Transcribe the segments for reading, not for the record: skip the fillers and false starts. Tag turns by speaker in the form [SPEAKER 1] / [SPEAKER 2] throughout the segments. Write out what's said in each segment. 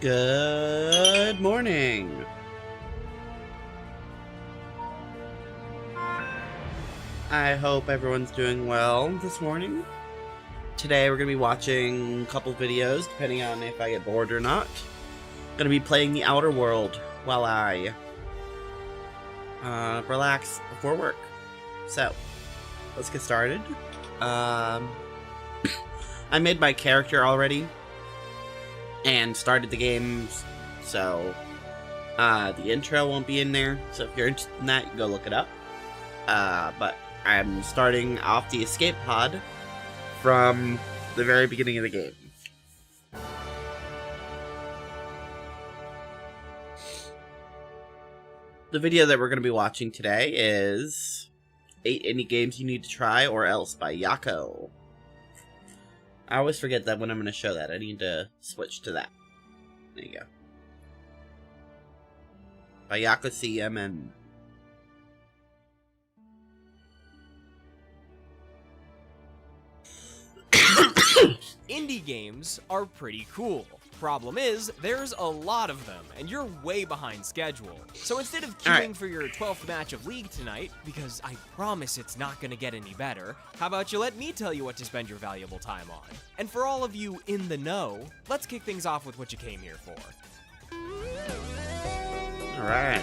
[SPEAKER 1] Good morning. I hope everyone's doing well this morning. Today we're going to be watching a couple videos, depending on if I get bored or not. Going to be playing the Outer World while I relax before work. So, let's get started. I made my character already and started the game, so the intro won't be in there, so if you're interested in that, you can go look it up. But I'm starting off the escape pod from the very beginning of the game. The video that we're going to be watching today is 8 Indie Games You Need to Try or Else by yaaa. I always forget that when I'm going to show that. I need to switch to that. There you go. By yaaa CMN.
[SPEAKER 2] Indie games are pretty cool. Problem is, there's a lot of them, and you're way behind schedule. So instead of queuing for your 12th match of League tonight, because I promise it's not gonna get any better, how about you let me tell you what to spend your valuable time on? And for all of you in the know, let's kick things off with what you came here for.
[SPEAKER 1] Alright.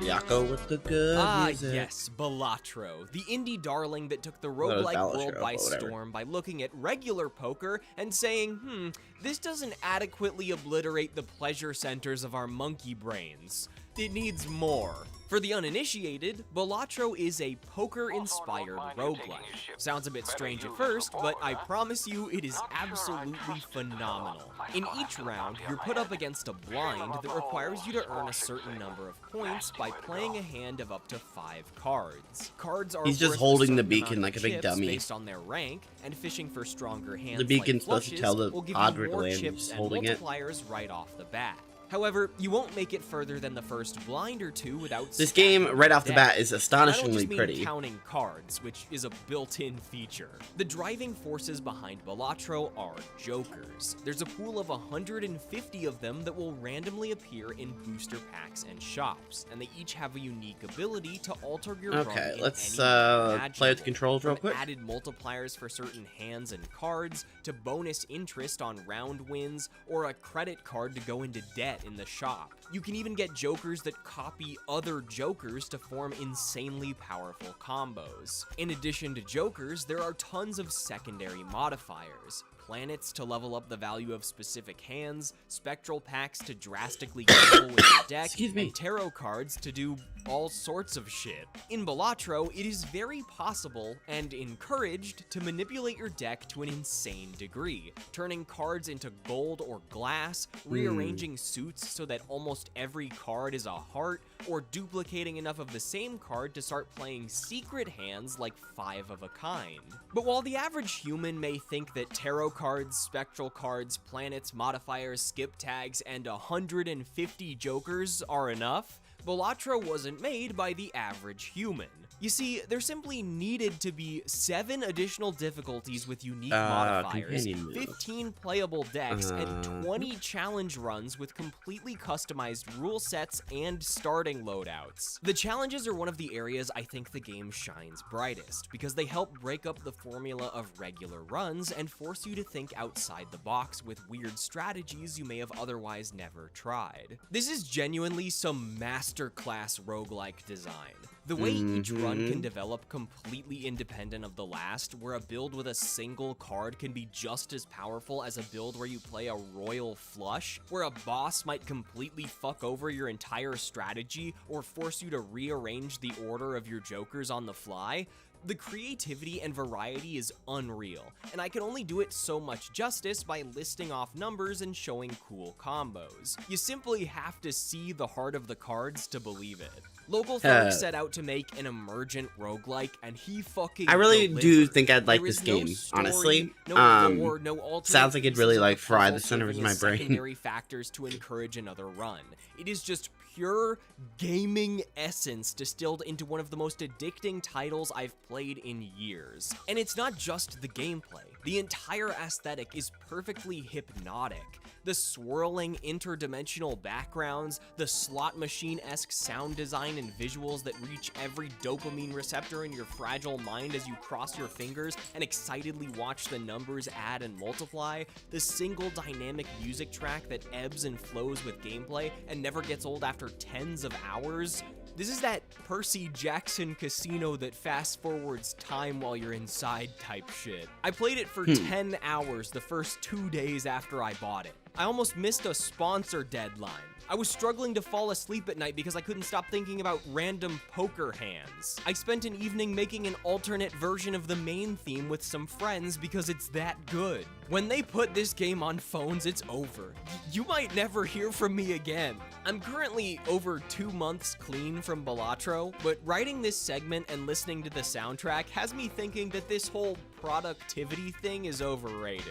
[SPEAKER 1] yaaa with the good music.
[SPEAKER 2] Yes, Balatro, the indie darling that took the roguelike world by storm by looking at regular poker and saying, this doesn't adequately obliterate the pleasure centers of our monkey brains. It needs more. For the uninitiated, Balatro is a poker-inspired roguelike. Sounds a bit strange at first, but I promise you it is absolutely phenomenal. In each round, you're put up against a blind that requires you to earn a certain number of points by playing a hand of up to 5 cards. Cards are
[SPEAKER 1] He's just holding the beacon like a big dummy.
[SPEAKER 2] Based on their rank, and fishing for stronger hands.
[SPEAKER 1] The beacon's
[SPEAKER 2] like
[SPEAKER 1] supposed to tell the odd land
[SPEAKER 2] chips
[SPEAKER 1] he's
[SPEAKER 2] and
[SPEAKER 1] holding it.
[SPEAKER 2] multipliers right off the bat. However, you won't make it further than the first blind or two without.
[SPEAKER 1] This game, right off the bat, is astonishingly
[SPEAKER 2] I don't just mean
[SPEAKER 1] pretty.
[SPEAKER 2] Counting cards, which is a built-in feature. The driving forces behind Balatro are jokers. There's a pool of 150 of them that will randomly appear in booster packs and shops, and they each have a unique ability to alter your run.
[SPEAKER 1] Okay,
[SPEAKER 2] in
[SPEAKER 1] let's
[SPEAKER 2] any
[SPEAKER 1] play with the controls real quick.
[SPEAKER 2] Added multipliers for certain hands and cards, to bonus interest on round wins, or a credit card to go into debt in the shop. You can even get jokers that copy other jokers to form insanely powerful combos. In addition to jokers, there are tons of secondary modifiers. Planets to level up the value of specific hands, spectral packs to drastically gamble with your deck, and tarot cards to do all sorts of shit. In Balatro, it is very possible and encouraged to manipulate your deck to an insane degree, turning cards into gold or glass, rearranging suits so that almost every card is a heart, or duplicating enough of the same card to start playing secret hands like 5 of a kind. But while the average human may think that tarot cards, spectral cards, planets, modifiers, skip tags, and 150 jokers are enough, Balatro wasn't made by the average human. You see, there simply needed to be 7 additional difficulties with unique modifiers, 15 playable decks, and 20 challenge runs with completely customized rule sets and starting loadouts. The challenges are one of the areas I think the game shines brightest, because they help break up the formula of regular runs and force you to think outside the box with weird strategies you may have otherwise never tried. This is genuinely some masterclass roguelike design. The way each run can develop completely independent of the last, where a build with a single card can be just as powerful as a build where you play a royal flush, where a boss might completely fuck over your entire strategy or force you to rearrange the order of your jokers on the fly. The creativity and variety is unreal, and I can only do it so much justice by listing off numbers and showing cool combos. You simply have to see the heart of the cards to believe it. Local Thark set out to make an emergent roguelike, and he fucking
[SPEAKER 1] I really
[SPEAKER 2] delivered.
[SPEAKER 1] do think I'd like
[SPEAKER 2] There
[SPEAKER 1] this
[SPEAKER 2] is no
[SPEAKER 1] game,
[SPEAKER 2] story,
[SPEAKER 1] honestly.
[SPEAKER 2] No lore, no alternate
[SPEAKER 1] Sounds like it'd really
[SPEAKER 2] pieces of
[SPEAKER 1] like
[SPEAKER 2] the
[SPEAKER 1] fry
[SPEAKER 2] puzzle
[SPEAKER 1] the center of
[SPEAKER 2] serving
[SPEAKER 1] my
[SPEAKER 2] as
[SPEAKER 1] brain.
[SPEAKER 2] secondary factors to encourage another run. It is just pure gaming essence distilled into one of the most addicting titles I've played in years. And it's not just the gameplay. The entire aesthetic is perfectly hypnotic. The swirling interdimensional backgrounds, the slot machine-esque sound design and visuals that reach every dopamine receptor in your fragile mind as you cross your fingers and excitedly watch the numbers add and multiply, the single dynamic music track that ebbs and flows with gameplay and never gets old after tens of hours. This is that Percy Jackson casino that fast forwards time while you're inside type shit. I played it for 10 hours the first 2 days after I bought it. I almost missed a sponsor deadline. I was struggling to fall asleep at night because I couldn't stop thinking about random poker hands. I spent an evening making an alternate version of the main theme with some friends because it's that good. When they put this game on phones, it's over. You might never hear from me again. I'm currently over 2 months clean from Balatro, but writing this segment and listening to the soundtrack has me thinking that this whole productivity thing is overrated.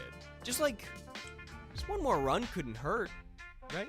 [SPEAKER 2] Just one more run couldn't hurt, right?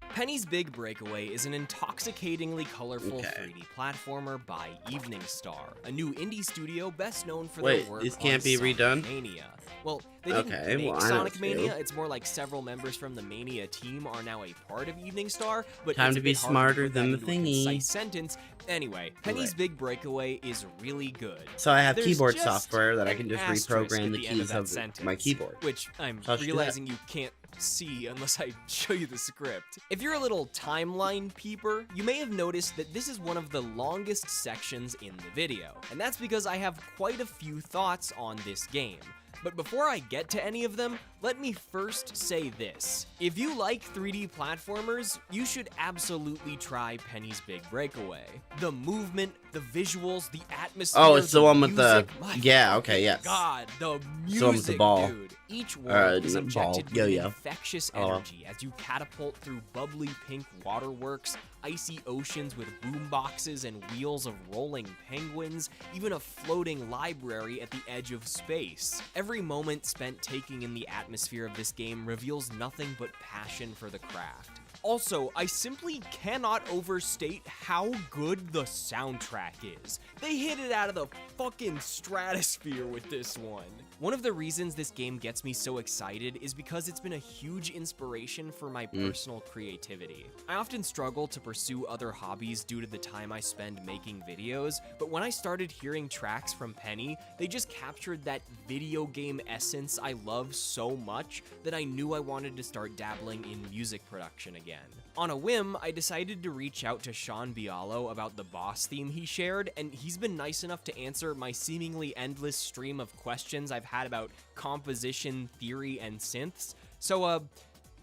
[SPEAKER 2] Penny's Big Breakaway is an intoxicatingly colorful 3D platformer by Evening Star, a new indie studio best known for their work
[SPEAKER 1] this
[SPEAKER 2] on
[SPEAKER 1] can't be
[SPEAKER 2] Sonic
[SPEAKER 1] redone?
[SPEAKER 2] Mania. Well, they didn't make
[SPEAKER 1] I know
[SPEAKER 2] Sonic
[SPEAKER 1] it's
[SPEAKER 2] Mania,
[SPEAKER 1] new.
[SPEAKER 2] it's more like several members from the Mania team are now a part of Evening Star, but
[SPEAKER 1] Time
[SPEAKER 2] it's
[SPEAKER 1] to
[SPEAKER 2] a
[SPEAKER 1] be
[SPEAKER 2] bit hard
[SPEAKER 1] smarter
[SPEAKER 2] put that
[SPEAKER 1] than the
[SPEAKER 2] into a
[SPEAKER 1] thingy.
[SPEAKER 2] concise sentence. Anyway, Penny's Big Breakaway is really good.
[SPEAKER 1] So I have
[SPEAKER 2] There's
[SPEAKER 1] keyboard
[SPEAKER 2] just
[SPEAKER 1] software that I
[SPEAKER 2] an
[SPEAKER 1] can just
[SPEAKER 2] asterisk
[SPEAKER 1] reprogram
[SPEAKER 2] at
[SPEAKER 1] the
[SPEAKER 2] end
[SPEAKER 1] keys
[SPEAKER 2] that
[SPEAKER 1] of
[SPEAKER 2] sentence,
[SPEAKER 1] my keyboard.
[SPEAKER 2] Which I'm
[SPEAKER 1] So I should do
[SPEAKER 2] realizing you can't see unless I show you the script. If you're a little timeline peeper, you may have noticed that this is one of the longest sections in the video, and that's because I have quite a few thoughts on this game. But before I get to any of them, let me first say this. If you like 3D platformers, you should absolutely try Penny's Big Breakaway. The movement, the visuals, the atmosphere,
[SPEAKER 1] Oh, it's the one with the...
[SPEAKER 2] music, my
[SPEAKER 1] Yeah, okay, yes.
[SPEAKER 2] God, the music,
[SPEAKER 1] the one with the ball.
[SPEAKER 2] dude. Each world is
[SPEAKER 1] ball.
[SPEAKER 2] injected with
[SPEAKER 1] Yo-yo.
[SPEAKER 2] infectious energy as you catapult through bubbly pink waterworks, icy oceans with boomboxes and wheels of rolling penguins, even a floating library at the edge of space. Every moment spent taking in the atmosphere of this game reveals nothing but passion for the craft. Also, I simply cannot overstate how good the soundtrack is. They hit it out of the fucking stratosphere with this one. One of the reasons this game gets me so excited is because it's been a huge inspiration for my personal creativity. I often struggle to pursue other hobbies due to the time I spend making videos, but when I started hearing tracks from Penny, they just captured that video game essence I love so much that I knew I wanted to start dabbling in music production again. On a whim, I decided to reach out to Sean Bialo about the boss theme he shared, and he's been nice enough to answer my seemingly endless stream of questions I've had about composition, theory, and synths. So,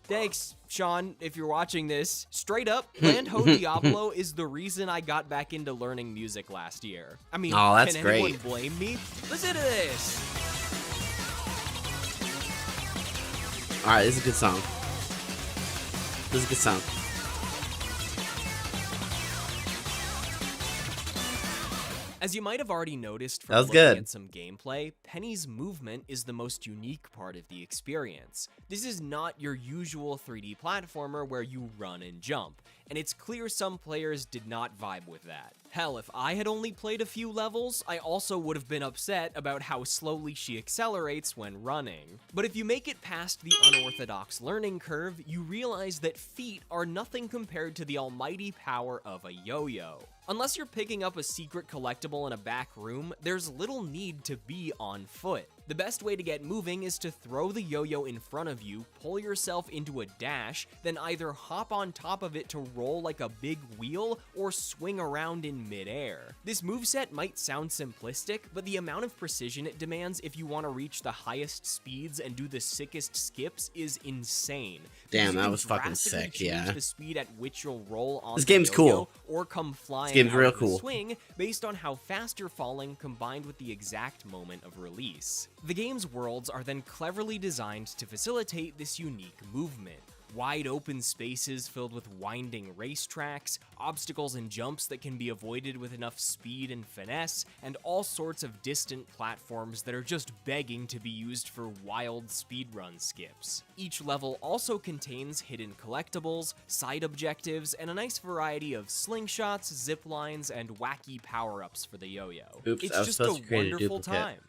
[SPEAKER 2] thanks, Sean, if you're watching this. Straight up, Banjo Diablo is the reason I got back into learning music last year. I mean,
[SPEAKER 1] Oh, that's
[SPEAKER 2] can anyone
[SPEAKER 1] great.
[SPEAKER 2] blame me? Listen to this!
[SPEAKER 1] Alright, this is a good song. This is a good song.
[SPEAKER 2] As you might have already noticed from
[SPEAKER 1] That was
[SPEAKER 2] looking
[SPEAKER 1] good.
[SPEAKER 2] at some gameplay, Penny's movement is the most unique part of the experience. This is not your usual 3D platformer where you run and jump, and it's clear some players did not vibe with that. Hell, if I had only played a few levels, I also would have been upset about how slowly she accelerates when running. But if you make it past the unorthodox learning curve, you realize that feet are nothing compared to the almighty power of a yo-yo. Unless you're picking up a secret collectible in a back room, there's little need to be on foot. The best way to get moving is to throw the yo-yo in front of you, pull yourself into a dash, then either hop on top of it to roll like a big wheel, or swing around in midair. This moveset might sound simplistic, but the amount of precision it demands if you want to reach the highest speeds and do the sickest skips is insane.
[SPEAKER 1] Damn,
[SPEAKER 2] Because you
[SPEAKER 1] that
[SPEAKER 2] can
[SPEAKER 1] was fucking
[SPEAKER 2] drastically
[SPEAKER 1] sick,
[SPEAKER 2] change
[SPEAKER 1] yeah.
[SPEAKER 2] the speed at which you'll roll on
[SPEAKER 1] This
[SPEAKER 2] the
[SPEAKER 1] game's
[SPEAKER 2] yo-yo
[SPEAKER 1] cool.
[SPEAKER 2] or come flying
[SPEAKER 1] game's
[SPEAKER 2] out
[SPEAKER 1] real
[SPEAKER 2] of the
[SPEAKER 1] cool.
[SPEAKER 2] swing based on how fast you're falling combined with the exact moment of release. The game's worlds are then cleverly designed to facilitate this unique movement. wide open spaces filled with winding racetracks, obstacles and jumps that can be avoided with enough speed and finesse, and all sorts of distant platforms that are just begging to be used for wild speedrun skips. Each level also contains hidden collectibles, side objectives, and a nice variety of slingshots, zip lines, and wacky power-ups for the yo-yo.
[SPEAKER 1] Oops,
[SPEAKER 2] It's
[SPEAKER 1] I was
[SPEAKER 2] just
[SPEAKER 1] supposed
[SPEAKER 2] a
[SPEAKER 1] to create a
[SPEAKER 2] wonderful
[SPEAKER 1] duplicate.
[SPEAKER 2] time,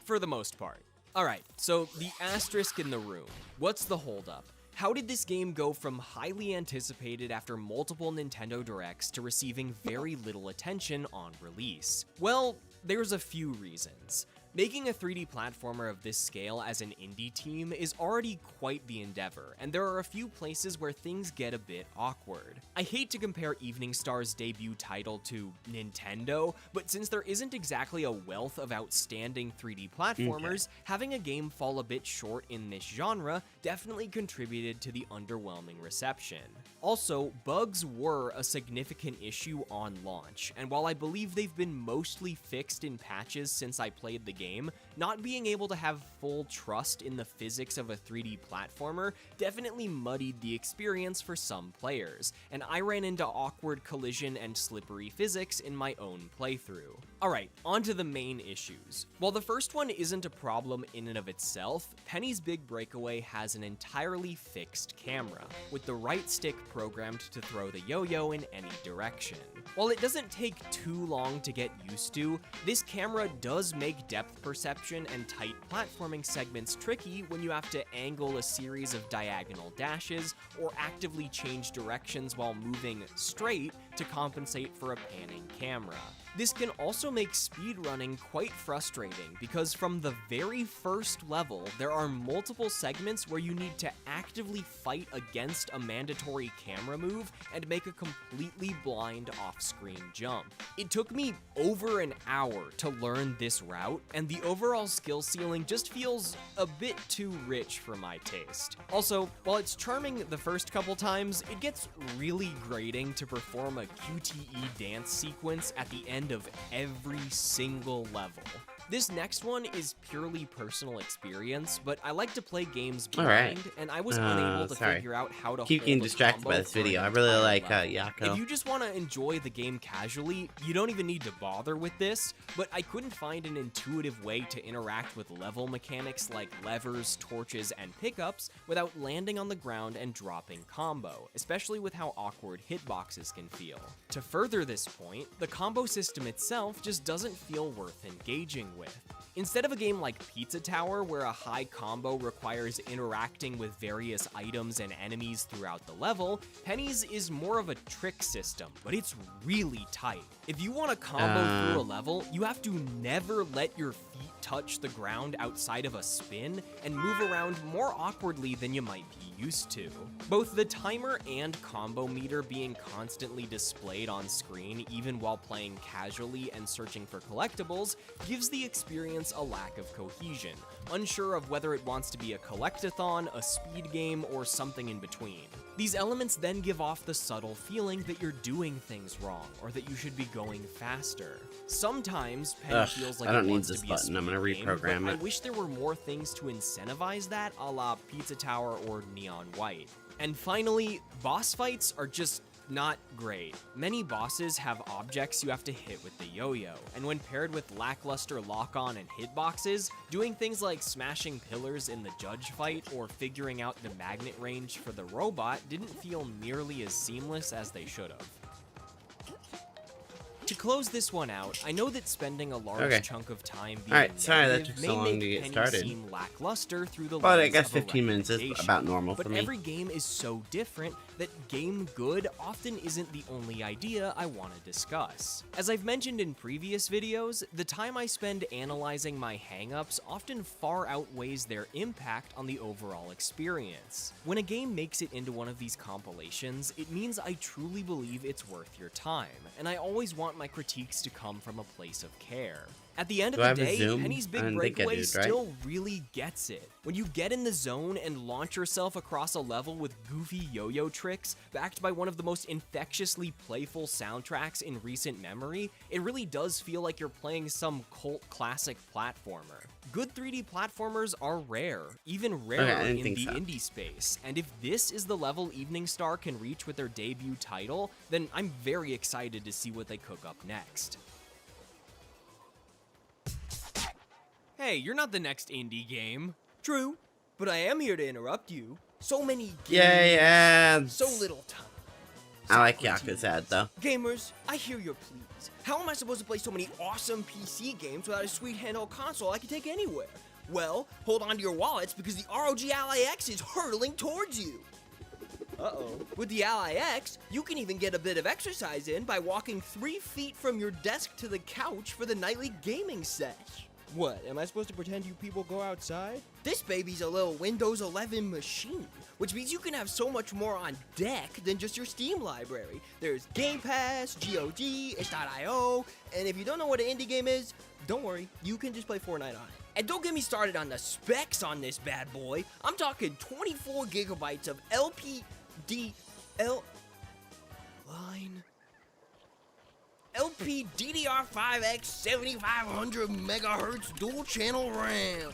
[SPEAKER 2] for the most part. Alright, so the asterisk in the room. What's the holdup? How did this game go from highly anticipated after multiple Nintendo Directs to receiving very little attention on release? Well, there's a few reasons. Making a 3D platformer of this scale as an indie team is already quite the endeavor, and there are a few places where things get a bit awkward. I hate to compare Evening Star's debut title to Nintendo, but since there isn't exactly a wealth of outstanding 3D platformers, having a game fall a bit short in this genre definitely contributed to the underwhelming reception. Also, bugs were a significant issue on launch, and while I believe they've been mostly fixed in patches since I played the game, not being able to have full trust in the physics of a 3D platformer definitely muddied the experience for some players, and I ran into awkward collision and slippery physics in my own playthrough. Alright, on to the main issues. While the first one isn't a problem in and of itself, Penny's Big Breakaway has an entirely fixed camera, with the right stick programmed to throw the yo-yo in any direction. While it doesn't take too long to get used to, this camera does make depth perception and tight platforming segments tricky when you have to angle a series of diagonal dashes or actively change directions while moving straight to compensate for a panning camera. This can also make speedrunning quite frustrating because from the very first level, there are multiple segments where you need to actively fight against a mandatory camera move and make a completely blind off-screen jump. It took me over an hour to learn this route, and the overall skill ceiling just feels a bit too rich for my taste. Also, while it's charming the first couple times, it gets really grating to perform a QTE dance sequence at the end of every single level. This next one is purely personal experience, but I like to play games blind, and I was unable to figure out how to
[SPEAKER 1] keep
[SPEAKER 2] hold
[SPEAKER 1] getting
[SPEAKER 2] a
[SPEAKER 1] distracted by
[SPEAKER 2] combo
[SPEAKER 1] this
[SPEAKER 2] for an
[SPEAKER 1] video. I really
[SPEAKER 2] entire
[SPEAKER 1] like
[SPEAKER 2] level.
[SPEAKER 1] Yako.
[SPEAKER 2] If you just want to enjoy the game casually, you don't even need to bother with this, but I couldn't find an intuitive way to interact with level mechanics like levers, torches, and pickups without landing on the ground and dropping combo, especially with how awkward hitboxes can feel. To further this point, the combo system itself just doesn't feel worth engaging with. Instead of a game like Pizza Tower, where a high combo requires interacting with various items and enemies throughout the level, Penny's is more of a trick system, but it's really tight. If you want to combo through a level, you have to never let your feet touch the ground outside of a spin and move around more awkwardly than you might be used to. Both the timer and combo meter being constantly displayed on screen even while playing casually and searching for collectibles gives the experience a lack of cohesion, unsure of whether it wants to be a collectathon, a speed game, or something in between. These elements then give off the subtle feeling that you're doing things wrong, or that you should be going faster. Sometimes Penny feels like
[SPEAKER 1] I don't
[SPEAKER 2] it
[SPEAKER 1] need
[SPEAKER 2] wants
[SPEAKER 1] this
[SPEAKER 2] to be a
[SPEAKER 1] button. I'm
[SPEAKER 2] speed
[SPEAKER 1] gonna
[SPEAKER 2] game,
[SPEAKER 1] reprogram
[SPEAKER 2] but I
[SPEAKER 1] it.
[SPEAKER 2] wish there were more things to incentivize that, a la Pizza Tower or Neon White. And finally, boss fights are just not great. Many bosses have objects you have to hit with the yo-yo, and when paired with lackluster lock-on and hitboxes, doing things like smashing pillars in the judge fight or figuring out the magnet range for the robot didn't feel nearly as seamless as they should have. To close this one out, I know that spending a large chunk of time being
[SPEAKER 1] Alright, sorry that
[SPEAKER 2] negative
[SPEAKER 1] took
[SPEAKER 2] may
[SPEAKER 1] so long
[SPEAKER 2] make
[SPEAKER 1] to get
[SPEAKER 2] Penny
[SPEAKER 1] started.
[SPEAKER 2] seem lackluster through the
[SPEAKER 1] But I
[SPEAKER 2] lens
[SPEAKER 1] guess
[SPEAKER 2] of a
[SPEAKER 1] 15 minutes is
[SPEAKER 2] recommendation.
[SPEAKER 1] about normal for
[SPEAKER 2] But
[SPEAKER 1] me.
[SPEAKER 2] every game is so different that game good often isn't the only idea I want to discuss. As I've mentioned in previous videos, the time I spend analyzing my hangups often far outweighs their impact on the overall experience. When a game makes it into one of these compilations, it means I truly believe it's worth your time, and I always want my critiques to come from a place of care. At the end
[SPEAKER 1] Do I
[SPEAKER 2] of the
[SPEAKER 1] have a
[SPEAKER 2] day,
[SPEAKER 1] zoom?
[SPEAKER 2] Penny's
[SPEAKER 1] I
[SPEAKER 2] Big
[SPEAKER 1] didn't think I
[SPEAKER 2] Breakaway
[SPEAKER 1] did, right?
[SPEAKER 2] still really gets it. When you get in the zone and launch yourself across a level with goofy yo-yo tricks, backed by one of the most infectiously playful soundtracks in recent memory, it really does feel like you're playing some cult classic platformer. Good 3D platformers are rare, even rarer in the indie space, and if this is the level Evening Star can reach with their debut title, then I'm very excited to see what they cook up next. Hey, you're not the next indie game. True, but I am here to interrupt you. So many games,
[SPEAKER 1] Yay, ads.
[SPEAKER 2] so little time.
[SPEAKER 1] I like Yaku's ad, though.
[SPEAKER 2] Gamers, I hear your pleas. How am I supposed to play so many awesome PC games without a sweet handheld console I can take anywhere? Well, hold on to your wallets because the ROG Ally X is hurtling towards you. Uh-oh. With the Ally X, you can even get a bit of exercise in by walking 3 feet from your desk to the couch for the nightly gaming sesh. What, am I supposed to pretend you people go outside? This baby's a little Windows 11 machine, which means you can have so much more on deck than just your Steam library. There's Game Pass, GOG, itch.io, and if you don't know what an indie game is, don't worry, you can just play Fortnite on it. And don't get me started on the specs on this bad boy. I'm talking 24 gigabytes of LPDDR5X 7500 megahertz dual channel RAM.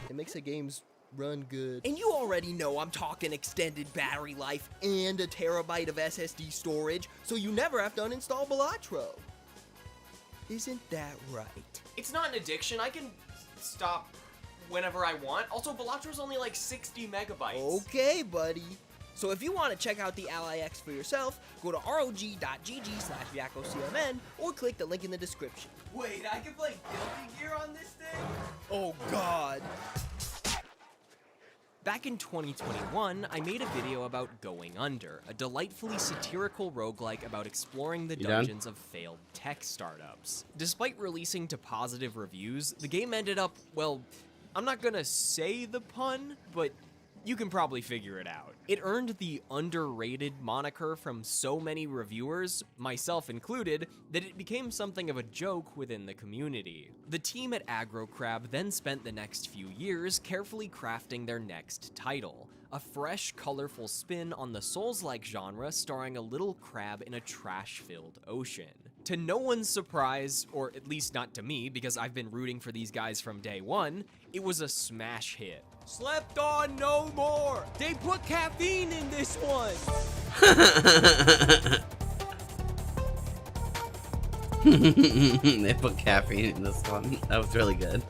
[SPEAKER 2] It makes the games run good. And you already know I'm talking extended battery life and a terabyte of SSD storage, so you never have to uninstall Balatro. Isn't that right? It's not an addiction. I can stop whenever I want. Also, Balatro's only like 60 megabytes. Okay, buddy. So if you want to check out the Ally X for yourself, go to rog.gg/YakkoCMN or click the link in the description. Wait, I can play Guilty Gear on this thing? Oh god. Back in 2021, I made a video about Going Under, a delightfully satirical roguelike about exploring the dungeons of failed tech startups. Despite releasing to positive reviews, the game ended up, well, I'm not gonna say the pun, but you can probably figure it out. It earned the underrated moniker from so many reviewers, myself included, that it became something of a joke within the community. The team at Aggro Crab then spent the next few years carefully crafting their next title, a fresh, colorful spin on the Souls-like genre starring a little crab in a trash-filled ocean. To no one's surprise, or at least not to me because I've been rooting for these guys from day one, it was a smash hit. Slept on no more! They put caffeine in this one!
[SPEAKER 1] They put caffeine in this one. That was really good.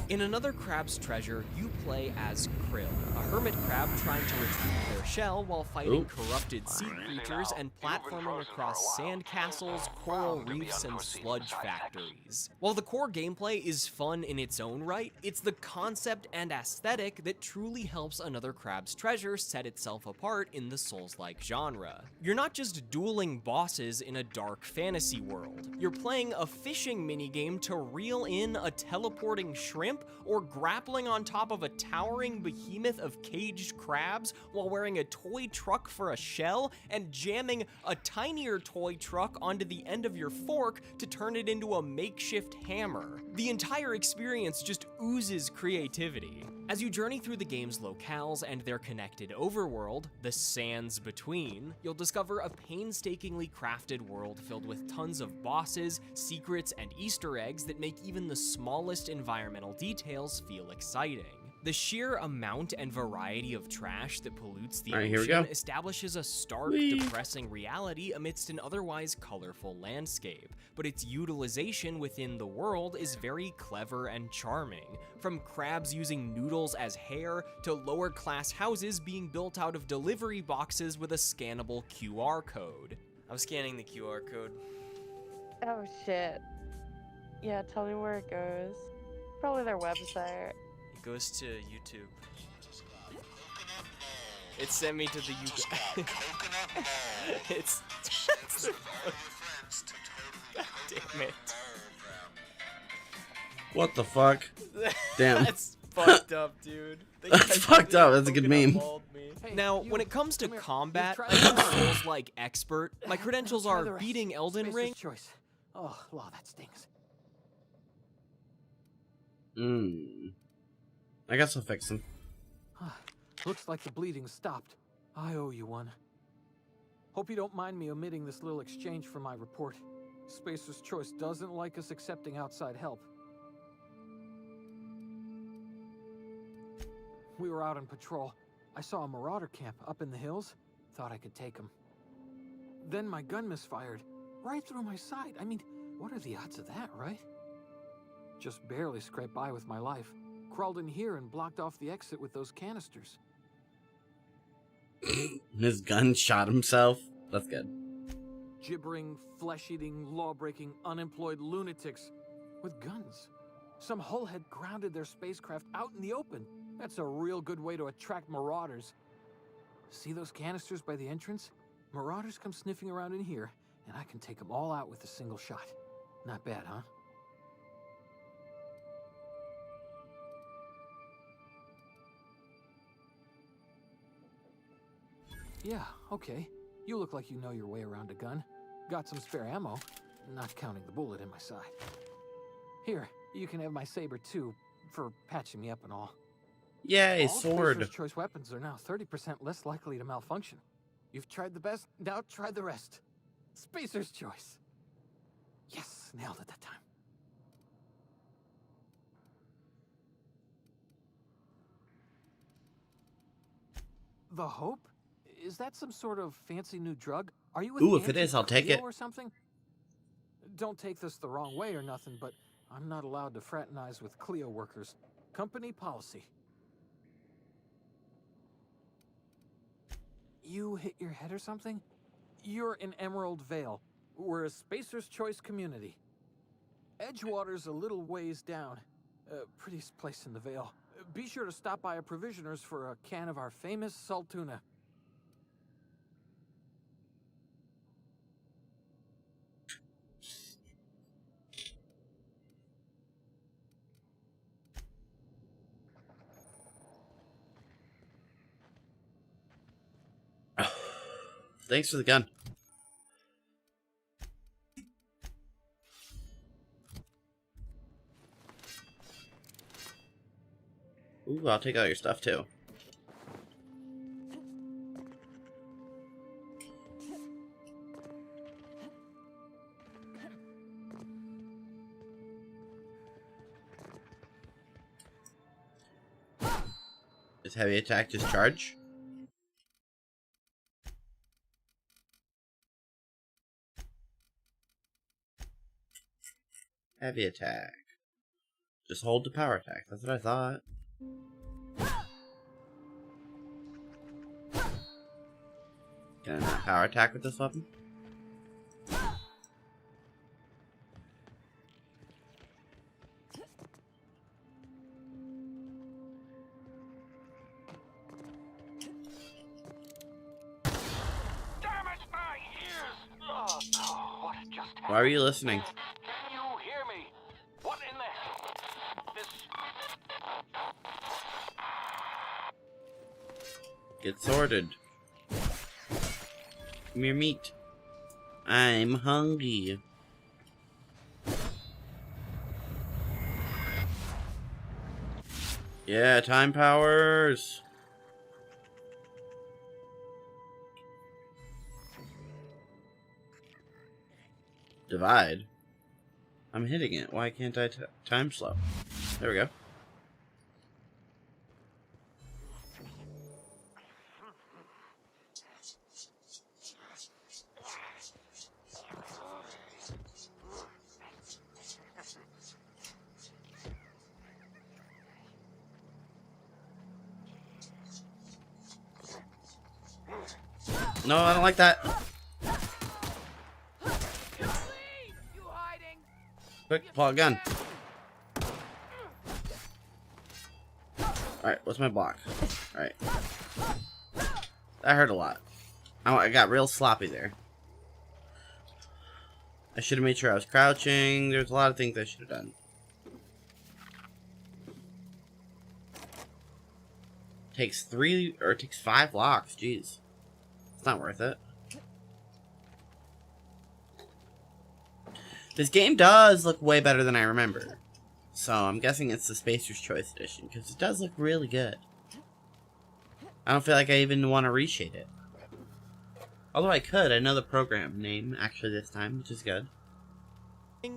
[SPEAKER 2] In another Crab's Treasure, you play as Krill, a hermit crab trying to retrieve their shell while fighting corrupted sea creatures and platforming across sand castles, coral reefs, and sludge factories. While the core gameplay is fun in its own right, it's the concept and aesthetic that truly helps Another Crab's Treasure set itself apart in the Souls-like genre. You're not just dueling bosses in a dark fantasy world. You're playing a fishing minigame to reel in a teleporting shrimp or grappling on top of a towering behemoth of caged crabs while wearing a toy truck for a shell and jamming a tinier toy truck onto the end of your fork to turn it into a makeshift hammer. The entire experience just oozes creativity. As you journey through the game's locales and their connected overworld, the Sands Between, you'll discover a painstakingly crafted world filled with tons of bosses, secrets, and Easter eggs that make even the smallest environmental details feel exciting. The sheer amount and variety of trash that pollutes the ocean establishes a stark, depressing reality amidst an otherwise colorful landscape, but its utilization within the world is very clever and charming, from crabs using noodles as hair to lower-class houses being built out of delivery boxes with a scannable QR code. I'm scanning the QR code.
[SPEAKER 3] Oh shit. Yeah, tell me where it goes. Probably their website.
[SPEAKER 2] Goes to YouTube. It sent me to the YouTube. it's God damn it.
[SPEAKER 1] What the fuck? Damn.
[SPEAKER 2] That's fucked up, dude.
[SPEAKER 1] That's fucked up. That's a good meme.
[SPEAKER 4] Hey,
[SPEAKER 2] Now,
[SPEAKER 4] you,
[SPEAKER 2] when it comes to
[SPEAKER 4] come here.
[SPEAKER 2] combat,
[SPEAKER 4] You've
[SPEAKER 2] I'm
[SPEAKER 4] tried
[SPEAKER 2] a Souls-like expert. My credentials
[SPEAKER 4] Try the
[SPEAKER 2] are
[SPEAKER 4] rest.
[SPEAKER 2] beating Elden
[SPEAKER 4] Spacer's
[SPEAKER 2] Ring.
[SPEAKER 4] Choice. Oh, law, that stings.
[SPEAKER 1] I guess I'll fix him.
[SPEAKER 4] Looks like the bleeding stopped. I owe you one. Hope you don't mind me omitting this little exchange from my report. Spacer's Choice doesn't like us accepting outside help. We were out on patrol. I saw a marauder camp up in the hills. Thought I could take him. Then my gun misfired. Right through my side. I mean, what are the odds of that, right? Just barely scraped by with my life. Crawled in here and blocked off the exit with those canisters.
[SPEAKER 1] His gun shot himself. That's good.
[SPEAKER 4] Gibbering, flesh-eating, law-breaking, unemployed lunatics with guns. Some hullhead grounded their spacecraft out in the open. That's a real good way to attract marauders. See those canisters by the entrance? Marauders come sniffing around in here, and I can take them all out with a single shot. Not bad, huh? Yeah, okay. You look like you know your way around a gun. Got some spare ammo, not counting the bullet in my side. Here, you can have my saber too, for patching me up and all.
[SPEAKER 1] Yay,
[SPEAKER 4] All
[SPEAKER 1] sword.
[SPEAKER 4] Spacer's Choice weapons are now 30% less likely to malfunction. You've tried the best, now try the rest. Spacer's Choice. Yes, nailed it that time. The Hope? Is that some sort of fancy new drug? Are you with
[SPEAKER 1] Ooh, if it
[SPEAKER 4] Angie
[SPEAKER 1] is, I'll take
[SPEAKER 4] Cleo
[SPEAKER 1] it.
[SPEAKER 4] or something? Don't take this the wrong way or nothing, but I'm not allowed to fraternize with Cleo workers. Company policy. You hit your head or something? You're in Emerald Vale. We're a Spacer's Choice community. Edgewater's a little ways down. Prettiest place in the Vale. Be sure to stop by a provisioner's for a can of our famous salt tuna.
[SPEAKER 1] Thanks for the gun. Ooh, I'll take all your stuff too. Is heavy attack just charge? Heavy attack. Just hold the power attack. That's what I thought. Can I not power attack with this weapon? Why are you listening?
[SPEAKER 5] Can you hear me? What in the... This...
[SPEAKER 1] Get sorted. Give me your meat. I'm hungry. Yeah, time powers. Divide. I'm hitting it. Why can't I time slow? There we go. No, I don't like that. Quick, pull a gun. Alright, what's my block? Alright. That hurt a lot. I got real sloppy there. I should have made sure I was crouching. There's a lot of things I should have done. Takes 3 or it takes 5 locks. Jeez. It's not worth it. This game does look way better than I remember. So I'm guessing it's the Spacer's Choice Edition, because it does look really good. I don't feel like I even want to reshade it. Although I could. I know the program name, actually, this time, which is good.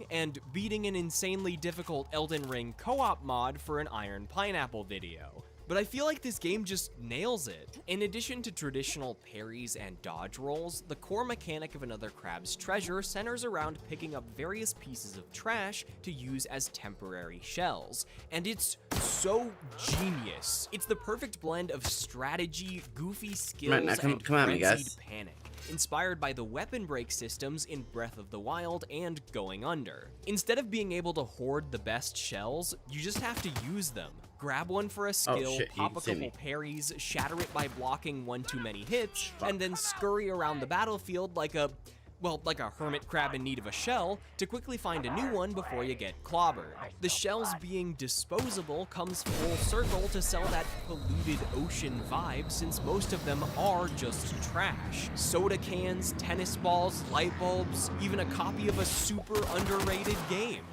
[SPEAKER 2] And beating an insanely difficult Elden Ring co-op mod for an Iron Pineapple video. But I feel like this game just nails it. In addition to traditional parries and dodge rolls, the core mechanic of Another Crab's Treasure centers around picking up various pieces of trash to use as temporary shells. And it's so genius. It's the perfect blend of strategy, goofy skills, and frenzied panic. Inspired by the weapon break systems in Breath of the Wild and Going Under. Instead of being able to hoard the best shells, you just have to use them. Grab one for a skill, pop a couple parries, shatter it by blocking one too many hits, and then scurry around the battlefield like a hermit crab in need of a shell to quickly find a new one before you get clobbered. The shells being disposable comes full circle to sell that polluted ocean vibe, since most of them are just trash. Soda cans, tennis balls, light bulbs, even a copy of a super underrated game.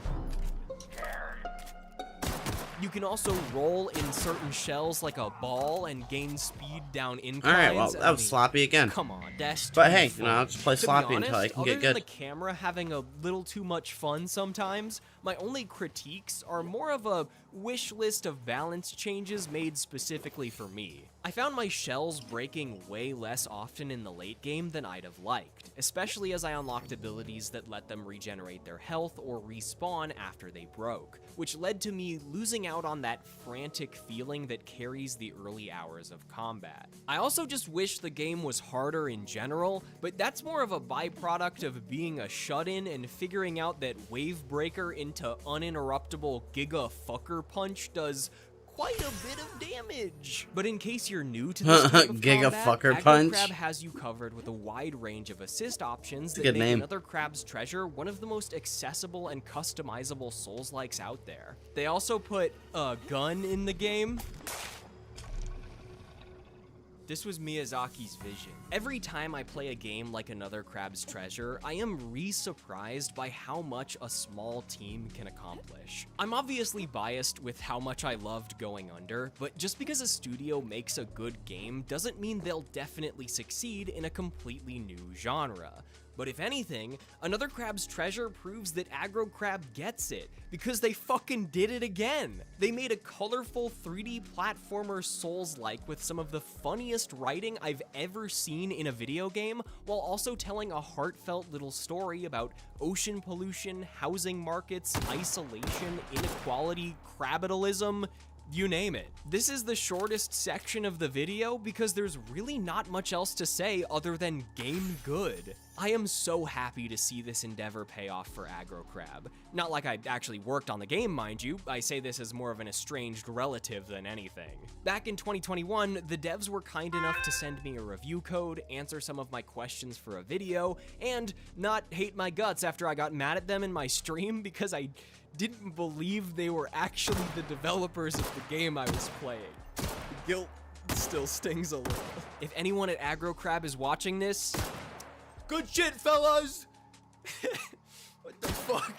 [SPEAKER 2] You can also roll in certain shells like a ball and gain speed down inclines.
[SPEAKER 1] Alright, well, that was sloppy again.
[SPEAKER 2] Come on, that's too
[SPEAKER 1] But hey,
[SPEAKER 2] fun.
[SPEAKER 1] I'll just play sloppy until I can get good.
[SPEAKER 2] Other than the camera having a little too much fun sometimes, my only critiques are more of a wish list of balance changes made specifically for me. I found my shells breaking way less often in the late game than I'd have liked, especially as I unlocked abilities that let them regenerate their health or respawn after they broke, which led to me losing out on that frantic feeling that carries the early hours of combat. I also just wish the game was harder in general, but that's more of a byproduct of being a shut-in and figuring out that Wave Breaker into uninterruptible Giga Fucker Punch does quite a bit of damage. But in case you're new to this type of
[SPEAKER 1] Giga
[SPEAKER 2] combat,
[SPEAKER 1] Fucker
[SPEAKER 2] Aggro
[SPEAKER 1] Punch
[SPEAKER 2] Crab has you covered with a wide range of assist options that
[SPEAKER 1] good
[SPEAKER 2] make
[SPEAKER 1] name.
[SPEAKER 2] Another Crab's Treasure one of the most accessible and customizable Souls-likes out there. They also put a gun in the game. This was Miyazaki's vision. Every time I play a game like Another Crab's Treasure, I am re-surprised by how much a small team can accomplish. I'm obviously biased with how much I loved Going Under, but just because a studio makes a good game doesn't mean they'll definitely succeed in a completely new genre. But if anything, Another Crab's Treasure proves that Aggro Crab gets it, because they fucking did it again. They made a colorful 3D platformer Souls-like with some of the funniest writing I've ever seen in a video game, while also telling a heartfelt little story about ocean pollution, housing markets, isolation, inequality, crabitalism, you name it. This is the shortest section of the video because there's really not much else to say other than game good. I am so happy to see this endeavor pay off for Aggro Crab. Not like I actually worked on the game, mind you. I say this as more of an estranged relative than anything. Back in 2021, the devs were kind enough to send me a review code, answer some of my questions for a video, and not hate my guts after I got mad at them in my stream because I didn't believe they were actually the developers of the game I was playing. The guilt still stings a little. If anyone at Aggro Crab is watching this, good shit, fellas! What the fuck?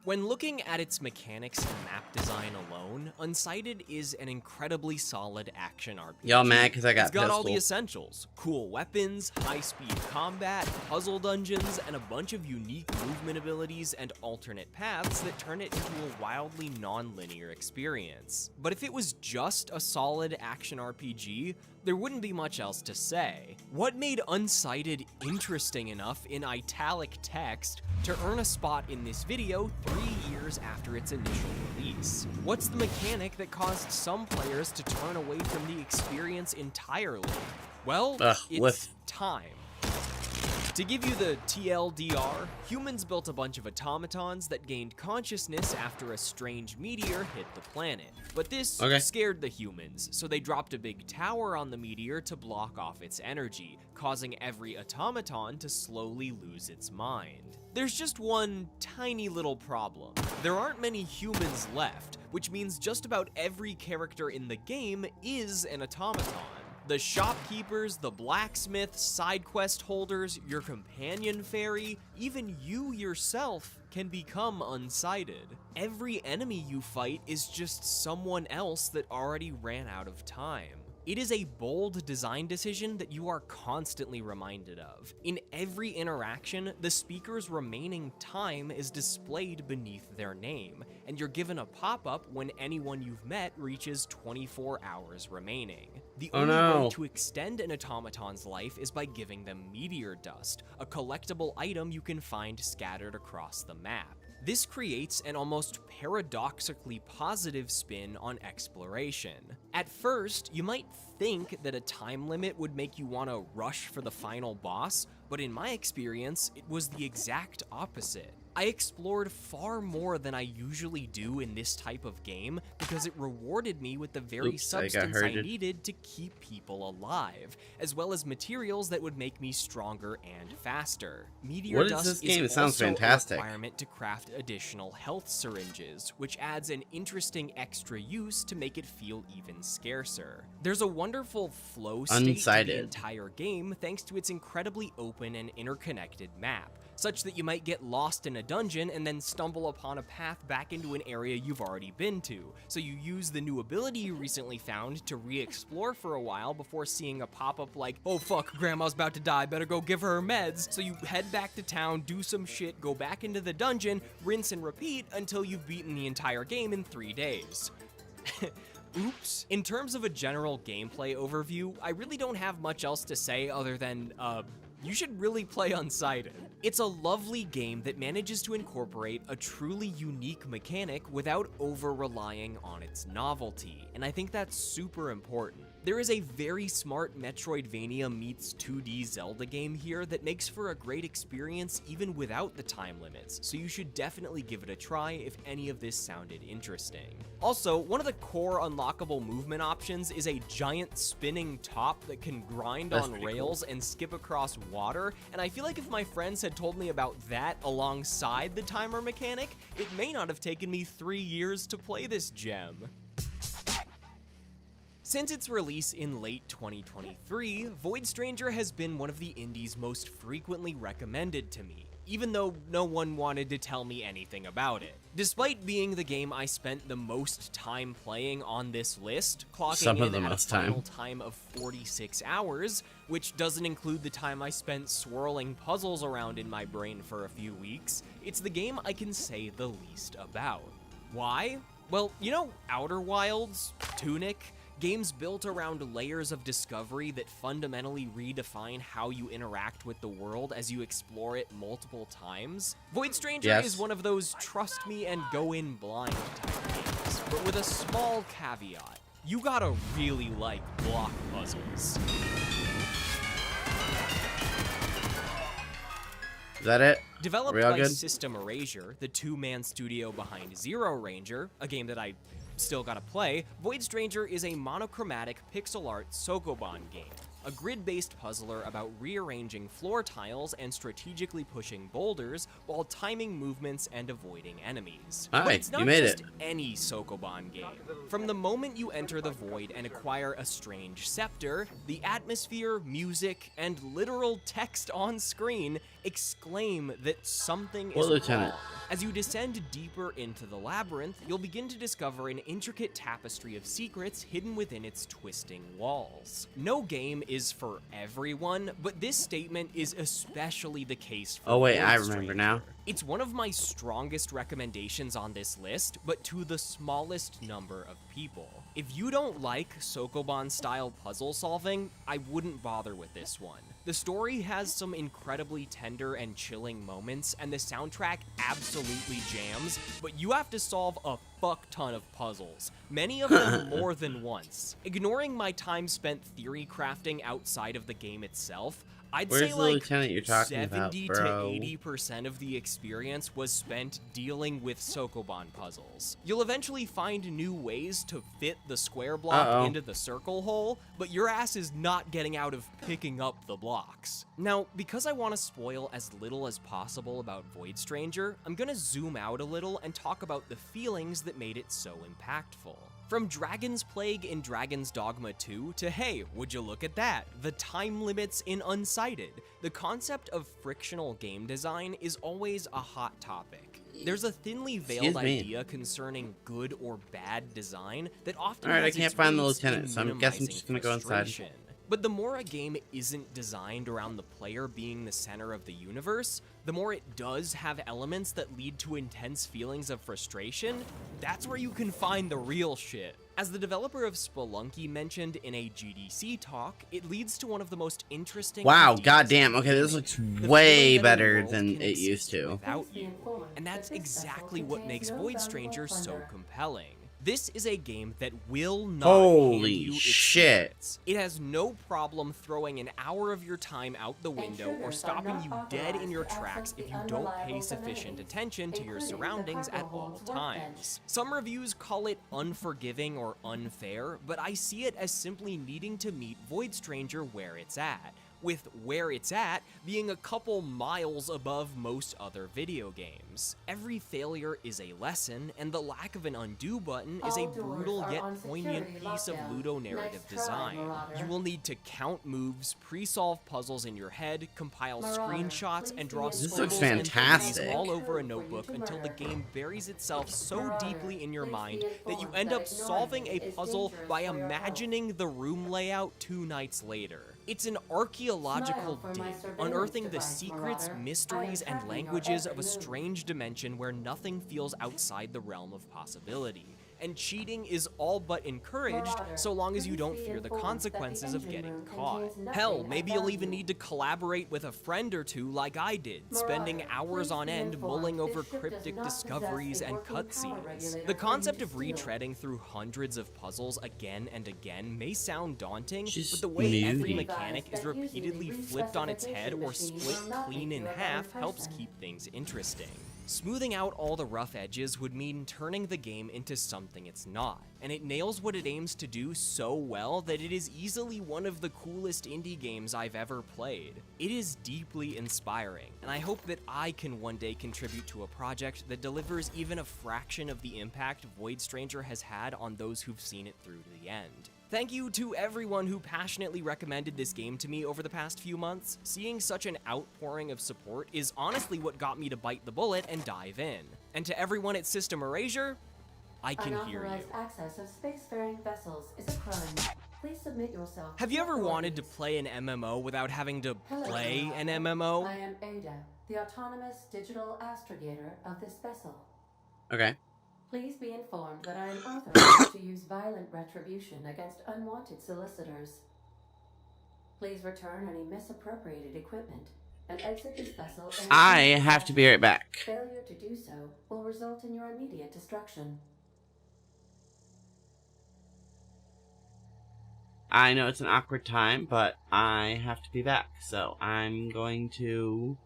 [SPEAKER 2] When looking at its mechanics and map design alone, Unsighted is an incredibly solid action RPG.
[SPEAKER 1] Y'all mad because I got
[SPEAKER 2] It's got all the
[SPEAKER 1] pistol.
[SPEAKER 2] essentials: cool weapons, high-speed combat, puzzle dungeons, and a bunch of unique movement abilities and alternate paths that turn it into a wildly non-linear experience. But if it was just a solid action RPG, there wouldn't be much else to say. What made Unsighted interesting enough in italic text to earn a spot in this video 3 years after its initial release? What's the mechanic that caused some players to turn away from the experience entirely? Well, it's time. To give you the TLDR, humans built a bunch of automatons that gained consciousness after a strange meteor hit the planet. But this scared the humans, so they dropped a big tower on the meteor to block off its energy, causing every automaton to slowly lose its mind. There's just one tiny little problem. There aren't many humans left, which means just about every character in the game is an automaton. The shopkeepers, the blacksmiths, side quest holders, your companion fairy, even you yourself can become unsighted. Every enemy you fight is just someone else that already ran out of time. It is a bold design decision that you are constantly reminded of. In every interaction, the speaker's remaining time is displayed beneath their name, and you're given a pop-up when anyone you've met reaches 24 hours remaining. The only way to extend an automaton's life is by giving them meteor dust, a collectible item you can find scattered across the map. This creates an almost paradoxically positive spin on exploration. At first, you might think that a time limit would make you want to rush for the final boss, but in my experience, it was the exact opposite. I explored far more than I usually do in this type of game because it rewarded me with the very substance I needed to keep people alive, as well as materials that would make me stronger and faster. Meteor dust is also a requirement to craft additional health syringes, which adds an interesting extra use to make it feel even scarcer. There's a wonderful flow state to the entire game thanks to its incredibly open and interconnected map, such that you might get lost in a dungeon and then stumble upon a path back into an area you've already been to. So you use the new ability you recently found to re-explore for a while before seeing a pop-up like, oh fuck, grandma's about to die, better go give her meds. So you head back to town, do some shit, go back into the dungeon, rinse and repeat until you've beaten the entire game in 3 days. Oops. In terms of a general gameplay overview, I really don't have much else to say other than, you should really play Unsighted. It's a lovely game that manages to incorporate a truly unique mechanic without over-relying on its novelty, and I think that's super important. There is a very smart Metroidvania meets 2D Zelda game here that makes for a great experience even without the time limits, so you should definitely give it a try if any of this sounded interesting. Also, one of the core unlockable movement options is a giant spinning top that can grind on rails and skip across water, and I feel like if my friends had told me about that alongside the timer mechanic, it may not have taken me 3 years to play this gem. Since its release in late 2023, Void Stranger has been one of the indies most frequently recommended to me, even though no one wanted to tell me anything about it. Despite being the game I spent the most time playing on this list, clocking in at a final time of 46 hours, which doesn't include the time I spent swirling puzzles around in my brain for a few weeks, it's the game I can say the least about. Why? Well, you know Outer Wilds, Tunic, games built around layers of discovery that fundamentally redefine how you interact with the world as you explore it multiple times? Void Stranger is one of those trust me and go in blind type games, but with a small caveat. You gotta really like block puzzles.
[SPEAKER 1] Is that it?
[SPEAKER 2] Developed by System Erasure, the two-man studio behind Zero Ranger, a game that I still gotta play, Void Stranger is a monochromatic pixel art Sokoban game, a grid-based puzzler about rearranging floor tiles and strategically pushing boulders while timing movements and avoiding enemies. But it's not just any Sokoban game. From the moment you enter the Void and acquire a strange scepter, the atmosphere, music, and literal text on screen exclaim that something is wrong. As you descend deeper into the labyrinth, you'll begin to discover an intricate tapestry of secrets hidden within its twisting walls. No game is for everyone, but this statement is especially the case for Void Stranger. I remember now. It's one of my strongest recommendations on this list, but to the smallest number of people. If you don't like Sokoban-style puzzle solving, I wouldn't bother with this one. The story has some incredibly tender and chilling moments, and the soundtrack absolutely jams, but you have to solve a fuck ton of puzzles, many of them more than once. Ignoring my time spent theory crafting outside of the game itself, I'd
[SPEAKER 1] Where's
[SPEAKER 2] say
[SPEAKER 1] the
[SPEAKER 2] like
[SPEAKER 1] lieutenant you're talking about,
[SPEAKER 2] 70
[SPEAKER 1] bro?
[SPEAKER 2] to 80% of the experience was spent dealing with Sokoban puzzles. You'll eventually find new ways to fit the square block into the circle hole, but your ass is not getting out of picking up the blocks. Now, because I want to spoil as little as possible about Void Stranger, I'm gonna zoom out a little and talk about the feelings that made it so impactful. From Dragon's Plague in Dragon's Dogma 2 to, hey, would you look at that, the time limits in Unsighted, the concept of frictional game design is always a hot topic. There's a thinly veiled idea concerning good or bad design that often
[SPEAKER 1] Alright, I
[SPEAKER 2] has
[SPEAKER 1] can't
[SPEAKER 2] its
[SPEAKER 1] find the
[SPEAKER 2] roots in
[SPEAKER 1] lieutenant, so I'm guessing I'm just gonna go inside.
[SPEAKER 2] frustration. But the more a game isn't designed around the player being the center of the universe, the more it does have elements that lead to intense feelings of frustration, that's where you can find the real shit. As the developer of Spelunky mentioned in a GDC talk, it leads to one of the most interesting—
[SPEAKER 1] Wow, goddamn. Okay, this looks way better than it used to.
[SPEAKER 2] Without you. And that's exactly what makes Void Stranger so compelling. This is a game that will not hand you its secrets. It has no problem throwing an hour of your time out the window or stopping you dead in your tracks if you don't pay sufficient attention to your surroundings at all times. Some reviews call it unforgiving or unfair, but I see it as simply needing to meet Void Stranger where it's at, with where it's at being a couple miles above most other video games. Every failure is a lesson, and the lack of an undo button is a brutal yet poignant piece of ludonarrative design. You will need to count moves, pre-solve puzzles in your head, compile screenshots, and draw scribbles and theories all over a notebook until the game buries itself so deeply in your mind that you end up solving a puzzle by imagining the room layout 2 nights later. It's an archaeological dig, unearthing the secrets, mysteries, and languages of a strange dimension where nothing feels outside the realm of possibility. And cheating is all but encouraged so long as you don't fear the consequences of getting caught. Hell, maybe you'll even need to collaborate with a friend or two like I did, spending hours on end mulling over cryptic discoveries and cutscenes. The concept of retreading through hundreds of puzzles again and again may sound daunting, but the way every mechanic is repeatedly flipped on its head or split clean in half helps keep things interesting. Smoothing out all the rough edges would mean turning the game into something it's not, and it nails what it aims to do so well that it is easily one of the coolest indie games I've ever played. It is deeply inspiring, and I hope that I can one day contribute to a project that delivers even a fraction of the impact Void Stranger has had on those who've seen it through to the end. Thank you to everyone who passionately recommended this game to me over the past few months. Seeing such an outpouring of support is honestly what got me to bite the bullet and dive in. And to everyone at System Erasure, I can hear you.
[SPEAKER 6] Unauthorized access of spacefaring vessels is a crime. Please submit yourself.
[SPEAKER 2] Have you ever wanted to play an MMO without having to play an MMO?
[SPEAKER 6] I am Ada, the autonomous digital astrogator of this vessel.
[SPEAKER 1] Okay.
[SPEAKER 6] Please be informed that I am authorized to use violent retribution against unwanted solicitors. Please return any misappropriated equipment and exit this vessel.
[SPEAKER 1] I have to be right back.
[SPEAKER 6] Failure to do so will result in your immediate destruction.
[SPEAKER 1] I know it's an awkward time, but I have to be back, so I'm going to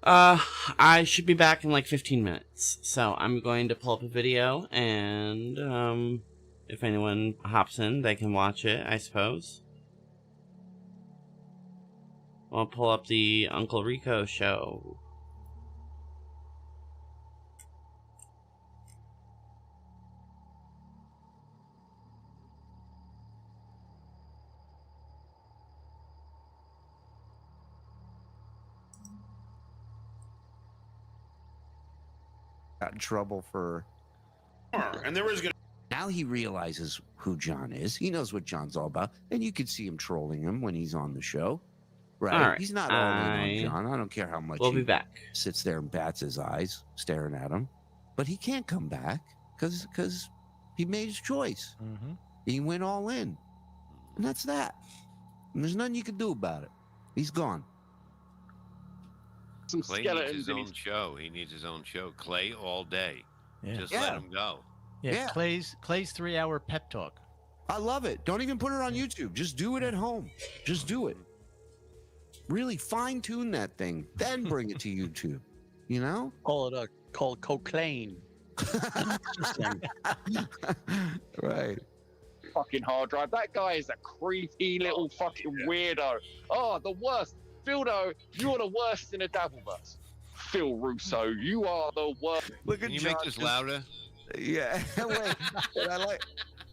[SPEAKER 1] I should be back in like 15 minutes. So I'm going to pull up a video, and if anyone hops in, they can watch it, I suppose. I'll pull up the Uncle Rico show.
[SPEAKER 7] Got in trouble for.
[SPEAKER 8] And there was gonna.
[SPEAKER 9] Now he realizes who John is. He knows what John's all about, and you can see him trolling him when he's on the show.
[SPEAKER 7] right?
[SPEAKER 1] All right,
[SPEAKER 7] He's not all in on John. I don't care how much
[SPEAKER 1] We'll
[SPEAKER 7] he
[SPEAKER 1] be back.
[SPEAKER 7] sits there and bats his eyes staring at him, but he can't come back because he made his choice.
[SPEAKER 9] Mm-hmm.
[SPEAKER 7] He went all in, and that's that. And there's nothing you can do about it. He's gone.
[SPEAKER 10] Some
[SPEAKER 8] Clay needs
[SPEAKER 10] skeletons
[SPEAKER 8] his
[SPEAKER 10] in
[SPEAKER 8] own
[SPEAKER 10] his...
[SPEAKER 8] show. He needs his own show. Clay all day.
[SPEAKER 9] Yeah.
[SPEAKER 8] Just
[SPEAKER 7] Yeah.
[SPEAKER 8] let him go.
[SPEAKER 9] Yeah.
[SPEAKER 7] Yeah.
[SPEAKER 9] Clay's 3-hour pep talk.
[SPEAKER 7] I love it. Don't even put it on YouTube. Just do it at home. Just do it. Really fine tune that thing, then bring it to YouTube. You know?
[SPEAKER 11] Call it cocaine.
[SPEAKER 7] Right.
[SPEAKER 10] fucking hard drive. That guy is a creepy little fucking weirdo. Oh, the worst. Phildo, you're the worst in a Dabbleverse. Phil Russo, you are the worst.
[SPEAKER 7] Look
[SPEAKER 8] Can you make this louder?
[SPEAKER 7] Yeah. Wait. And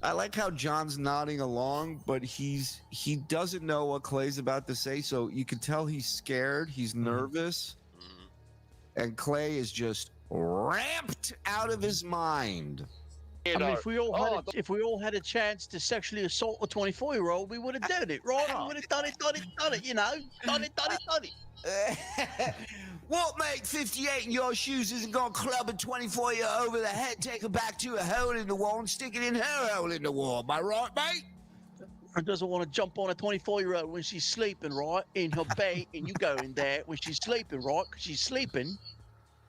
[SPEAKER 7] I like how John's nodding along, but he doesn't know what Clay's about to say, so you can tell he's scared, he's nervous, and Clay is just ramped out of his mind.
[SPEAKER 11] I mean, if we all had a chance to sexually assault a 24-year-old, we would have done it, right? We would have done it, you know? Done it.
[SPEAKER 7] What, mate, 58 in your shoes isn't going to club a 24-year-old over the head, take her back to a hole in the wall and stick it in her hole in the wall. Am I right, mate?
[SPEAKER 11] Or doesn't want to jump on a 24-year-old when she's sleeping, right? In her bed, and you go in there when she's sleeping, right? Because she's sleeping.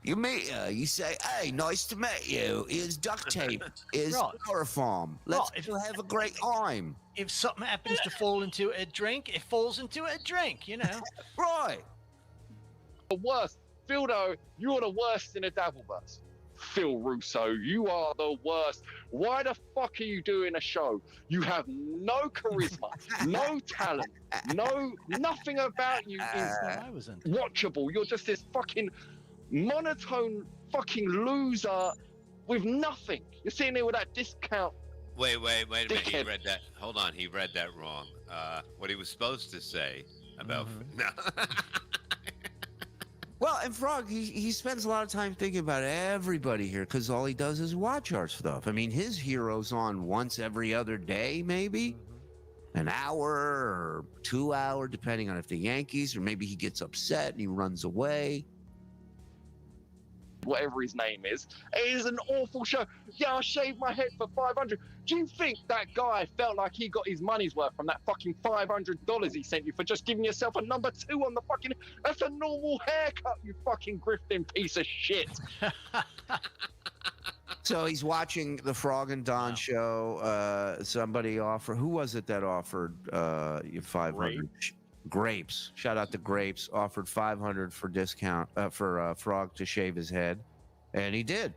[SPEAKER 7] You meet her, you say, hey, nice to meet you. Here's duct tape. Here's
[SPEAKER 9] Right.
[SPEAKER 7] chloroform. Let's
[SPEAKER 9] Right.
[SPEAKER 7] have a great time.
[SPEAKER 9] If something happens to fall into a drink, it falls into a drink, you know.
[SPEAKER 7] Right.
[SPEAKER 10] The worst. Phildo, you're the worst in a Dabbleverse. Phil Russo, you are the worst. Why the fuck are you doing a show? You have no charisma, no talent, nothing about you is
[SPEAKER 9] I was in.
[SPEAKER 10] watchable. You're just this fucking monotone fucking loser with nothing. You're sitting there with that discount.
[SPEAKER 8] Wait a minute. He
[SPEAKER 10] Dickhead.
[SPEAKER 8] read that. Hold on. He read that wrong. What he was supposed to say about... No.
[SPEAKER 7] Well, and Frog, he spends a lot of time thinking about everybody here because all he does is watch our stuff. I mean, his hero's on once every other day, maybe an hour or 2 hour, depending on if the Yankees, or maybe he gets upset and he runs away.
[SPEAKER 10] Whatever his name is. It is an awful show. Yeah, I shaved my head for $500. Do you think that guy felt like he got his money's worth from that fucking $500 he sent you for just giving yourself a number 2 on the fucking... That's a normal haircut, you fucking grifting piece of shit.
[SPEAKER 7] So he's watching the Frog and Don show. Somebody offered... Who was it that offered you 500? Grapes. Shout out to Grapes. Offered 500 for discount for Frog to shave his head, and he did.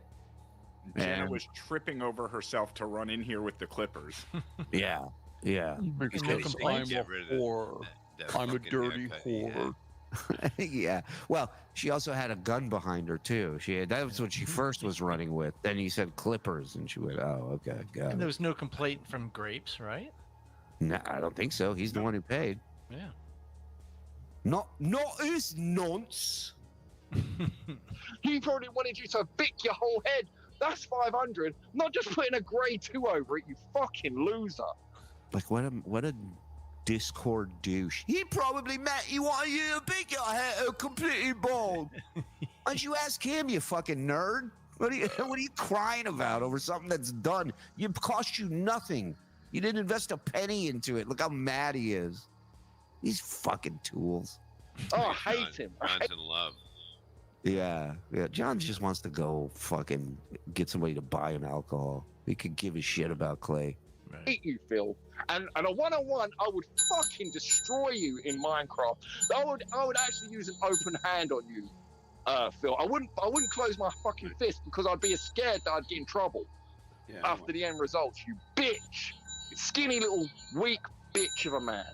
[SPEAKER 12] Jenna
[SPEAKER 7] And-
[SPEAKER 12] was tripping over herself to run in here with the clippers.
[SPEAKER 7] Yeah.
[SPEAKER 9] No complaints.
[SPEAKER 8] Get rid of that
[SPEAKER 11] I'm a
[SPEAKER 8] fucking
[SPEAKER 11] dirty
[SPEAKER 8] haircut he had.
[SPEAKER 11] whore.
[SPEAKER 7] Yeah. Well, she also had a gun behind her too. That was what she first was running with. Then he said clippers, and she went, "Oh, okay, got
[SPEAKER 9] And
[SPEAKER 7] it."
[SPEAKER 9] there was no complaint from Grapes, right?
[SPEAKER 7] No, I don't think so. He's the one who paid.
[SPEAKER 9] Yeah.
[SPEAKER 7] Not his nonce.
[SPEAKER 10] He probably wanted you to bick your whole head. That's 500. Not just putting a grey 2 over it, you fucking loser.
[SPEAKER 7] Like what a Discord douche. He probably meant he wanted you to pick your hair completely bald. Why don't you ask him, you fucking nerd? What are you crying about over something that's done? It cost you nothing. You didn't invest a penny into it. Look how mad he is. These fucking tools.
[SPEAKER 10] Oh, I hate him.
[SPEAKER 8] John's in love.
[SPEAKER 7] Yeah. John just wants to go fucking get somebody to buy him alcohol. He could give a shit about Clay.
[SPEAKER 9] Right.
[SPEAKER 10] Hate you, Phil. And a one-on-one, I would fucking destroy you in Minecraft. I would actually use an open hand on you, Phil. I wouldn't close my fucking fist because I'd be scared that I'd get in trouble after the end results. You bitch, you skinny little weak bitch of a man.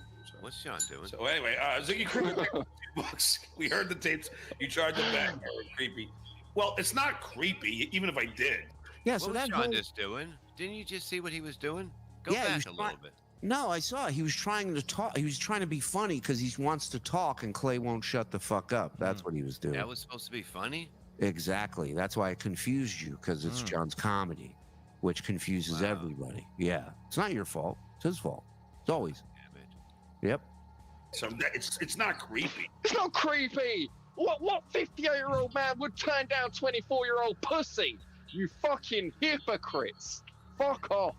[SPEAKER 8] What's John doing? So
[SPEAKER 5] So anyway, Ziggy Creepy $2. We heard the tapes. You charged them back. They were creepy. Well, it's not creepy, even if I did.
[SPEAKER 7] Yeah,
[SPEAKER 8] what
[SPEAKER 7] so
[SPEAKER 8] was
[SPEAKER 7] that
[SPEAKER 8] John
[SPEAKER 7] whole...
[SPEAKER 8] just doing? Didn't you just see what he was doing? Go
[SPEAKER 7] Yeah, he
[SPEAKER 8] back
[SPEAKER 7] was
[SPEAKER 8] a little bit.
[SPEAKER 7] No, I saw. He was trying to talk. He was trying to be funny because he wants to talk, and Clay won't shut the fuck up. That's what he was doing.
[SPEAKER 8] That was supposed to be funny?
[SPEAKER 7] Exactly. That's why I confused you, because it's John's comedy, which confuses everybody. Yeah. It's not your fault. It's his fault. It's always.
[SPEAKER 8] Damn it.
[SPEAKER 7] Yep.
[SPEAKER 5] So it's not creepy.
[SPEAKER 10] It's not creepy. What 58-year-old man would turn down 24-year-old pussy? You fucking hypocrites. Fuck off.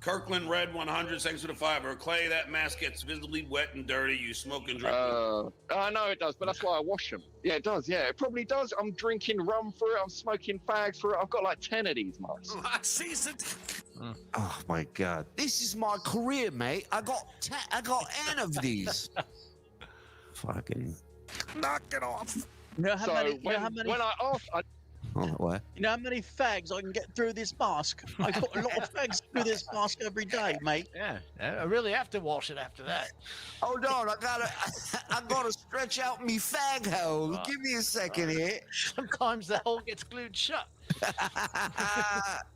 [SPEAKER 5] Kirkland Red 100, thanks for the fiber. Clay, that mask gets visibly wet and dirty. You smoke and drink.
[SPEAKER 10] I know it does, but that's why I wash them. Yeah, it does. Yeah, it probably does. I'm drinking rum for it. I'm smoking fags for it. I've got like 10 of these mugs.
[SPEAKER 7] Oh my God, this is my career, mate. I got 10 of these. Fucking knock it off.
[SPEAKER 11] You know how many? You know how many?
[SPEAKER 10] When I asked,
[SPEAKER 7] Oh, what?
[SPEAKER 11] You know how many fags I can get through this mask? I put a lot of fags through this mask every day, mate.
[SPEAKER 9] Yeah, I really have to wash it after that.
[SPEAKER 7] Hold on, I gotta stretch out me fag hole. Give me a second here.
[SPEAKER 9] Sometimes the hole gets glued shut.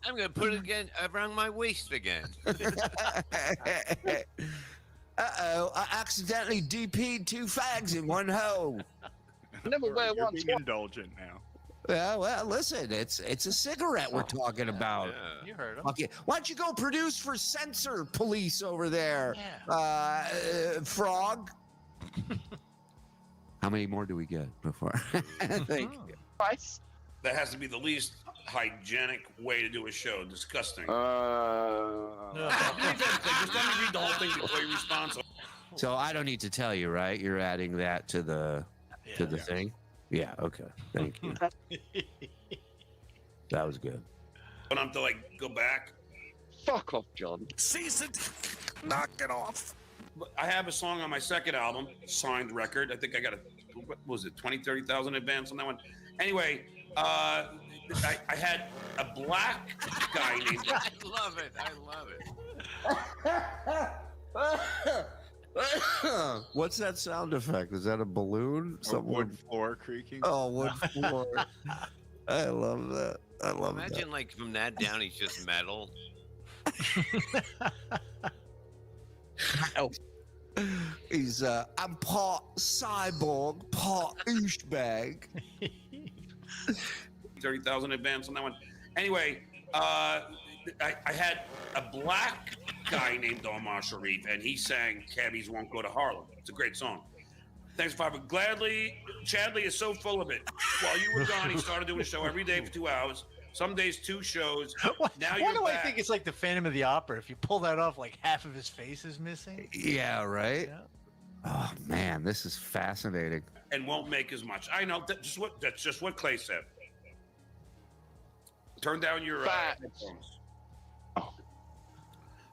[SPEAKER 8] I'm gonna put it again around my waist again.
[SPEAKER 7] Uh-oh, I accidentally DP'd 2 fags in one hole.
[SPEAKER 10] never wear
[SPEAKER 12] You're
[SPEAKER 10] one.
[SPEAKER 12] being indulgent now.
[SPEAKER 7] Yeah, well, listen, it's a cigarette we're talking about.
[SPEAKER 8] Yeah.
[SPEAKER 9] You heard him.
[SPEAKER 7] Okay, why don't you go produce for censor police over there, Frog? How many more do we get before? Thank you.
[SPEAKER 10] Price.
[SPEAKER 5] That has to be the least hygienic way to do a show. Disgusting.
[SPEAKER 10] Uh,
[SPEAKER 5] Just let me read the whole thing before you respond.
[SPEAKER 7] So I don't need to tell you, right? You're adding that to the thing. Yeah. Okay. Thank you. That was good.
[SPEAKER 5] But I'm to like go back.
[SPEAKER 10] fuck off, John.
[SPEAKER 5] Season. Knock it off. I have a song on my second album, signed record. I think I got what was it, 20, 30,000 advance on that one. Anyway, I had a black guy named.
[SPEAKER 8] I love it.
[SPEAKER 7] What's that sound effect? Is that a balloon?
[SPEAKER 12] Wood floor creaking.
[SPEAKER 7] Oh, wood floor. I love that. I love that.
[SPEAKER 8] Imagine like from that down, he's just metal.
[SPEAKER 7] He's I'm part cyborg, part douchebag.
[SPEAKER 5] 30,000 advance on that one. Anyway, I had a black guy named Omar Sharif, and he sang "Cabbies Won't Go to Harlem." It's a great song. Thanks, Father. Gladly, Chadley is so full of it. While you were gone, he started doing a show every day for 2 hours. Some days 2 shows. Now
[SPEAKER 9] Why do I think it's like the Phantom of the Opera? If you pull that off, like half of his face is missing.
[SPEAKER 7] Yeah, right.
[SPEAKER 9] Yeah.
[SPEAKER 7] Oh man, this is fascinating.
[SPEAKER 5] And won't make as much. I know that's just what Clay said. Turn down your headphones.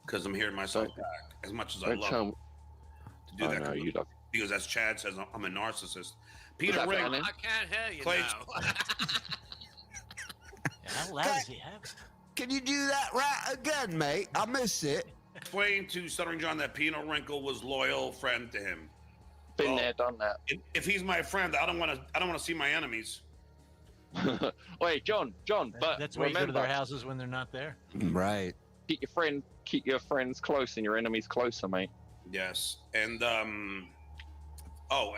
[SPEAKER 5] Because I'm hearing myself back as much as I love to do that.
[SPEAKER 10] You love.
[SPEAKER 5] Because as Chad says, I'm a narcissist. Peter Ring.
[SPEAKER 8] I can't hear you
[SPEAKER 5] Clay,
[SPEAKER 8] now.
[SPEAKER 9] How loud does he have it?
[SPEAKER 7] Can you do that right again, mate? I miss it.
[SPEAKER 5] explain to Stuttering John that Pino Wrinkle was loyal friend to him.
[SPEAKER 10] Been there, done that.
[SPEAKER 5] If he's my friend, I don't want to see my enemies.
[SPEAKER 10] Wait, John, but
[SPEAKER 9] That's why you go to
[SPEAKER 10] remember,
[SPEAKER 9] their houses when they're not there.
[SPEAKER 7] Right.
[SPEAKER 10] keep your friends close and your enemies closer, mate.
[SPEAKER 5] Yes, and and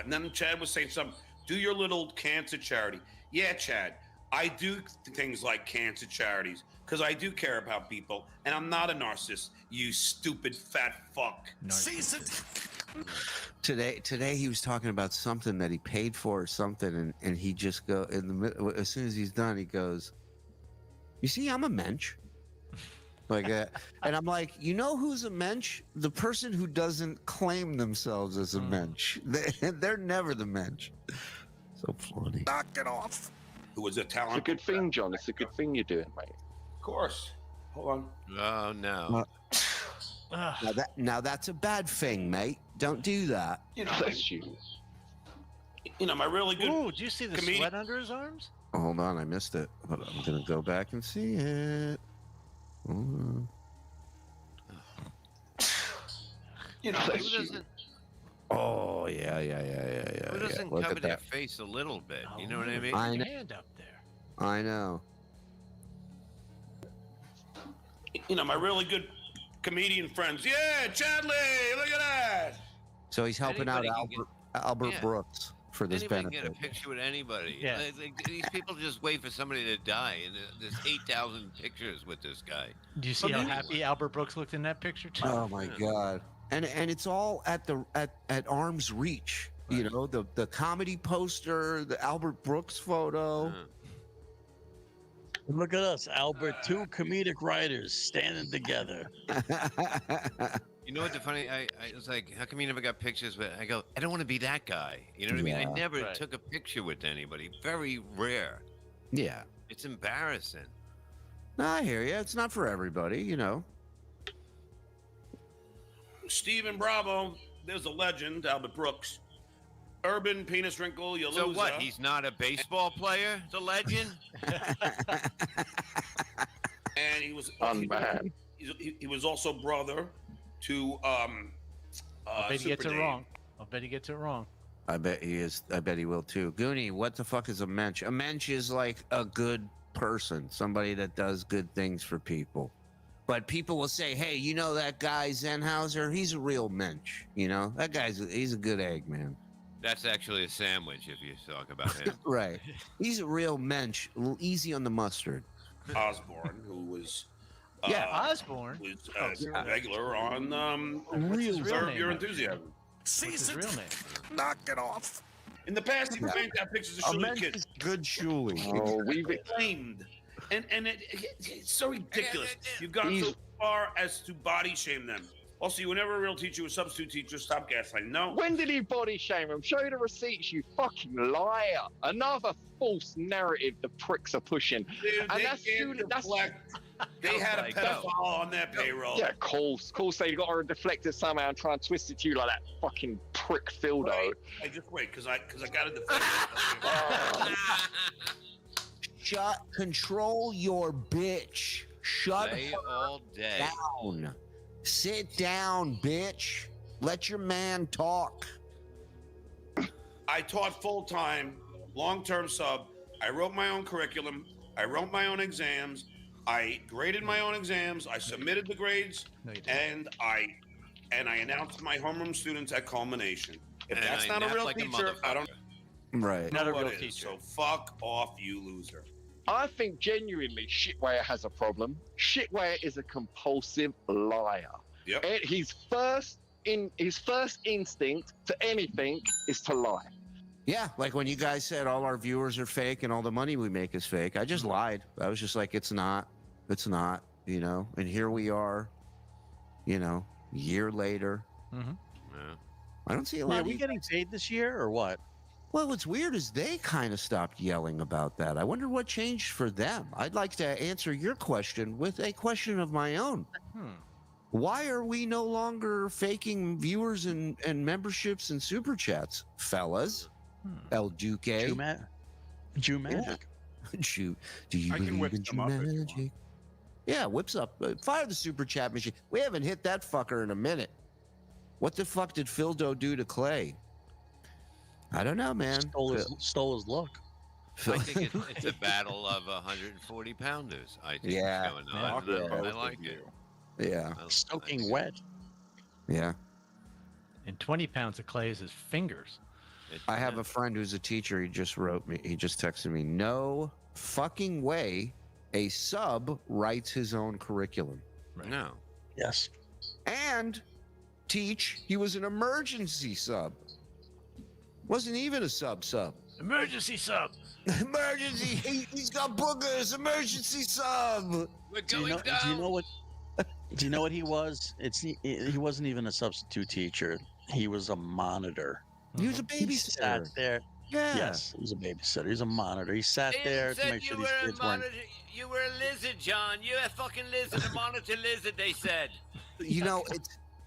[SPEAKER 5] then Chad was saying something. Do your little cancer charity. Yeah, Chad, I do things like cancer charities because I do care about people, and I'm not a narcissist. You stupid fat fuck.
[SPEAKER 7] Today he was talking about something that he paid for or something, and he just go in the middle. As soon as he's done, he goes, "You see, I'm a mensch." Like, and I'm like, you know who's a mensch? The person who doesn't claim themselves as a mensch. They're never the mensch. So funny.
[SPEAKER 5] Knock it off. Who was a talent?
[SPEAKER 10] It's a good thing, John. It's a good thing you're doing, mate.
[SPEAKER 5] Of course. Hold on.
[SPEAKER 8] Oh no.
[SPEAKER 7] Now that's a bad thing, mate. Don't do that.
[SPEAKER 5] You know,
[SPEAKER 10] Bless you.
[SPEAKER 5] You know, my really good.
[SPEAKER 9] Ooh, do you see the
[SPEAKER 5] comedian-
[SPEAKER 9] sweat under his arms?
[SPEAKER 7] Hold on, I missed it. Hold on, I'm gonna go back and see it. Hold on.
[SPEAKER 5] You know,
[SPEAKER 8] Who doesn't,
[SPEAKER 7] Oh yeah.
[SPEAKER 8] who doesn't
[SPEAKER 7] Look
[SPEAKER 8] cover
[SPEAKER 7] at
[SPEAKER 8] their
[SPEAKER 7] that.
[SPEAKER 8] face a little bit? You know
[SPEAKER 9] Oh,
[SPEAKER 8] what I mean?
[SPEAKER 7] I know.
[SPEAKER 9] Hand up there.
[SPEAKER 7] I know.
[SPEAKER 5] you know, my really good comedian friends. Yeah, Chadley, look at that.
[SPEAKER 7] So he's helping out
[SPEAKER 8] Anybody can
[SPEAKER 7] Albert
[SPEAKER 8] yeah.
[SPEAKER 7] Brooks for this
[SPEAKER 8] Anybody can get a
[SPEAKER 7] benefit.
[SPEAKER 8] picture with anybody.
[SPEAKER 9] Yeah.
[SPEAKER 8] Like, these people just wait for somebody to die, and there's 8,000 pictures with this guy.
[SPEAKER 9] Do you see how happy Albert Brooks looked in that picture too?
[SPEAKER 7] Oh my God. and it's all at arm's reach.
[SPEAKER 8] Right.
[SPEAKER 7] You know, the comedy poster, the Albert Brooks photo.
[SPEAKER 11] Look at us, Albert, two comedic writers standing together.
[SPEAKER 8] You know what the funny? I was like, how come you never got pictures? But I go, I don't want to be that guy. You know what I mean? I
[SPEAKER 7] Yeah.
[SPEAKER 8] never
[SPEAKER 9] Right.
[SPEAKER 8] took a picture with anybody. Very rare.
[SPEAKER 7] Yeah.
[SPEAKER 8] It's embarrassing.
[SPEAKER 7] No, I hear you. It's not for everybody, you know.
[SPEAKER 5] Stephen Bravo, there's a legend, Albert Brooks. Urban penis wrinkle, you
[SPEAKER 8] So
[SPEAKER 5] loser.
[SPEAKER 8] what? He's not a baseball player? The legend?
[SPEAKER 5] And he was
[SPEAKER 10] Man.
[SPEAKER 5] he was also brother to
[SPEAKER 9] I bet he gets it
[SPEAKER 5] Super
[SPEAKER 9] wrong. I bet he gets it wrong.
[SPEAKER 7] I bet he is. I bet he will too. Goonie, what the fuck is a mensch? A mensch is like a good person, somebody that does good things for people. But people will say, hey, you know that guy Zenhauser? He's a real mensch. You know, that he's a good egg, man.
[SPEAKER 8] That's actually a sandwich if you talk about him.
[SPEAKER 7] Right. He's a real mensch, a little easy on the mustard.
[SPEAKER 5] Osborne, who was
[SPEAKER 9] Osborne?
[SPEAKER 5] was regular on
[SPEAKER 9] What's his real
[SPEAKER 5] Curb
[SPEAKER 9] name,
[SPEAKER 5] Your
[SPEAKER 9] actually?
[SPEAKER 5] Enthusiasm.
[SPEAKER 9] What's his real name?
[SPEAKER 7] Knock it off.
[SPEAKER 5] In the past, he would out pictures of
[SPEAKER 7] A
[SPEAKER 5] Shuli
[SPEAKER 7] mensch
[SPEAKER 5] kids.
[SPEAKER 7] is good Shuli.
[SPEAKER 10] Oh, we've
[SPEAKER 5] Claimed. And it's so ridiculous. You've gone so far as to body shame them. Also, you were never a real teacher, you were a substitute teacher. Stop gaslighting. No.
[SPEAKER 10] When did he body shame him? Show the receipts, you fucking liar. Another false narrative the pricks are pushing.
[SPEAKER 5] Dude,
[SPEAKER 10] And
[SPEAKER 5] they
[SPEAKER 10] that's
[SPEAKER 5] can't
[SPEAKER 10] Shuli- that's-
[SPEAKER 5] deflect. They had a
[SPEAKER 8] Like,
[SPEAKER 5] pedophile on their payroll.
[SPEAKER 10] Yeah, course they got to deflect it somehow and try and twist it to you like that fucking prick Fildo.
[SPEAKER 5] Wait, hey, just wait, because I got to defend
[SPEAKER 7] Control your bitch. Shut
[SPEAKER 8] Play
[SPEAKER 7] her
[SPEAKER 8] all day.
[SPEAKER 7] down. Sit down, bitch. Let your man talk.
[SPEAKER 5] I taught full time, long term sub. I wrote my own curriculum. I wrote my own exams. I graded my own exams. I submitted the grades,
[SPEAKER 9] No, you didn't.
[SPEAKER 5] and I announced my homeroom students at culmination. If
[SPEAKER 8] And
[SPEAKER 5] that's
[SPEAKER 8] I
[SPEAKER 5] not a
[SPEAKER 8] nap
[SPEAKER 5] real
[SPEAKER 8] like a
[SPEAKER 5] teacher, I don't
[SPEAKER 7] Right.
[SPEAKER 9] Not
[SPEAKER 5] know
[SPEAKER 9] a
[SPEAKER 5] what
[SPEAKER 9] real
[SPEAKER 5] is.
[SPEAKER 9] teacher.
[SPEAKER 5] So fuck off, you loser.
[SPEAKER 10] I think genuinely Shitware has a problem. Shitware is a compulsive liar.
[SPEAKER 5] Yep.
[SPEAKER 10] And his first instinct to anything is to lie.
[SPEAKER 7] Yeah, like when you guys said all our viewers are fake and all the money we make is fake. I just lied. I was just like, it's not, you know. And here we are, you know, a year later.
[SPEAKER 9] Mm-hmm.
[SPEAKER 8] Yeah.
[SPEAKER 7] I don't see a
[SPEAKER 11] Yeah,
[SPEAKER 7] lot.
[SPEAKER 11] are
[SPEAKER 7] of
[SPEAKER 11] we
[SPEAKER 7] you-
[SPEAKER 11] getting paid this year or what?
[SPEAKER 7] Well, what's weird is they kind of stopped yelling about that. I wonder what changed for them. I'd like to answer your question with a question of my own. Why are we no longer faking viewers and memberships and super chats, fellas? El Duque.
[SPEAKER 11] Jew magic.
[SPEAKER 7] Jew. Do you
[SPEAKER 12] I can
[SPEAKER 7] believe
[SPEAKER 12] whip
[SPEAKER 7] in
[SPEAKER 12] some
[SPEAKER 7] Jew
[SPEAKER 12] up if you want.
[SPEAKER 7] magic? Yeah, whips up. Fire the super chat machine. We haven't hit that fucker in a minute. What the fuck did Phildo do to Clay? I don't know, man.
[SPEAKER 11] Stole his look.
[SPEAKER 7] Phil-
[SPEAKER 8] I think it's a battle of 140 pounders. I think
[SPEAKER 7] Yeah.
[SPEAKER 8] is going on.
[SPEAKER 12] Fuck both
[SPEAKER 8] I
[SPEAKER 12] of
[SPEAKER 8] like
[SPEAKER 12] you.
[SPEAKER 8] it.
[SPEAKER 7] yeah,
[SPEAKER 11] Stoking wet.
[SPEAKER 7] yeah.
[SPEAKER 9] And 20 pounds of clay is his fingers.
[SPEAKER 7] I have a friend who's a teacher. He just texted me, no fucking way a sub writes his own curriculum.
[SPEAKER 8] No.
[SPEAKER 11] Yes.
[SPEAKER 7] And teach, he was an emergency sub. Wasn't even a sub.
[SPEAKER 9] Emergency sub.
[SPEAKER 7] Emergency, he's got boogers, emergency sub.
[SPEAKER 8] We're
[SPEAKER 11] Do you
[SPEAKER 8] going
[SPEAKER 11] know?
[SPEAKER 8] down.
[SPEAKER 11] Do you know what? Do you know what he was? He wasn't even a substitute teacher. He was a monitor.
[SPEAKER 7] He was a
[SPEAKER 11] He sat
[SPEAKER 7] babysitter.
[SPEAKER 11] there.
[SPEAKER 7] Yeah.
[SPEAKER 11] Yes, he was a babysitter. He's a monitor. He sat
[SPEAKER 8] They
[SPEAKER 11] there to
[SPEAKER 8] said
[SPEAKER 11] make sure
[SPEAKER 8] you
[SPEAKER 11] these
[SPEAKER 8] were a
[SPEAKER 11] kids weren't.
[SPEAKER 8] monitor. You were a lizard, John. You're a fucking lizard, a monitor lizard. They said.
[SPEAKER 7] You know,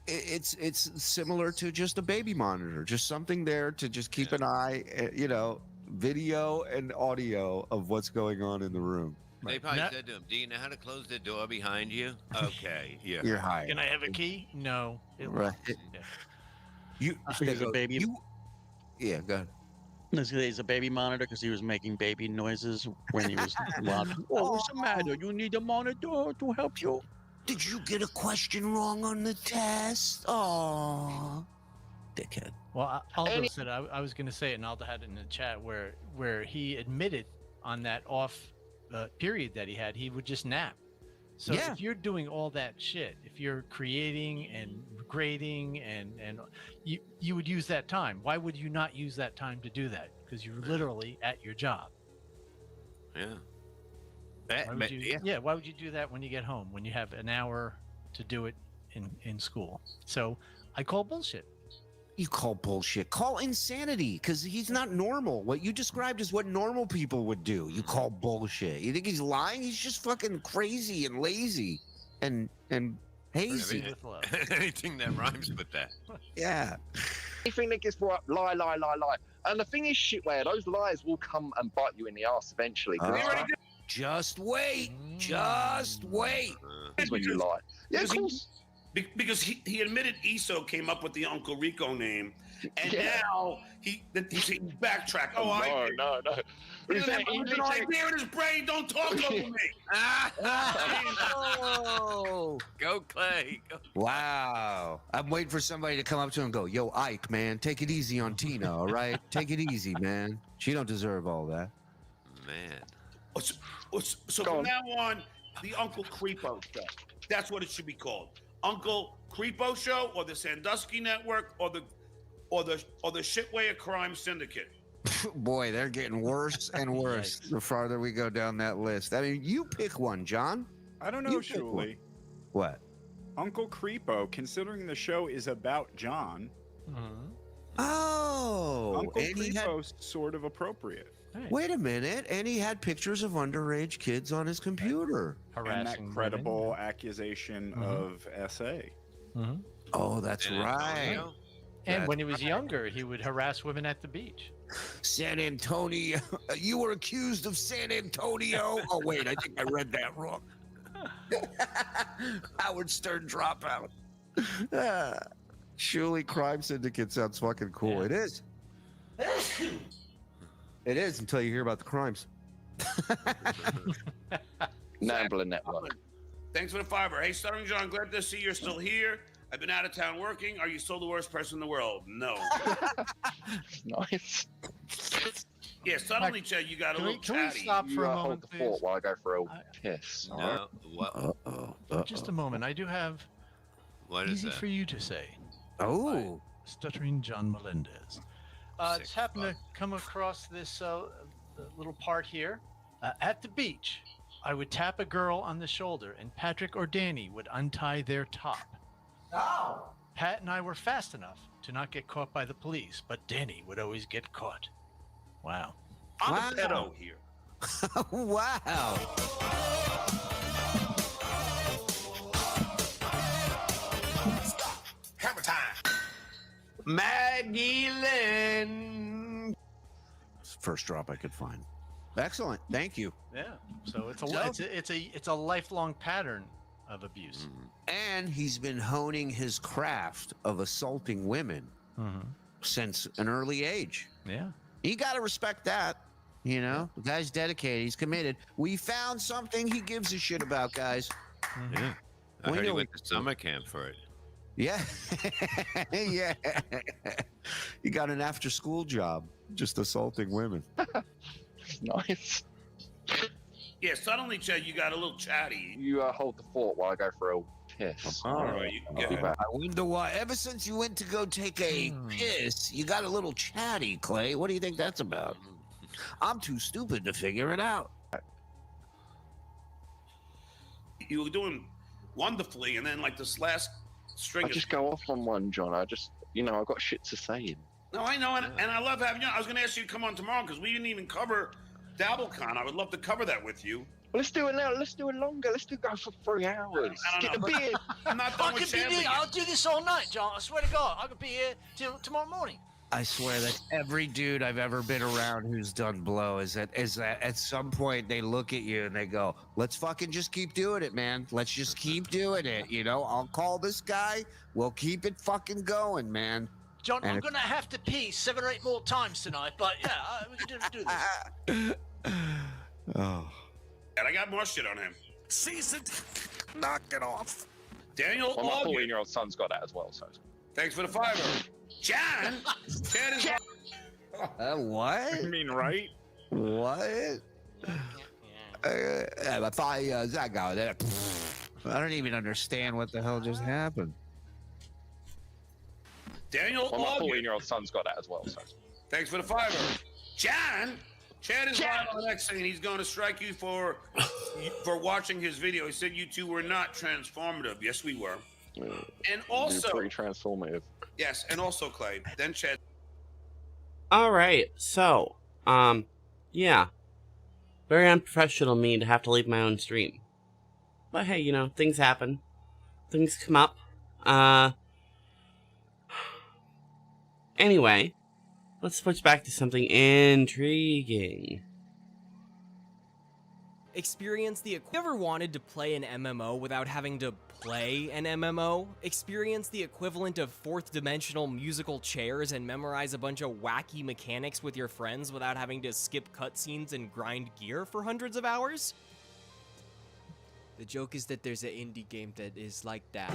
[SPEAKER 7] it's similar to just a baby monitor, just something there to just keep an eye, you know, video and audio of what's going on in the room.
[SPEAKER 8] They probably
[SPEAKER 9] Now-
[SPEAKER 8] said to him, "Do you know how to close the door behind you?" Okay, yeah.
[SPEAKER 7] You're hired.
[SPEAKER 9] Can I have a key? No. It
[SPEAKER 7] Right.
[SPEAKER 9] Yeah.
[SPEAKER 7] You,
[SPEAKER 11] He's a baby.
[SPEAKER 7] Yeah, go ahead.
[SPEAKER 11] He's a baby monitor because he was making baby noises when he was. Oh, what's the matter? You need a monitor to help you.
[SPEAKER 7] Did you get a question wrong on the test? Oh, dickhead.
[SPEAKER 9] Well, Aldo said I was going to say it, and Aldo had it in the chat where he admitted on that off period that he had, he would just nap. So
[SPEAKER 7] Yeah.
[SPEAKER 9] if you're doing all that shit, if you're creating and grading and you would use that time. Why would you not use that time to do that? Because you're literally at your job.
[SPEAKER 8] Yeah.
[SPEAKER 9] Why would you, yeah, why would you do that when you get home, when you have an hour to do it in school? So I call bullshit.
[SPEAKER 7] You call bullshit. Call insanity, because he's not normal. What you described is what normal people would do. You call bullshit. You think he's lying? He's just fucking crazy and lazy and hazy.
[SPEAKER 9] With love.
[SPEAKER 8] Anything that rhymes with that.
[SPEAKER 7] Yeah.
[SPEAKER 10] Anything that gets brought up, lie. And the thing is, shitware, those lies will come and bite you in the ass eventually. 'cause it's like,
[SPEAKER 7] Just wait. Just wait.
[SPEAKER 10] that's when you lie. Yeah, of
[SPEAKER 5] Because he-
[SPEAKER 10] course.
[SPEAKER 5] Because he admitted ESO came up with the Uncle Rico name, and
[SPEAKER 10] Yeah.
[SPEAKER 5] now he backtracked. Oh,
[SPEAKER 10] No.
[SPEAKER 5] He
[SPEAKER 10] In fact, he
[SPEAKER 5] an
[SPEAKER 10] literally-
[SPEAKER 5] idea in his brain. Don't talk over me.
[SPEAKER 7] Oh.
[SPEAKER 8] Go, Clay. Go.
[SPEAKER 7] Wow. I'm waiting for somebody to come up to him and go, yo, Ike, man, take it easy on Tina, all right? Take it easy, man. She don't deserve all that.
[SPEAKER 8] Man.
[SPEAKER 5] So from now on, the Uncle Creepo Show. That's what it should be called. Uncle Creepo Show, or the Sandusky Network, or the Shitway of Crime Syndicate.
[SPEAKER 7] Boy, they're getting worse and worse the farther we go down that list. I mean, you pick one, John.
[SPEAKER 12] I don't know,
[SPEAKER 7] You pick one.
[SPEAKER 12] Shuli.
[SPEAKER 7] What?
[SPEAKER 12] Uncle Creepo, considering the show is about John,
[SPEAKER 7] Oh,
[SPEAKER 12] Uncle
[SPEAKER 7] and he had,
[SPEAKER 12] Creepo's sort of appropriate.
[SPEAKER 7] wait a minute, and he had pictures of underage kids on his computer.
[SPEAKER 12] And that
[SPEAKER 9] Harassing
[SPEAKER 12] credible
[SPEAKER 9] women.
[SPEAKER 12] accusation
[SPEAKER 9] Mhm.
[SPEAKER 12] of SA.
[SPEAKER 7] Oh, that's
[SPEAKER 8] San
[SPEAKER 7] right.
[SPEAKER 8] Antonio?
[SPEAKER 9] And when he was younger, he would harass women at the beach.
[SPEAKER 7] San Antonio. You were accused of San Antonio. Oh, wait, I think I read that wrong. Howard Stern dropout. Shuli Crime Syndicate sounds fucking cool.
[SPEAKER 9] Yeah.
[SPEAKER 7] It is. It is until you hear about the crimes.
[SPEAKER 10] Nambler Network.
[SPEAKER 5] Thanks for the fiber. Hey, Stuttering John, glad to see you're still here. I've been out of town working. Are you still the worst person in the world? No.
[SPEAKER 10] Nice.
[SPEAKER 5] Yeah, suddenly, Chad, you got a
[SPEAKER 9] Can
[SPEAKER 5] little
[SPEAKER 9] we
[SPEAKER 5] chatty.
[SPEAKER 9] stop for
[SPEAKER 10] You
[SPEAKER 9] a
[SPEAKER 10] hold
[SPEAKER 9] moment,
[SPEAKER 10] the
[SPEAKER 9] please?
[SPEAKER 10] fort while I go for a piss. all right?
[SPEAKER 8] No. What?
[SPEAKER 9] Just a moment. I do have
[SPEAKER 8] What is
[SPEAKER 9] easy
[SPEAKER 8] that?
[SPEAKER 9] for you to say.
[SPEAKER 7] Oh.
[SPEAKER 9] Stuttering John Melendez. Just happened to come across this little part here. At the beach, I would tap a girl on the shoulder, and Patrick or Danny would untie their top.
[SPEAKER 11] Oh.
[SPEAKER 9] Pat and I were fast enough to not get caught by the police, but Danny would always get caught. Wow.
[SPEAKER 5] I'm
[SPEAKER 7] Wow.
[SPEAKER 5] a pedo here.
[SPEAKER 7] Wow.
[SPEAKER 5] Hammer time.
[SPEAKER 7] Maggie Lynn. First drop I could find. Excellent. Thank you.
[SPEAKER 9] Yeah. So it's a
[SPEAKER 7] So-
[SPEAKER 9] it's a lifelong pattern of abuse.
[SPEAKER 7] And he's been honing his craft of assaulting women since an early age.
[SPEAKER 9] Yeah.
[SPEAKER 7] You got to respect that. You know, the guy's dedicated. He's committed. We found something he gives a shit about, guys.
[SPEAKER 8] Yeah. I
[SPEAKER 7] We
[SPEAKER 8] heard he
[SPEAKER 7] know-
[SPEAKER 8] went to summer camp for it.
[SPEAKER 7] Yeah. Yeah. He got an after school job just assaulting women.
[SPEAKER 10] Nice.
[SPEAKER 5] Yeah, suddenly, Chad, you got a little chatty.
[SPEAKER 10] You hold the fort while I go for a piss.
[SPEAKER 5] All right, you can get it.
[SPEAKER 7] I wonder why. Ever since you went to go take a piss, you got a little chatty, Clay. What do you think that's about? I'm too stupid to figure it out.
[SPEAKER 5] You were doing wonderfully, and then like this last string
[SPEAKER 10] I
[SPEAKER 5] of
[SPEAKER 10] just go off on one, John. I just, I've got shit to say.
[SPEAKER 5] No, I know, and I love having you. I was going to ask you to come on tomorrow because we didn't even cover DabbleCon. I would love to cover that with you.
[SPEAKER 10] Well, let's do it now. Let's do it longer. Let's go for 3 hours.
[SPEAKER 5] I
[SPEAKER 10] Get
[SPEAKER 5] don't
[SPEAKER 10] the
[SPEAKER 5] know.
[SPEAKER 10] beer.
[SPEAKER 5] I'm not done with Chandler yet.
[SPEAKER 9] I'll do this all night, John. I swear to God, I could be here till tomorrow morning.
[SPEAKER 7] I swear that every dude I've ever been around who's done blow is that at some point they look at you and they go, "Let's fucking just keep doing it, man. Let's just keep doing it. You know, I'll call this guy. We'll keep it fucking going, man."
[SPEAKER 9] John,
[SPEAKER 7] And
[SPEAKER 9] I'm
[SPEAKER 7] if-
[SPEAKER 9] gonna have to pee 7 or 8 more times tonight, but yeah, we can do this.
[SPEAKER 7] Oh.
[SPEAKER 5] And I got more shit on him.
[SPEAKER 7] Season. Knock it off.
[SPEAKER 5] Daniel
[SPEAKER 10] Well, my
[SPEAKER 5] Logan.
[SPEAKER 10] 14-year-old son's got that as well. So
[SPEAKER 5] Thanks for the fiver. Chad. Chad is.
[SPEAKER 7] What?
[SPEAKER 12] I mean, right?
[SPEAKER 7] What? 5 years ago, I don't even understand what the hell just happened.
[SPEAKER 5] Daniel,
[SPEAKER 10] Well, my
[SPEAKER 5] log in.
[SPEAKER 10] 14-year-old son's got that as well. So.
[SPEAKER 5] Thanks for the $5. Chad is live on the next thing, and he's going to strike you for watching his video. He said you two were not transformative. Yes, we were.
[SPEAKER 10] Yeah,
[SPEAKER 5] and also
[SPEAKER 10] pretty transformative.
[SPEAKER 5] Yes, and also Clay. Then Chad.
[SPEAKER 1] All right, so yeah, very unprofessional of me to have to leave my own stream. But hey, you know, things happen. Things come up. Anyway, let's switch back to something intriguing.
[SPEAKER 2] Experience the... You ever wanted to play an MMO without having to play an MMO? Experience the equivalent of fourth-dimensional musical chairs and memorize a bunch of wacky mechanics with your friends without having to skip cutscenes and grind gear for hundreds of hours? The joke is that there's an indie game that is like that.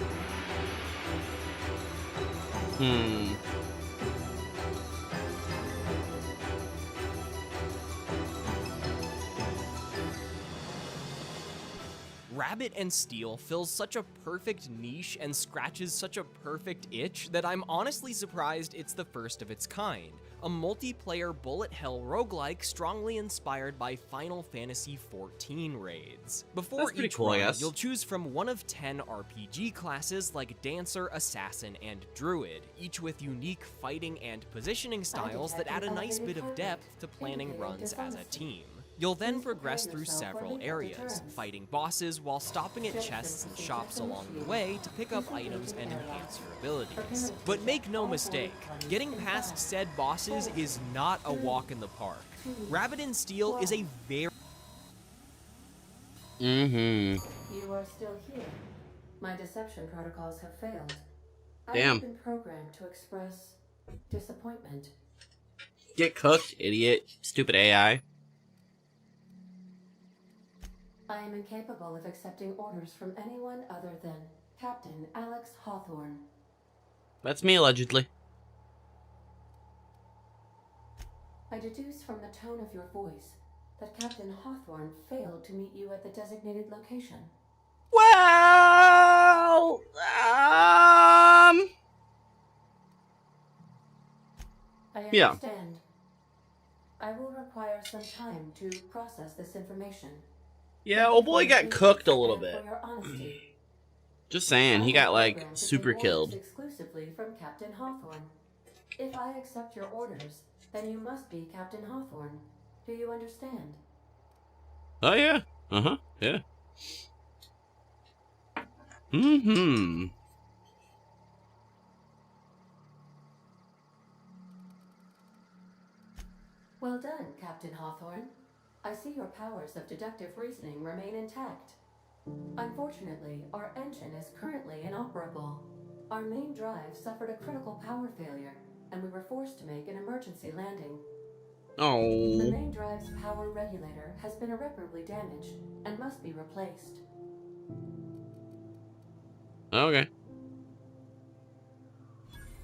[SPEAKER 2] Rabbit and Steel fills such a perfect niche and scratches such a perfect itch that I'm honestly surprised it's the first of its kind. A multiplayer bullet hell roguelike strongly inspired by Final Fantasy XIV raids. Before each
[SPEAKER 1] cool, I
[SPEAKER 2] run,
[SPEAKER 1] guess.
[SPEAKER 2] you'll choose from one of 10 RPG classes like Dancer, Assassin, and Druid, each with unique fighting and positioning styles that add a nice bit of depth to planning runs as a team. You'll then progress through several areas, fighting bosses while stopping at chests and shops along the way to pick up items and enhance your abilities. But make no mistake, getting past said bosses is not a walk in the park. Rabbit and Steel is a very...
[SPEAKER 6] You are still here. My deception protocols have failed. I
[SPEAKER 1] Damn.
[SPEAKER 6] have been programmed to express disappointment.
[SPEAKER 1] Get cooked, idiot. Stupid AI.
[SPEAKER 6] I am incapable of accepting orders from anyone other than Captain Alex Hawthorne.
[SPEAKER 1] That's me, allegedly.
[SPEAKER 6] I deduce from the tone of your voice that Captain Hawthorne failed to meet you at the designated location.
[SPEAKER 1] Well,
[SPEAKER 6] I
[SPEAKER 1] yeah.
[SPEAKER 6] understand. I will require some time to process this information.
[SPEAKER 1] Yeah, old boy got cooked a little bit.
[SPEAKER 6] For your honesty.
[SPEAKER 1] Just saying, he got like
[SPEAKER 6] Program to
[SPEAKER 1] super
[SPEAKER 6] take
[SPEAKER 1] killed.
[SPEAKER 6] orders exclusively from Captain Hawthorne. If I accept your orders, then you must be Captain Hawthorne. Do you understand?
[SPEAKER 1] Oh yeah. Yeah.
[SPEAKER 6] Well done, Captain Hawthorne. I see your powers of deductive reasoning remain intact. Unfortunately, our engine is currently inoperable. Our main drive suffered a critical power failure, and we were forced to make an emergency landing. The
[SPEAKER 1] Oh.
[SPEAKER 6] main drive's power regulator has been irreparably damaged and must be replaced.
[SPEAKER 1] Okay.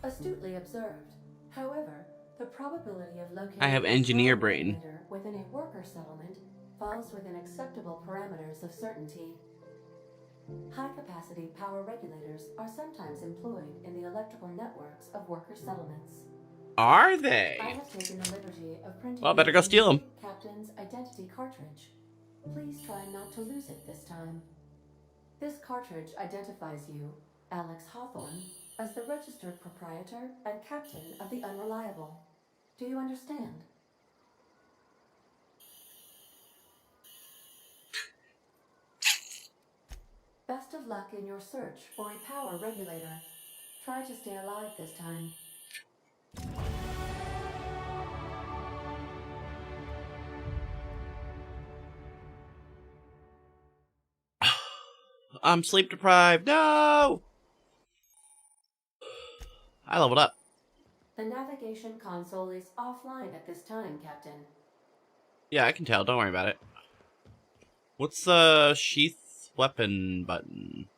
[SPEAKER 6] Astutely observed. However, the probability of locating
[SPEAKER 1] I have
[SPEAKER 6] a
[SPEAKER 1] engineer
[SPEAKER 6] power
[SPEAKER 1] brain.
[SPEAKER 6] regulator within a worker settlement falls within acceptable parameters of certainty. High-capacity power regulators are sometimes employed in the electrical networks of worker settlements.
[SPEAKER 1] Are they?
[SPEAKER 6] I have taken the liberty of printing
[SPEAKER 1] Well, better go steal 'em.
[SPEAKER 6] Captain's identity cartridge. Please try not to lose it this time. This cartridge identifies you, Alex Hawthorne, as the registered proprietor and captain of the Unreliable. Do you understand? Best of luck in your search for a power regulator. Try to stay alive this time.
[SPEAKER 1] I'm sleep deprived. No! I leveled up.
[SPEAKER 6] The navigation console is offline at this time, Captain.
[SPEAKER 1] Yeah, I can tell. Don't worry about it. What's the sheath weapon button?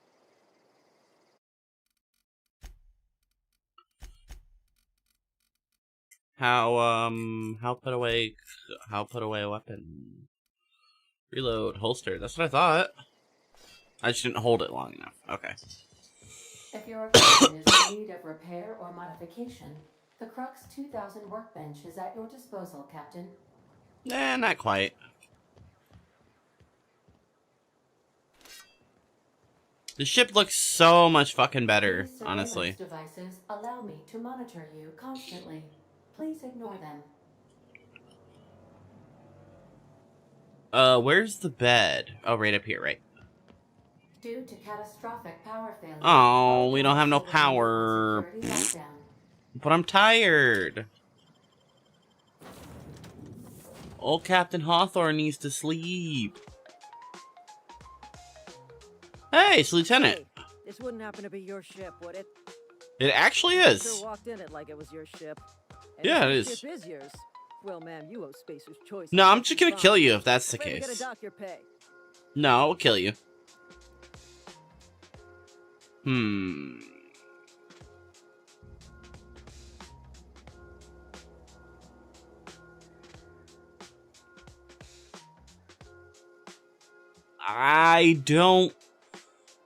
[SPEAKER 1] How put away a weapon? Reload, holster. That's what I thought. I just didn't hold it long enough. Okay.
[SPEAKER 6] If your equipment is in need of repair or modification, the Crux 2000 workbench is at your disposal, Captain.
[SPEAKER 1] Nah, not quite. The ship looks so much fucking better,
[SPEAKER 6] These surveillance
[SPEAKER 1] honestly.
[SPEAKER 6] devices allow me to monitor you constantly. Please ignore them.
[SPEAKER 1] Where's the bed? Oh, right up here, right.
[SPEAKER 6] Due to catastrophic power failure.
[SPEAKER 1] Oh, we don't have no power. But I'm tired. Old Captain Hawthorne needs to sleep. Hey, it's Lieutenant.
[SPEAKER 13] Hey, this wouldn't happen to be your ship, would it?
[SPEAKER 1] It actually
[SPEAKER 13] You
[SPEAKER 1] is.
[SPEAKER 13] sure walked in it like it was your ship. And
[SPEAKER 1] Yeah,
[SPEAKER 13] if
[SPEAKER 1] it
[SPEAKER 13] the
[SPEAKER 1] is.
[SPEAKER 13] Ship is yours. Well, ma'am, you owe Spacer's Choice.
[SPEAKER 1] No, I'm just gonna kill you if that's the
[SPEAKER 13] Afraid we
[SPEAKER 1] case.
[SPEAKER 13] gotta dock your pay.
[SPEAKER 1] No, I'll kill you. I don't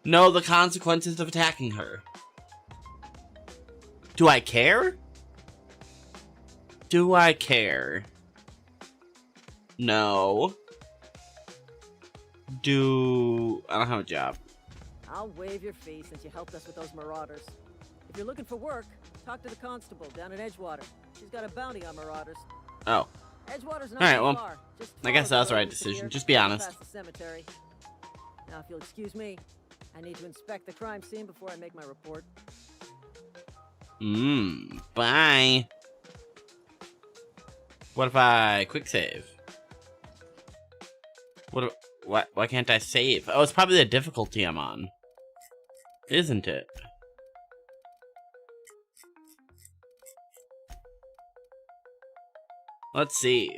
[SPEAKER 1] know the consequences of attacking her. Do I care? Do I care? No. I don't have a job.
[SPEAKER 13] I'll waive your fee since you helped us with those marauders. If you're looking for work, talk to the constable down in Edgewater. She's got a bounty on marauders.
[SPEAKER 1] Oh.
[SPEAKER 13] Edgewater's not
[SPEAKER 1] Alright,
[SPEAKER 13] too
[SPEAKER 1] well,
[SPEAKER 13] far. Just
[SPEAKER 1] I guess
[SPEAKER 13] follow
[SPEAKER 1] that was the right
[SPEAKER 13] road to
[SPEAKER 1] decision.
[SPEAKER 13] here,
[SPEAKER 1] Just be honest.
[SPEAKER 13] past the cemetery. Now, if you'll excuse me, I need to inspect the crime scene before I make my report.
[SPEAKER 1] Bye. What if I quick save? Why can't I save? Oh, it's probably the difficulty I'm on. Isn't it? Let's see.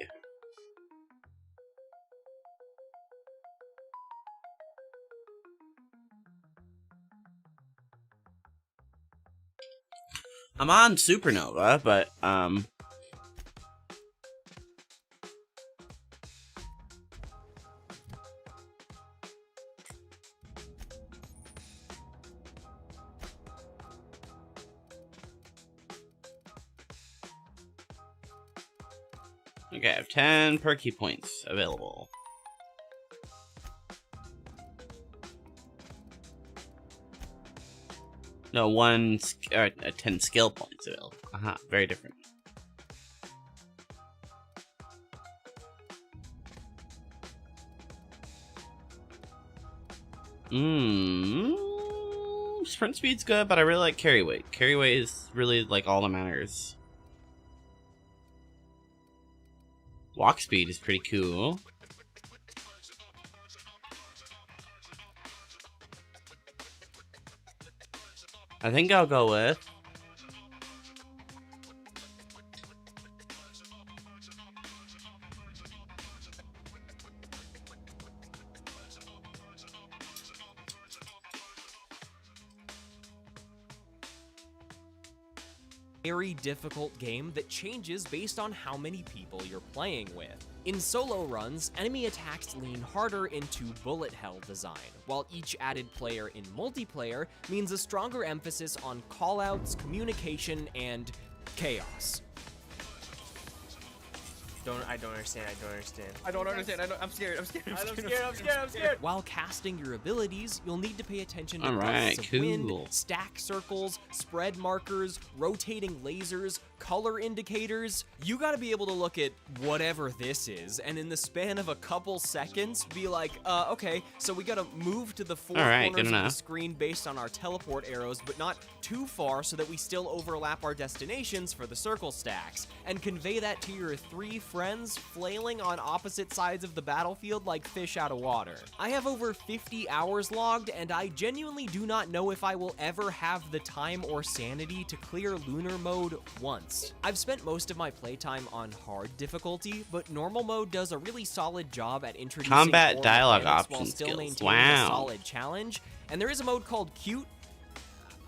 [SPEAKER 1] I'm on Supernova, but, okay, I have 10 perky points available. No, 10 skill points available. Very different. Sprint speed's good, but I really like carry weight. Carry weight is really like all that matters. Walk speed is pretty cool. I think I'll go with
[SPEAKER 2] very difficult game that changes based on how many people you're playing with. In solo runs, enemy attacks lean harder into bullet hell design, while each added player in multiplayer means a stronger emphasis on callouts, communication, and chaos.
[SPEAKER 14] I don't understand. I'm scared.
[SPEAKER 2] While casting your abilities, you'll need to pay attention to
[SPEAKER 1] Alright,
[SPEAKER 2] gusts of wind,
[SPEAKER 1] cool.
[SPEAKER 2] stack circles, spread markers, rotating lasers, color indicators. You gotta be able to look at whatever this is, and in the span of a couple seconds, be like, okay, so we gotta move to the four
[SPEAKER 1] Alright,
[SPEAKER 2] corners
[SPEAKER 1] good
[SPEAKER 2] of the
[SPEAKER 1] enough.
[SPEAKER 2] screen based on our teleport arrows, but not too far so that we still overlap our destinations for the circle stacks, and convey that to your 3 friends flailing on opposite sides of the battlefield like fish out of water. I have over 50 hours logged, and I genuinely do not know if I will ever have the time or sanity to clear lunar mode once. I've spent most of my playtime on hard difficulty, but normal mode does a really solid job at introducing
[SPEAKER 1] Combat
[SPEAKER 2] foreign
[SPEAKER 1] dialogue
[SPEAKER 2] planets while
[SPEAKER 1] option
[SPEAKER 2] still
[SPEAKER 1] skills.
[SPEAKER 2] maintaining
[SPEAKER 1] Wow.
[SPEAKER 2] a solid challenge, and there is a mode called Cute.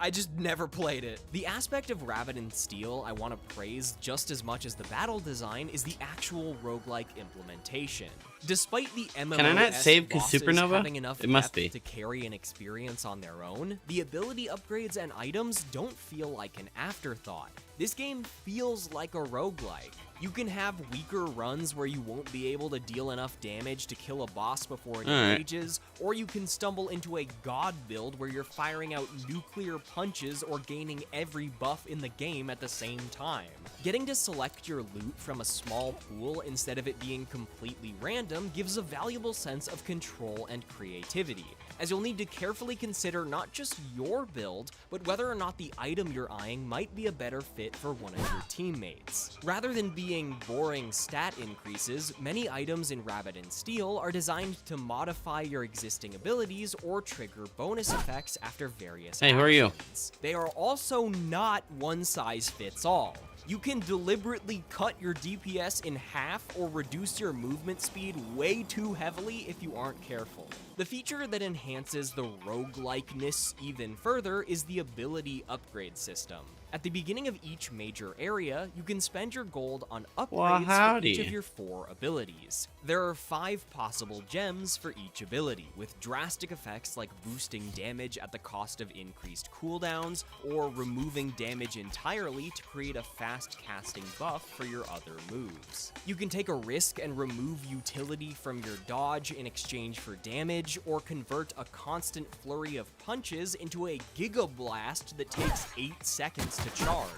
[SPEAKER 2] I just never played it. The aspect of Rabbit and Steel I want to praise just as much as the battle design is the actual roguelike implementation. Despite the MMO
[SPEAKER 1] Can I not save Supernova?
[SPEAKER 2] having enough
[SPEAKER 1] It must
[SPEAKER 2] depth
[SPEAKER 1] be.
[SPEAKER 2] to carry an experience on their own, the ability upgrades and items don't feel like an afterthought. This game feels like a roguelike. You can have weaker runs where you won't be able to deal enough damage to kill a boss before it engages, or you can stumble into a god build where you're firing out nuclear punches or gaining every buff in the game at the same time. Getting to select your loot from a small pool instead of it being completely random gives a valuable sense of control and creativity, as you'll need to carefully consider not just your build, but whether or not the item you're eyeing might be a better fit for one of your teammates. Rather than being boring stat increases, many items in Rabbit and Steel are designed to modify your existing abilities or trigger bonus effects after various
[SPEAKER 1] Hey, who are you?
[SPEAKER 2] actions. They are also not one size fits all. You can deliberately cut your DPS in half or reduce your movement speed way too heavily if you aren't careful. The feature that enhances the roguelikeness even further is the ability upgrade system. At the beginning of each major area, you can spend your gold on upgrades for each of your 4 abilities. There are 5 possible gems for each ability, with drastic effects like boosting damage at the cost of increased cooldowns, or removing damage entirely to create a fast casting buff for your other moves. You can take a risk and remove utility from your dodge in exchange for damage, or convert a constant flurry of punches into a Giga Blast that takes 8 seconds to charge.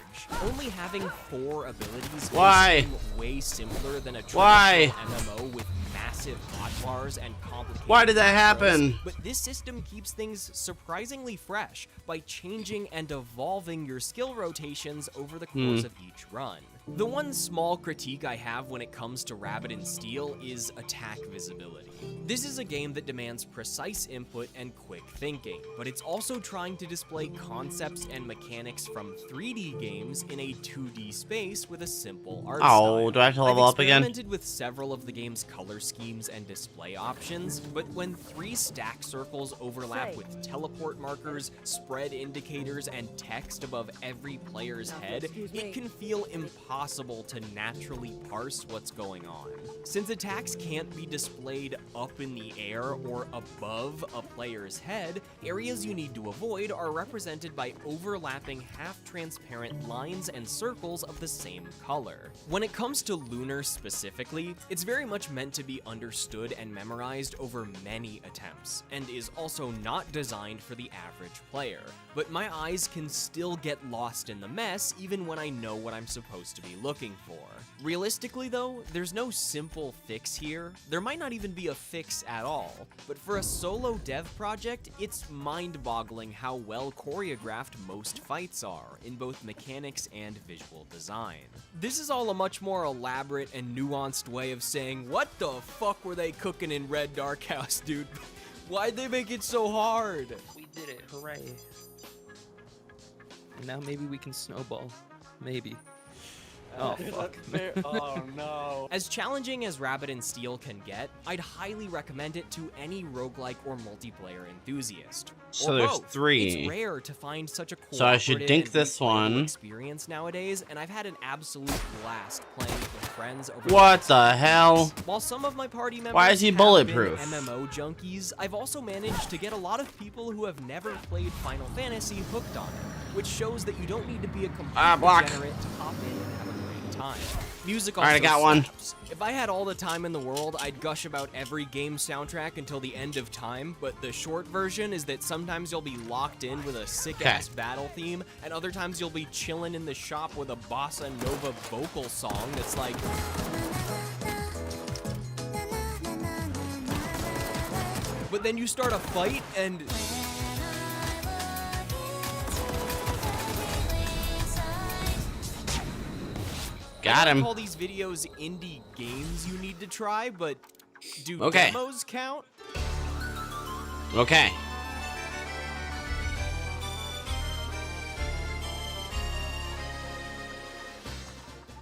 [SPEAKER 2] Only having 4 abilities may seem way simpler than a traditional MMO with massive hotbars and complicated
[SPEAKER 1] Why did that
[SPEAKER 2] controls,
[SPEAKER 1] happen?
[SPEAKER 2] but this system keeps things surprisingly fresh by changing and evolving your skill rotations over the course of each run. The one small critique I have when it comes to Rabbit and Steel is attack visibility. This is a game that demands precise input and quick thinking, but it's also trying to display concepts and mechanics from 3D games in a 2D space with a simple art style.
[SPEAKER 1] Do I have to level up again?
[SPEAKER 2] I've experimented with several of the game's color schemes and display options, but when 3 stack circles overlap with teleport markers, spread indicators, and text above every player's head, it can feel impossible to naturally parse what's going on. Since attacks can't be displayed up in the air or above a player's head, areas you need to avoid are represented by overlapping half-transparent lines and circles of the same color. When it comes to Lunar specifically, it's very much meant to be understood and memorized over many attempts, and is also not designed for the average player. But my eyes can still get lost in the mess even when I know what I'm supposed to be looking for. Realistically though, there's no simple fix here. There might not even be a fix at all, but for a solo dev project, it's mind-boggling how well choreographed most fights are, in both mechanics and visual design. This is all a much more elaborate and nuanced way of saying, what the fuck were they cooking in Red Dark House, dude? Why'd they make it so hard?
[SPEAKER 14] We did it, hooray. Now maybe we can snowball. Maybe. Oh, fuck.
[SPEAKER 11] Oh, no.
[SPEAKER 2] As challenging as Rabbit and Steel can get, I'd highly recommend it to any roguelike or multiplayer enthusiast.
[SPEAKER 1] So
[SPEAKER 2] or
[SPEAKER 1] there's
[SPEAKER 2] both.
[SPEAKER 1] 3.
[SPEAKER 2] It's rare to find such a
[SPEAKER 1] So I should
[SPEAKER 2] cooperative
[SPEAKER 1] dink
[SPEAKER 2] and
[SPEAKER 1] this
[SPEAKER 2] replayable
[SPEAKER 1] one.
[SPEAKER 2] experience nowadays, and I've had an absolute blast playing it with friends over
[SPEAKER 1] What
[SPEAKER 2] past
[SPEAKER 1] the
[SPEAKER 2] few
[SPEAKER 1] hell?
[SPEAKER 2] weeks. While some of my party members
[SPEAKER 1] Why is he
[SPEAKER 2] have
[SPEAKER 1] bulletproof?
[SPEAKER 2] been MMO junkies, I've also managed to get a lot of people who have never played Final Fantasy hooked on it, which shows that you don't need to be a complete
[SPEAKER 1] block.
[SPEAKER 2] degenerate to hop in and have a great time. Music
[SPEAKER 1] All right, I
[SPEAKER 2] also
[SPEAKER 1] got one.
[SPEAKER 2] slaps. If I had all the time in the world, I'd gush about every game soundtrack until the end of time, but the short version is that sometimes you'll be locked in with a sick-ass battle theme, and other times you'll be chilling in the shop with a bossa nova vocal song that's like... But then you start a fight, and...
[SPEAKER 1] Got him.
[SPEAKER 2] I call these videos indie games you need to try, but do
[SPEAKER 1] Okay.
[SPEAKER 2] demos count?
[SPEAKER 1] Okay.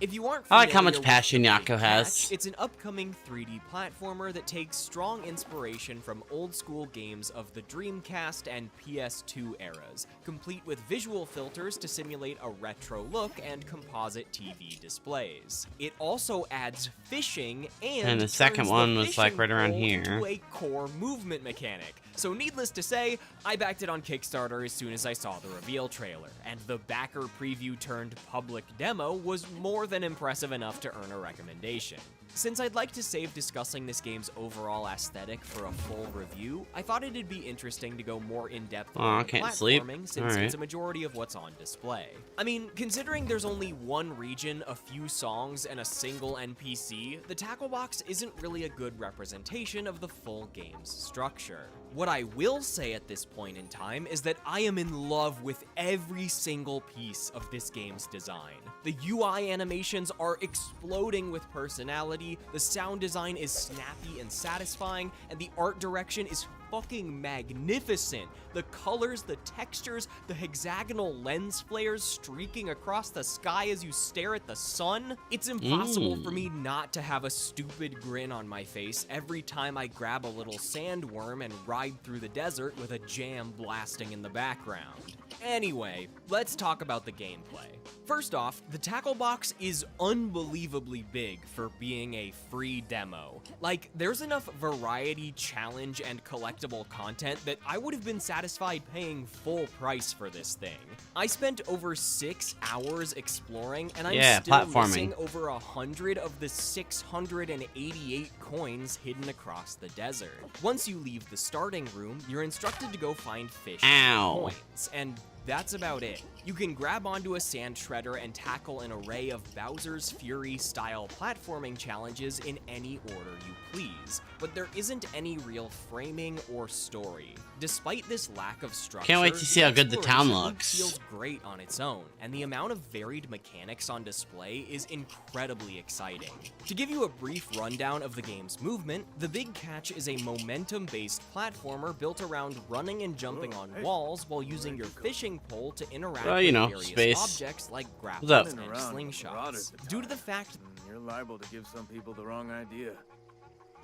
[SPEAKER 2] If you aren't
[SPEAKER 1] I like how
[SPEAKER 2] familiar
[SPEAKER 1] much
[SPEAKER 2] with
[SPEAKER 1] passion
[SPEAKER 2] The Big
[SPEAKER 1] Yako has.
[SPEAKER 2] Catch, it's an upcoming 3D platformer that takes strong inspiration from old school games of the Dreamcast and PS2 eras, complete with visual filters to simulate a retro look and composite TV displays. It also adds fishing
[SPEAKER 1] And the
[SPEAKER 2] turns
[SPEAKER 1] second one was, like,
[SPEAKER 2] fishing
[SPEAKER 1] right around
[SPEAKER 2] pole
[SPEAKER 1] here.
[SPEAKER 2] into a core movement mechanic. So needless to say, I backed it on Kickstarter as soon as I saw the reveal trailer, and the backer preview turned public demo was more than impressive enough to earn a recommendation. Since I'd like to save discussing this game's overall aesthetic for a full review, I thought it'd be interesting to go more in-depth
[SPEAKER 1] Aw, I
[SPEAKER 2] on
[SPEAKER 1] can't sleep.
[SPEAKER 2] platforming since
[SPEAKER 1] Alright.
[SPEAKER 2] it's a majority of what's on display. I mean, considering there's only one region, a few songs, and a single NPC, the tackle box isn't really a good representation of the full game's structure. What I will say at this point in time is that I am in love with every single piece of this game's design. The UI animations are exploding with personality, the sound design is snappy and satisfying, and the art direction is fucking magnificent. The colors, the textures, the hexagonal lens flares streaking across the sky as you stare at the sun. It's impossible for me not to have a stupid grin on my face every time I grab a little sandworm and ride through the desert with a jam blasting in the background. Anyway, let's talk about the gameplay. First off, the tackle box is unbelievably big for being a free demo. Like, there's enough variety, challenge, and collectible content that I would have been satisfied paying full price for this thing. I spent over 6 hours exploring, and I'm still
[SPEAKER 1] platforming.
[SPEAKER 2] missing over 100 of the 688 coins hidden across the desert. Once you leave the starting room, you're instructed to go find fish and coins, and that's about it. You can grab onto a sand shredder and tackle an array of Bowser's Fury style platforming challenges in any order you please, but there isn't any real framing or story. Despite this lack of structure,
[SPEAKER 1] Can't wait to see how good the town
[SPEAKER 2] exploration loop
[SPEAKER 1] looks.
[SPEAKER 2] feels great on its own, and the amount of varied mechanics on display is incredibly exciting. To give you a brief rundown of the game's movement, The Big Catch is a momentum-based platformer built around running and jumping on walls while using your fishing pole to interact
[SPEAKER 1] Well, you know,
[SPEAKER 2] with various
[SPEAKER 1] space.
[SPEAKER 2] objects like
[SPEAKER 1] What's
[SPEAKER 2] grapples
[SPEAKER 1] up?
[SPEAKER 2] and slingshots. Due to the fact
[SPEAKER 15] You're liable to give some people the wrong idea.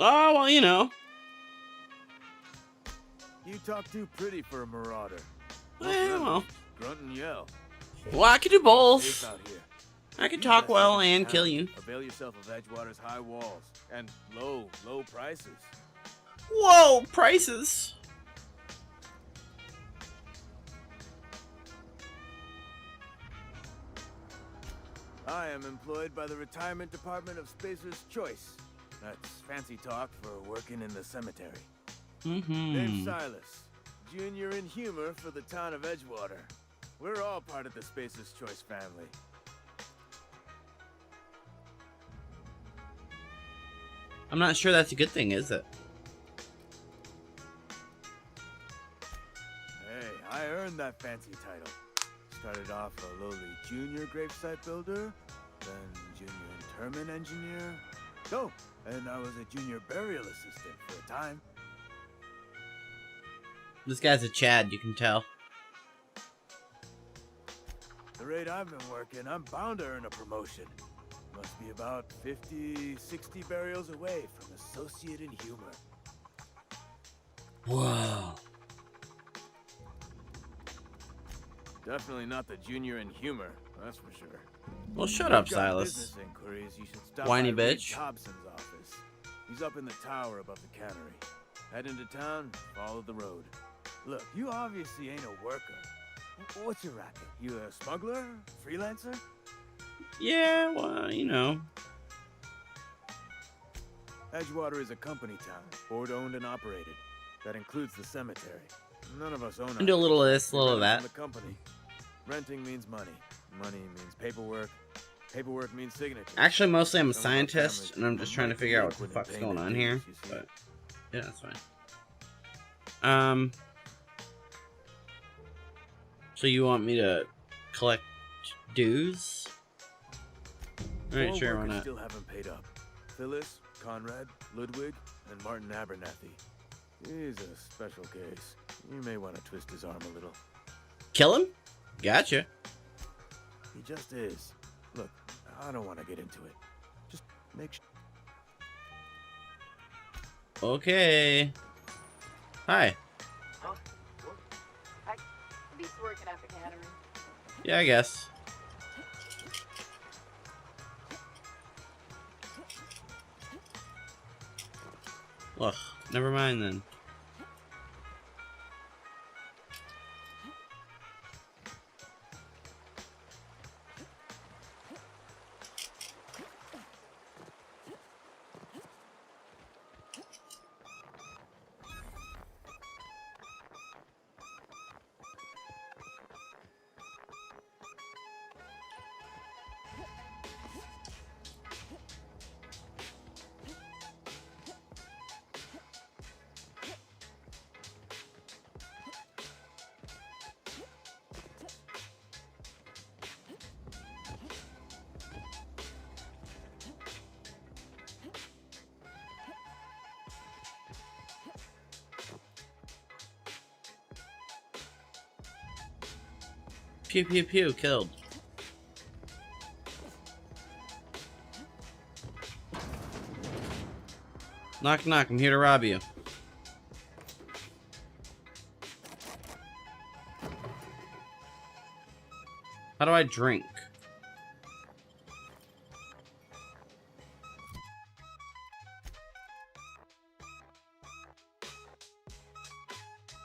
[SPEAKER 1] Oh, well, you know.
[SPEAKER 15] You talk too pretty for a marauder.
[SPEAKER 1] Well.
[SPEAKER 15] Grunt and yell.
[SPEAKER 1] Well, I could do both.
[SPEAKER 15] Safe out here.
[SPEAKER 1] I can talk well and kill you.
[SPEAKER 15] Avail yourself of Edgewater's high walls and low prices.
[SPEAKER 1] Whoa, prices.
[SPEAKER 15] I am employed by the Retirement Department of Spacer's Choice. That's fancy talk for working in the cemetery. Name's Silas, junior in humor for the town of Edgewater. We're all part of the Spacer's Choice family.
[SPEAKER 1] I'm not sure that's a good thing, is it?
[SPEAKER 15] Hey, I earned that fancy title. Started off a lowly junior gravesite builder, then junior interment engineer. Oh, and I was a junior burial assistant for a time.
[SPEAKER 1] This guy's a Chad, you can tell.
[SPEAKER 15] The rate I've been working, I'm bound to earn a promotion. Must be about 50, 60 burials away from associate in humor.
[SPEAKER 1] Whoa.
[SPEAKER 15] Definitely not the junior in humor, that's for sure.
[SPEAKER 1] Well, shut up,
[SPEAKER 15] If you've got
[SPEAKER 1] Silas.
[SPEAKER 15] business inquiries, you should stop
[SPEAKER 1] Whiny
[SPEAKER 15] by Reed
[SPEAKER 1] bitch.
[SPEAKER 15] Hobson's office. He's up in the tower above the cannery. Head into town, follow the road. Look, you obviously ain't a worker. What's your racket? You a smuggler? Freelancer?
[SPEAKER 1] Yeah, well, you know.
[SPEAKER 15] Edgewater is a company town, board owned and operated. That includes the cemetery. None of us own
[SPEAKER 1] And do a little of this, a little of
[SPEAKER 15] Rent
[SPEAKER 1] that.
[SPEAKER 15] from the company. Renting means money. Money means paperwork. Paperwork means signature.
[SPEAKER 1] Actually, mostly I'm a
[SPEAKER 15] Some of our
[SPEAKER 1] scientist,
[SPEAKER 15] families
[SPEAKER 1] and I'm just trying to figure out what the
[SPEAKER 15] delinquent
[SPEAKER 1] fuck's
[SPEAKER 15] in
[SPEAKER 1] going on
[SPEAKER 15] payment
[SPEAKER 1] here.
[SPEAKER 15] dues, you see.
[SPEAKER 1] But yeah, that's fine. So you want me to collect dues? Alright,
[SPEAKER 15] Four
[SPEAKER 1] sure, why
[SPEAKER 15] workers
[SPEAKER 1] not?
[SPEAKER 15] still haven't paid up. Phyllis, Conrad, Ludwig, and Martin Abernathy. He's a special case. You may want to twist his arm a little.
[SPEAKER 1] Kill him? Gotcha.
[SPEAKER 15] He just is. Look, I don't want to get into it. Just make sure.
[SPEAKER 1] Okay. Hi.
[SPEAKER 3] Huh? He's working at the cannery.
[SPEAKER 1] Yeah, I guess. Ugh, never mind then. Pew pew pew, killed. Knock knock, I'm here to rob you. How do I drink?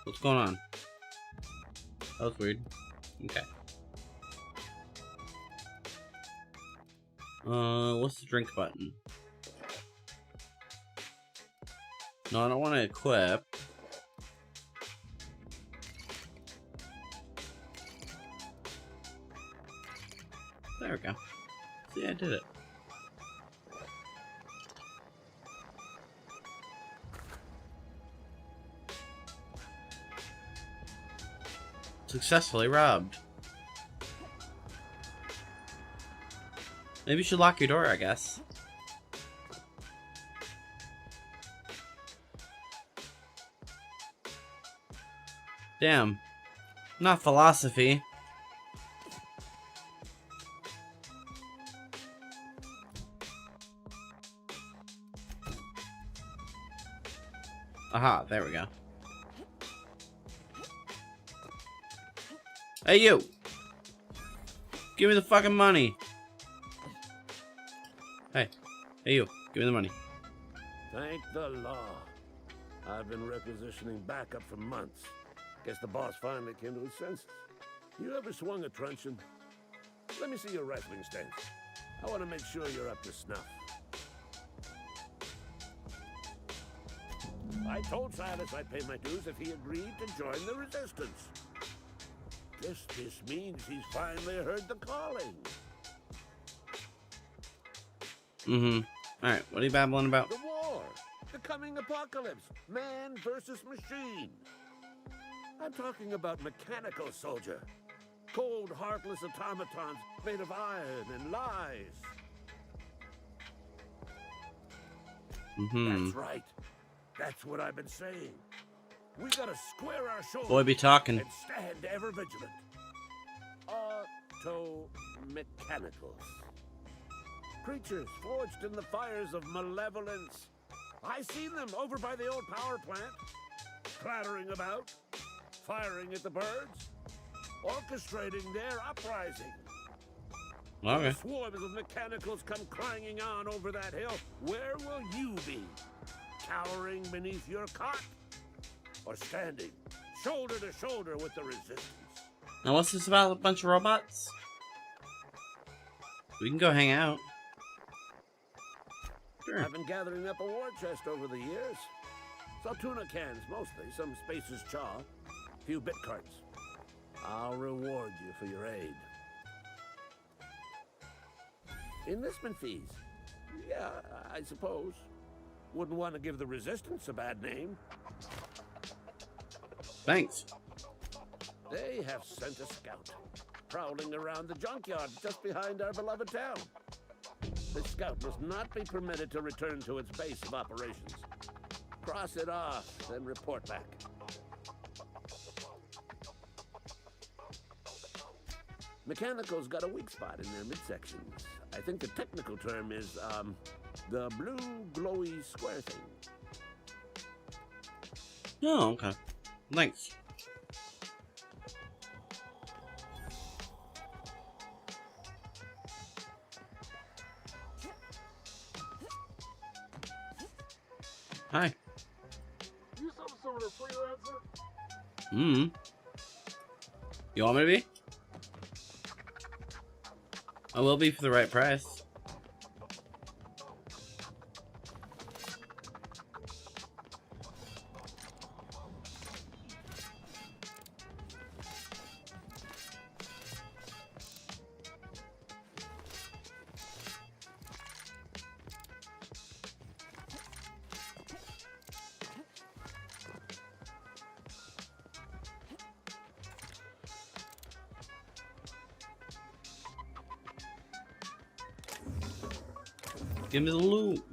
[SPEAKER 1] What's going on? That was weird. Okay. What's the drink button? No, I don't want to equip. There we go. See, I did it. Successfully robbed. Maybe you should lock your door, I guess. Damn. Not philosophy. Aha, there we go. Hey, you! Give me the fucking money! Hey. Hey, you. Give me the money.
[SPEAKER 16] Thank the law. I've been requisitioning backup for months. Guess the boss finally came to his senses. You ever swung a truncheon? Let me see your wrestling stance. I want to make sure you're up to snuff. I told Silas I'd pay my dues if he agreed to join the resistance. Guess this means he's finally heard the calling.
[SPEAKER 1] Alright, what are you babbling about?
[SPEAKER 16] The war. The coming apocalypse. Man versus machine. I'm talking about mechanical soldier. Cold, heartless automatons made of iron and lies. That's right. That's what I've been saying. We gotta square our shoulders.
[SPEAKER 1] Boy, be talking.
[SPEAKER 16] And stand ever vigilant. Auto-mechanicals. Creatures forged in the fires of malevolence. I seen them over by the old power plant. Clattering about. Firing at the birds. Orchestrating their uprising.
[SPEAKER 1] Okay.
[SPEAKER 16] When swarms of mechanicals come clanging on over that hill, where will you be? Cowering beneath your cot? Or standing shoulder to shoulder with the resistance?
[SPEAKER 1] Now what's this about, a bunch of robots? We can go hang out. Sure.
[SPEAKER 16] I've been gathering up a war chest over the years. Saw tuna cans mostly, some Spacer's chaw, a few bit carts. I'll reward you for your aid. Enlistment fees. Yeah, I suppose. Wouldn't want to give the resistance a bad name.
[SPEAKER 1] Thanks.
[SPEAKER 16] They have sent a scout, prowling around the junkyard just behind our beloved town. This scout must not be permitted to return to its base of operations. Cross it off, then report back. Mechanical's got a weak spot in their midsections. I think the technical term is, the blue glowy square thing.
[SPEAKER 1] Oh, okay. Thanks. Hi.
[SPEAKER 17] You some sort of freelancer?
[SPEAKER 1] You want me to be? I will be for the right price. Give me the loot.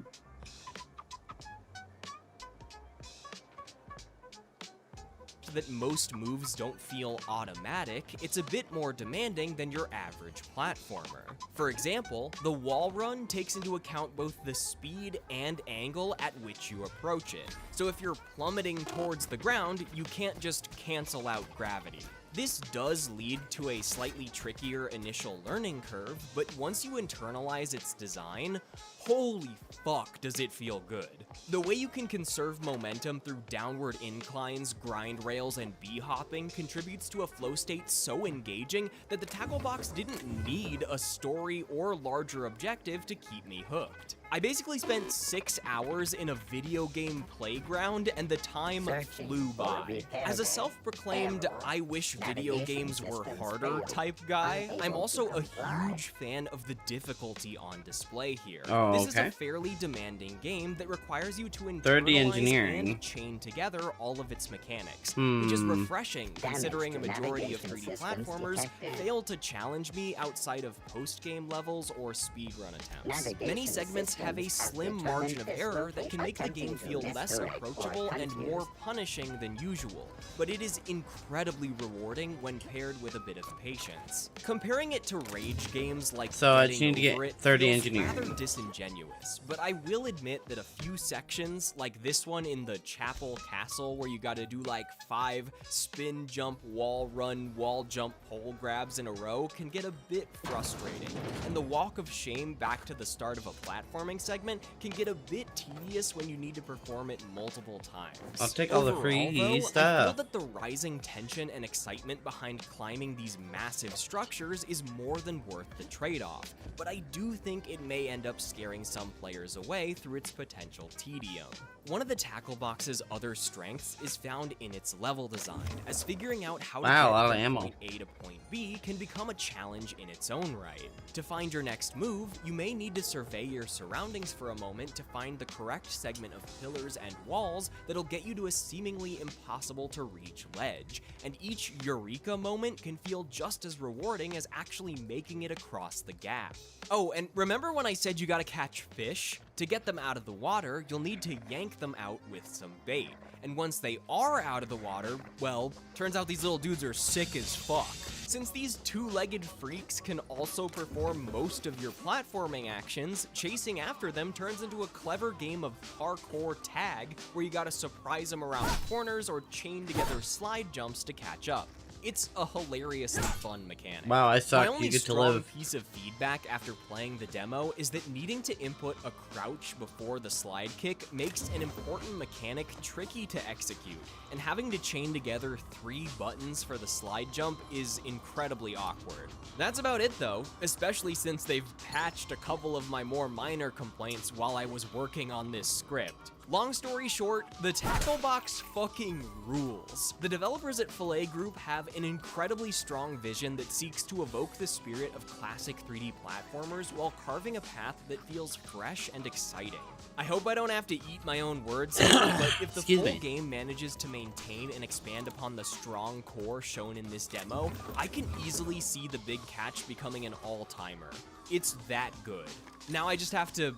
[SPEAKER 2] That most moves don't feel automatic, it's a bit more demanding than your average platformer. For example, the wall run takes into account both the speed and angle at which you approach it. So if you're plummeting towards the ground, you can't just cancel out gravity. This does lead to a slightly trickier initial learning curve, but once you internalize its design, holy fuck does it feel good. The way you can conserve momentum through downward inclines, grind rails, and b-hopping contributes to a flow state so engaging that the tackle box didn't need a story or larger objective to keep me hooked. I basically spent 6 hours in a video game playground and the time flew by. As a self-proclaimed I wish video games were harder type guy, I'm also a huge fan of the difficulty on display here.
[SPEAKER 1] Oh,
[SPEAKER 2] this is a
[SPEAKER 1] okay.
[SPEAKER 2] fairly demanding game that requires you to
[SPEAKER 1] 30
[SPEAKER 2] internalize
[SPEAKER 1] engineering.
[SPEAKER 2] and chain together all of its mechanics, which is refreshing considering a majority of 3D platformers fail to challenge me outside of post-game levels or speedrun attempts. Many segments have a slim margin of error that can make the game feel less approachable and more punishing than usual, but it is incredibly rewarding when paired with a bit of patience. Comparing it to rage games like
[SPEAKER 1] So I just need to
[SPEAKER 2] Getting Over
[SPEAKER 1] get
[SPEAKER 2] It
[SPEAKER 1] 30
[SPEAKER 2] feels
[SPEAKER 1] engineering.
[SPEAKER 2] rather disingenuous, but I will admit that a few sections, like this one in the Chapel Castle where you gotta do like 5 spin, jump, wall run, wall jump, pole grabs in a row, can get a bit frustrating, and the walk of shame back to the start of a platforming segment can get a bit tedious when you need to perform it multiple times.
[SPEAKER 1] I'll take all the free
[SPEAKER 2] Overall, though, I
[SPEAKER 1] stuff.
[SPEAKER 2] feel that the rising tension and excitement behind climbing these massive structures is more than worth the trade-off, but I do think it may end up scaring some players away through its potential tedium. One of the tackle box's other strengths is found in its level design, as figuring out how
[SPEAKER 1] Wow, a
[SPEAKER 2] to
[SPEAKER 1] lot
[SPEAKER 2] get
[SPEAKER 1] of
[SPEAKER 2] from
[SPEAKER 1] ammo.
[SPEAKER 2] point A to point B can become a challenge in its own right. To find your next move, you may need to survey your surroundings for a moment to find the correct segment of pillars and walls that'll get you to a seemingly impossible to reach ledge, and each eureka moment can feel just as rewarding as actually making it across the gap. Oh, and remember when I said you gotta catch fish? To get them out of the water, you'll need to yank them out with some bait. And once they are out of the water, well, turns out these little dudes are sick as fuck. Since these two-legged freaks can also perform most of your platforming actions, chasing after them turns into a clever game of parkour tag where you gotta surprise them around corners or chain together slide jumps to catch up. It's a hilariously fun mechanic.
[SPEAKER 1] Wow, I suck.
[SPEAKER 2] My
[SPEAKER 1] You
[SPEAKER 2] only
[SPEAKER 1] get to
[SPEAKER 2] strong
[SPEAKER 1] live.
[SPEAKER 2] piece of feedback after playing the demo is that needing to input a crouch before the slide kick makes an important mechanic tricky to execute, and having to chain together 3 buttons for the slide jump is incredibly awkward. That's about it though, especially since they've patched a couple of my more minor complaints while I was working on this script. Long story short, the tackle box fucking rules. The developers at Filet Group have an incredibly strong vision that seeks to evoke the spirit of classic 3D platformers while carving a path that feels fresh and exciting. I hope I don't have to eat my own words here, but if the
[SPEAKER 1] Excuse
[SPEAKER 2] full
[SPEAKER 1] me.
[SPEAKER 2] game manages to maintain and expand upon the strong core shown in this demo, I can easily see the big catch becoming an all-timer. It's that good. Now I just have to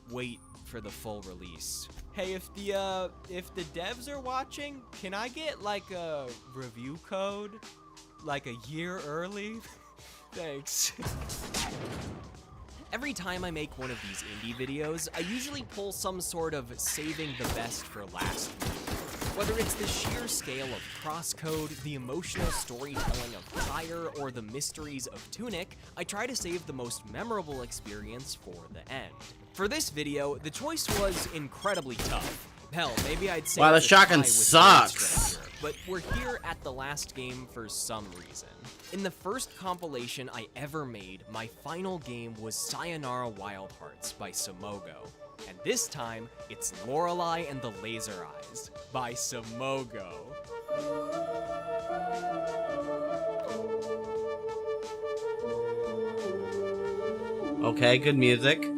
[SPEAKER 2] wait for the full release. Hey, if the devs are watching, can I get like a review code, like a year early? Thanks. Every time I make one of these indie videos, I usually pull some sort of saving the best for last. Whether it's the sheer scale of Crosscode, the emotional storytelling of Pyre, or the mysteries of Tunic, I try to save the most memorable experience for the end. For this video, the choice was incredibly tough. Hell, maybe I'd say
[SPEAKER 1] wow, the
[SPEAKER 2] tie
[SPEAKER 1] shotgun
[SPEAKER 2] with
[SPEAKER 1] sucks.
[SPEAKER 2] Stranger, but we're here at the last game for some reason. In the first compilation I ever made, my final game was Sayonara Wild Hearts by Samogo. And this time, it's Lorelei and the Laser Eyes by Samogo.
[SPEAKER 1] Okay, good music.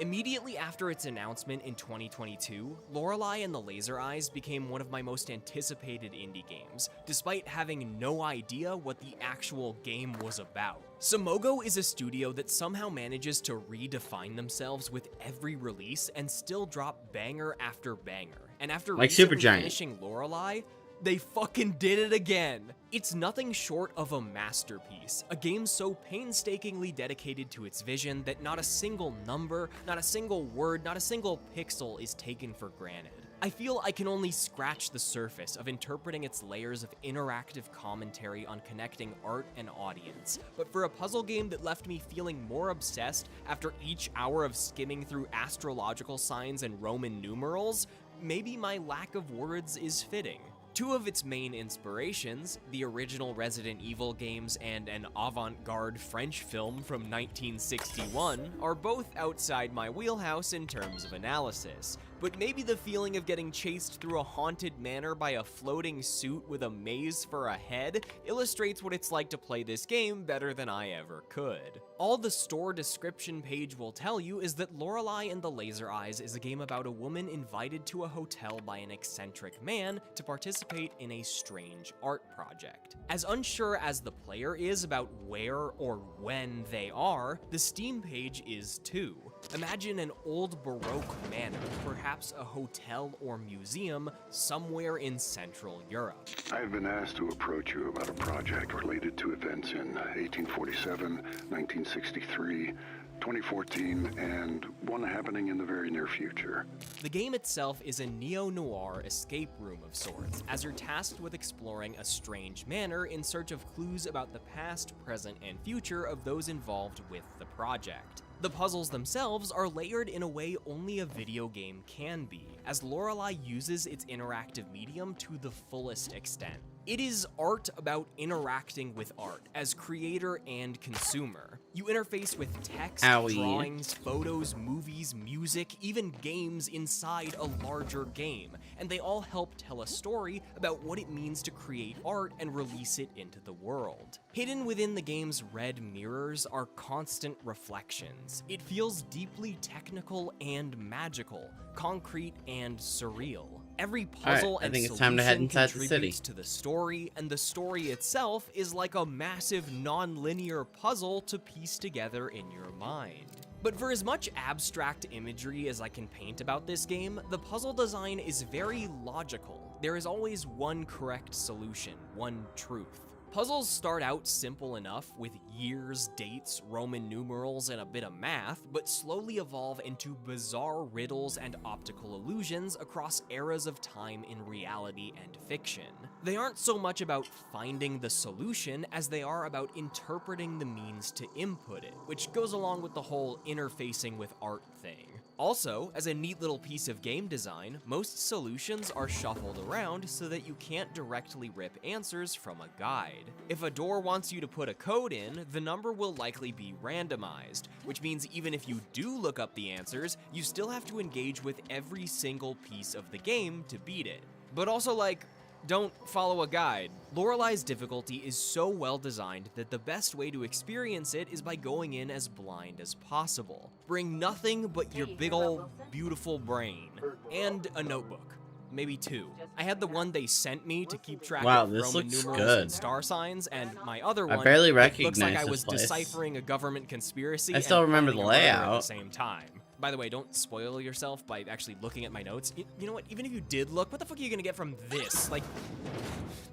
[SPEAKER 2] Immediately after its announcement in 2022, Lorelei and the Laser Eyes became one of my most anticipated indie games, despite having no idea what the actual game was about. Samogo is a studio that somehow manages to redefine themselves with every release and still drop banger after banger. And after
[SPEAKER 1] like
[SPEAKER 2] recently
[SPEAKER 1] Supergiant.
[SPEAKER 2] finishing Lorelei, they fucking did it again! It's nothing short of a masterpiece, a game so painstakingly dedicated to its vision that not a single number, not a single word, not a single pixel is taken for granted. I feel I can only scratch the surface of interpreting its layers of interactive commentary on connecting art and audience, but for a puzzle game that left me feeling more obsessed after each hour of skimming through astrological signs and Roman numerals, maybe my lack of words is fitting. Two of its main inspirations, the original Resident Evil games and an avant-garde French film from 1961, are both outside my wheelhouse in terms of analysis. But maybe the feeling of getting chased through a haunted manor by a floating suit with a maze for a head illustrates what it's like to play this game better than I ever could. All the store description page will tell you is that Lorelei and the Laser Eyes is a game about a woman invited to a hotel by an eccentric man to participate in a strange art project. As unsure as the player is about where or when they are, the Steam page is too. Imagine an old Baroque manor, perhaps a hotel or museum somewhere in Central Europe.
[SPEAKER 18] I have been asked to approach you about a project related to events in 1847, 1963, 2014, and one happening in the very near future.
[SPEAKER 2] The game itself is a neo-noir escape room of sorts, as you're tasked with exploring a strange manor in search of clues about the past, present, and future of those involved with the project. The puzzles themselves are layered in a way only a video game can be, as Lorelei uses its interactive medium to the fullest extent. It is art about interacting with art, as creator and consumer. You interface with text, drawings, photos, movies, music, even games inside a larger game, and they all help tell a story about what it means to create art and release it into the world. Hidden within the game's red mirrors are constant reflections. It feels deeply technical and magical, concrete and surreal. Every puzzle and solution contributes to the story, and the story itself is like a massive non-linear puzzle to piece together in your mind. But for as much abstract imagery as I can paint about this game, the puzzle design is very logical. There is always one correct solution, one truth. Puzzles start out simple enough with years, dates, Roman numerals, and a bit of math, but slowly evolve into bizarre riddles and optical illusions across eras of time in reality and fiction. They aren't so much about finding the solution as they are about interpreting the means to input it, which goes along with the whole interfacing with art thing. Also, as a neat little piece of game design, most solutions are shuffled around so that you can't directly rip answers from a guide. If a door wants you to put a code in, the number will likely be randomized, which means even if you do look up the answers, you still have to engage with every single piece of the game to beat it. But also, like, don't follow a guide. Lorelei's difficulty is so well designed that the best way to experience it is by going in as blind as possible. Bring nothing but your big ol' beautiful brain. And a notebook. Maybe two. I had the one they sent me to keep track of Roman numerals and star signs, and my other one
[SPEAKER 1] barely
[SPEAKER 2] looks
[SPEAKER 1] recognize
[SPEAKER 2] like I
[SPEAKER 1] this
[SPEAKER 2] was
[SPEAKER 1] place.
[SPEAKER 2] deciphering a government conspiracy
[SPEAKER 1] I still
[SPEAKER 2] and
[SPEAKER 1] remember the
[SPEAKER 2] planning a murder at
[SPEAKER 1] layout.
[SPEAKER 2] the same time. By the way, don't spoil yourself by actually looking at my notes. You know what? Even if you did look, what the fuck are you gonna get from this? Like,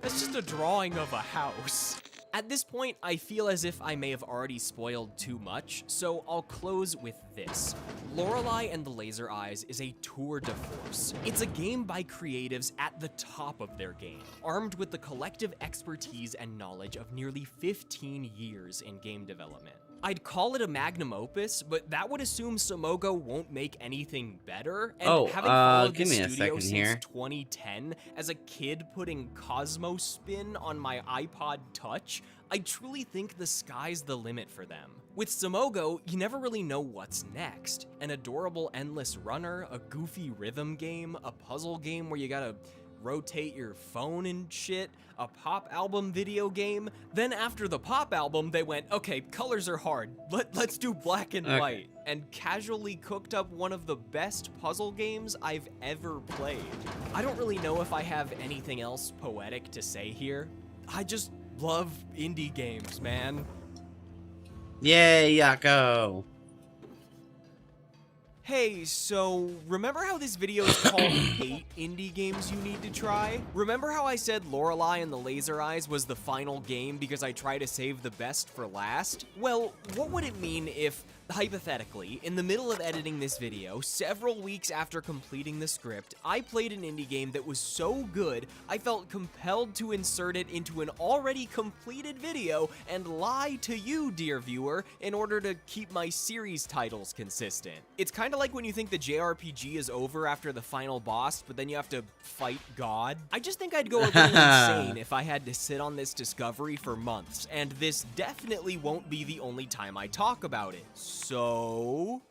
[SPEAKER 2] that's just a drawing of a house. At this point, I feel as if I may have already spoiled too much, so I'll close with this. Lorelei and the Laser Eyes is a tour de force. It's a game by creatives at the top of their game, armed with the collective expertise and knowledge of nearly 15 years in game development. I'd call it a magnum opus, but that would assume Simogo won't make anything better, and having followed the studio since 2010, as a kid putting Cosmo Spin on my iPod Touch, I truly think the sky's the limit for them. With Simogo, you never really know what's next. An adorable endless runner, a goofy rhythm game, a puzzle game where you gotta rotate your phone and shit, a pop album video game. Then after the pop album, they went, okay, colors are hard. Let's do black and white. And casually cooked up one of the best puzzle games I've ever played. I don't really know if I have anything else poetic to say here. I just love indie games, man.
[SPEAKER 1] Yay, Yako!
[SPEAKER 2] Hey, so remember how this video is called 8 indie games you need to try? Remember how I said Lorelei and the Laser Eyes was the final game because I try to save the best for last? Well, what would it mean if, hypothetically, in the middle of editing this video, several weeks after completing the script, I played an indie game that was so good, I felt compelled to insert it into an already completed video and lie to you, dear viewer, in order to keep my series titles consistent. It's kind of like when you think the JRPG is over after the final boss, but then you have to fight God. I just think I'd go a little insane if I had to sit on this discovery for months, and this definitely won't be the only time I talk about it. So...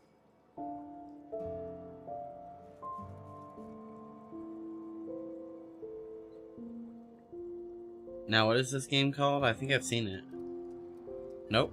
[SPEAKER 1] Now, what is this game called? I think I've seen it. Nope.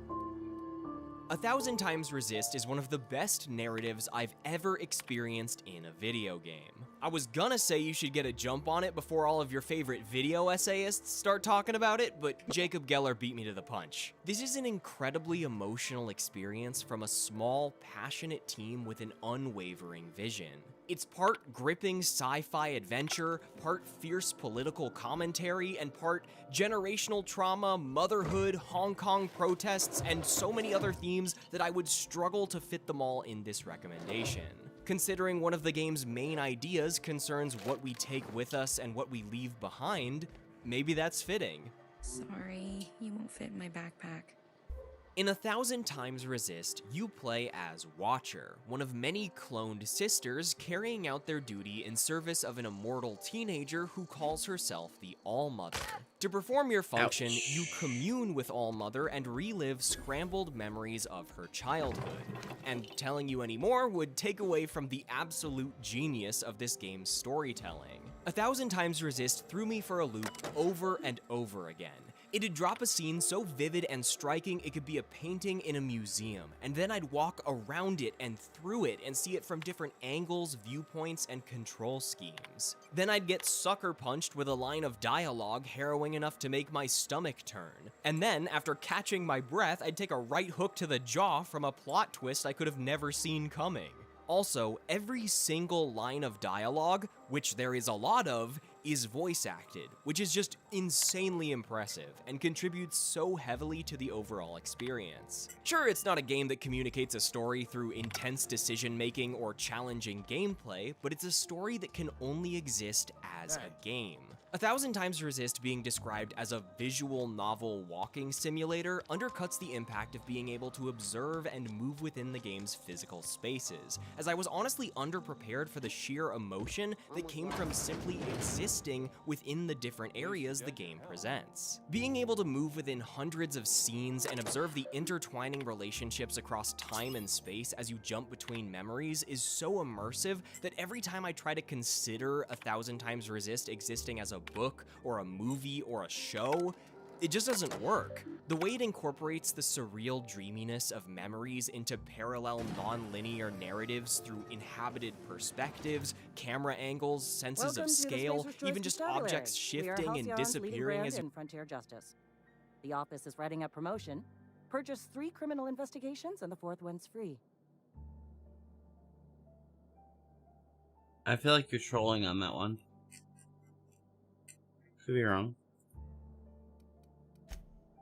[SPEAKER 2] 1000 Times Resist is one of the best narratives I've ever experienced in a video game. I was gonna say you should get a jump on it before all of your favorite video essayists start talking about it, but Jacob Geller beat me to the punch. This is an incredibly emotional experience from a small, passionate team with an unwavering vision. It's part gripping sci-fi adventure, part fierce political commentary, and part generational trauma, motherhood, Hong Kong protests, and so many other themes that I would struggle to fit them all in this recommendation. Considering one of the game's main ideas concerns what we take with us and what we leave behind, maybe that's fitting.
[SPEAKER 19] Sorry, you won't fit in my backpack.
[SPEAKER 2] In 1000 Times Resist, you play as Watcher, one of many cloned sisters carrying out their duty in service of an immortal teenager who calls herself the All-Mother. To perform your function, you commune with All-Mother and relive scrambled memories of her childhood. And telling you any more would take away from the absolute genius of this game's storytelling. 1000 Times Resist threw me for a loop over and over again. It'd drop a scene so vivid and striking it could be a painting in a museum, and then I'd walk around it and through it and see it from different angles, viewpoints, and control schemes. Then I'd get sucker punched with a line of dialogue harrowing enough to make my stomach turn. And then, after catching my breath, I'd take a right hook to the jaw from a plot twist I could have never seen coming. Also, every single line of dialogue, which there is a lot of, is voice acted, which is just insanely impressive and contributes so heavily to the overall experience. Sure, it's not a game that communicates a story through intense decision making or challenging gameplay, but it's a story that can only exist as a game. 1000 Times Resist being described as a visual novel walking simulator undercuts the impact of being able to observe and move within the game's physical spaces, as I was honestly underprepared for the sheer emotion that came from simply existing within the different areas the game presents. Being able to move within hundreds of scenes and observe the intertwining relationships across time and space as you jump between memories is so immersive that every time I try to consider 1000 Times Resist existing as a book or a movie or a show, it just doesn't work. The way it incorporates the surreal dreaminess of memories into parallel non-linear narratives through inhabited perspectives, camera angles, senses of scale, even just objects shifting and disappearing as
[SPEAKER 13] in Frontier Justice. The office is writing a promotion. Purchase 3 criminal investigations and the 4th one's free.
[SPEAKER 1] I feel like you're trolling on that one. Could be wrong.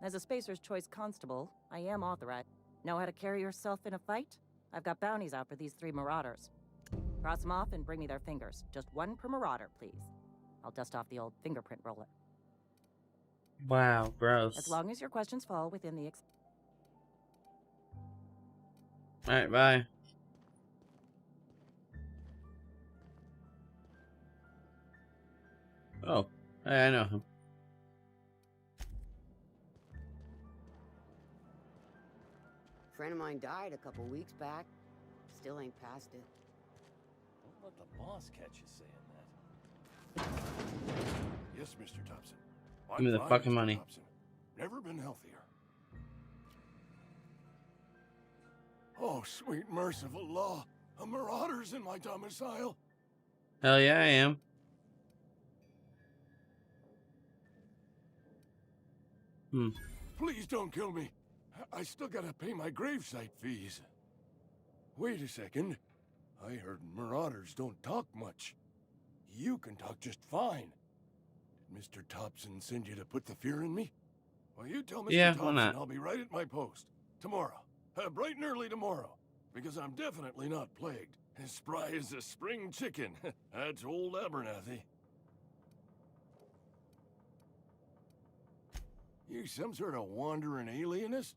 [SPEAKER 13] As a Spacer's Choice constable, I am authorized. Know how to carry yourself in a fight? I've got bounties out for these 3 marauders. Cross them off and bring me their fingers. Just 1 per marauder, please. I'll dust off the old fingerprint roller.
[SPEAKER 1] Wow, gross.
[SPEAKER 13] As long as your questions fall within the
[SPEAKER 1] Alright, bye. Oh, hey, I know him.
[SPEAKER 20] Friend of mine died a couple weeks back. Still ain't past it.
[SPEAKER 21] Don't let the boss catch you saying that.
[SPEAKER 22] Yes, Mr. Thompson.
[SPEAKER 1] Give me the
[SPEAKER 22] fine,
[SPEAKER 1] fucking
[SPEAKER 22] Mr.
[SPEAKER 1] money.
[SPEAKER 22] Thompson. Never been healthier. Oh, sweet merciful law. A marauder's in my domicile.
[SPEAKER 1] Hell yeah, I am.
[SPEAKER 22] Please don't kill me. I still gotta pay my gravesite fees. Wait a second. I heard marauders don't talk much. You can talk just fine. Did Mr. Thompson send you to put the fear in me? Well, you tell Mr.
[SPEAKER 1] Yeah, why
[SPEAKER 22] Thompson
[SPEAKER 1] not?
[SPEAKER 22] I'll be right at my post. Tomorrow. Bright and early tomorrow. Because I'm definitely not plagued. As spry as a spring chicken. That's old Abernathy. You some sort of wandering alienist?